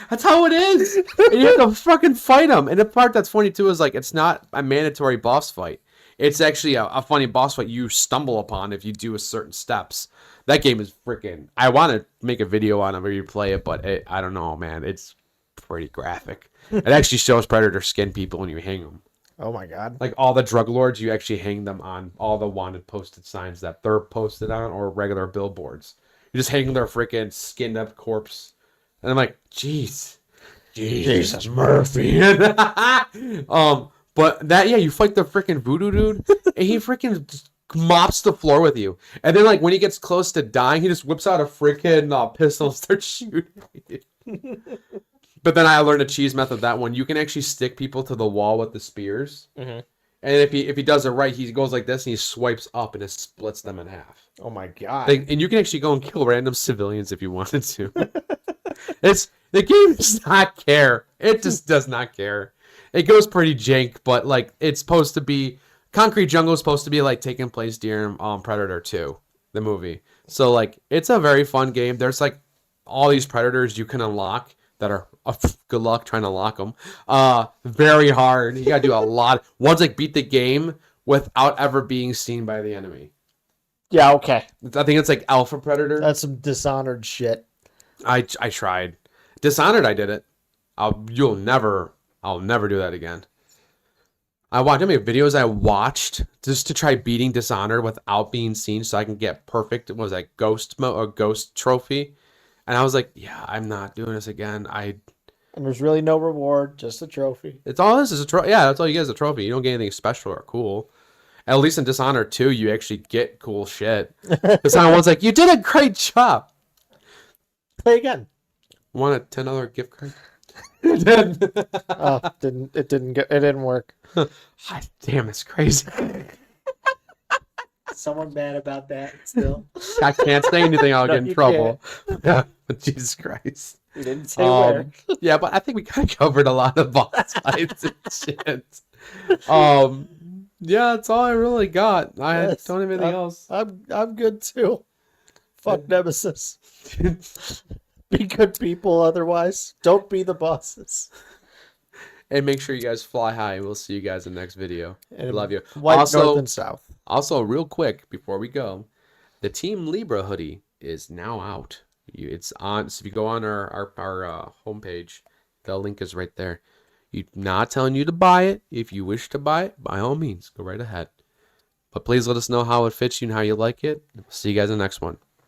Speaker 3: That's how it is. And you have to fucking fight him. And the part that's funny too is like, it's not a mandatory boss fight. It's actually a funny boss fight you stumble upon if you do a certain steps. That game is freaking... I want to make a video on it where you play it, but I don't know, man. It's pretty graphic. It actually shows Predator skin people when you hang them.
Speaker 2: Oh my god.
Speaker 3: Like all the drug lords, you actually hang them on all the wanted posted signs that they're posted on or regular billboards. You just hang their freaking skinned up corpse. And I'm like, jeez. Jesus Murphy. But that, yeah, you fight the freaking voodoo dude, and he freaking just mops the floor with you. And then, like, when he gets close to dying, he just whips out a freaking pistol and starts shooting you. But then I learned a cheese method that one. You can actually stick people to the wall with the spears.
Speaker 2: Mm-hmm.
Speaker 3: And if he does it right, he goes like this, and he swipes up, and it splits them in half.
Speaker 2: Oh my god.
Speaker 3: And you can actually go and kill random civilians if you wanted to. The game does not care. It just does not care. It goes pretty jank, but like it's supposed to be Concrete Jungle is supposed to be like taking place during Predator 2, the movie. So like it's a very fun game. There's like all these predators you can unlock that are good luck trying to lock them. Very hard. You gotta do a lot. One's like beat the game without ever being seen by the enemy.
Speaker 2: Yeah, okay.
Speaker 3: I think it's like Alpha Predator.
Speaker 2: That's some Dishonored shit.
Speaker 3: I tried. Dishonored, I did it. I'll never do that again. I watched how many videos I watched just to try beating Dishonored without being seen so I can get perfect, what was that, ghost mode or ghost trophy? And I was like, yeah, I'm not doing this again.
Speaker 2: And there's really no reward, just a trophy.
Speaker 3: It's all this is a trophy. Yeah, that's all you get is a trophy. You don't get anything special or cool. At least in Dishonored 2, you actually get cool shit. Dishonored 1's like, you did a great job.
Speaker 2: Play again.
Speaker 3: Want a $10 gift card?
Speaker 2: Oh, it didn't work.
Speaker 3: God damn, it's crazy.
Speaker 2: Someone mad about that still.
Speaker 3: I can't say anything. I'll get in
Speaker 2: you
Speaker 3: trouble. Yeah, Jesus Christ.
Speaker 2: We didn't say where.
Speaker 3: Yeah, but I think we kind of covered a lot of boss fights and shit. Yeah, that's all I really got. I don't have anything else.
Speaker 2: I'm good too. Fuck Nemesis. Be good people otherwise. Don't be the bosses.
Speaker 3: And make sure you guys fly high. We'll see you guys in the next video.
Speaker 2: And
Speaker 3: Love you.
Speaker 2: White, north, and south.
Speaker 3: Also, real quick before we go, the Team Libra hoodie is now out. It's on. So if you go on our homepage, the link is right there. Not telling you to buy it. If you wish to buy it, by all means, go right ahead. But please let us know how it fits you and how you like it. See you guys in the next one.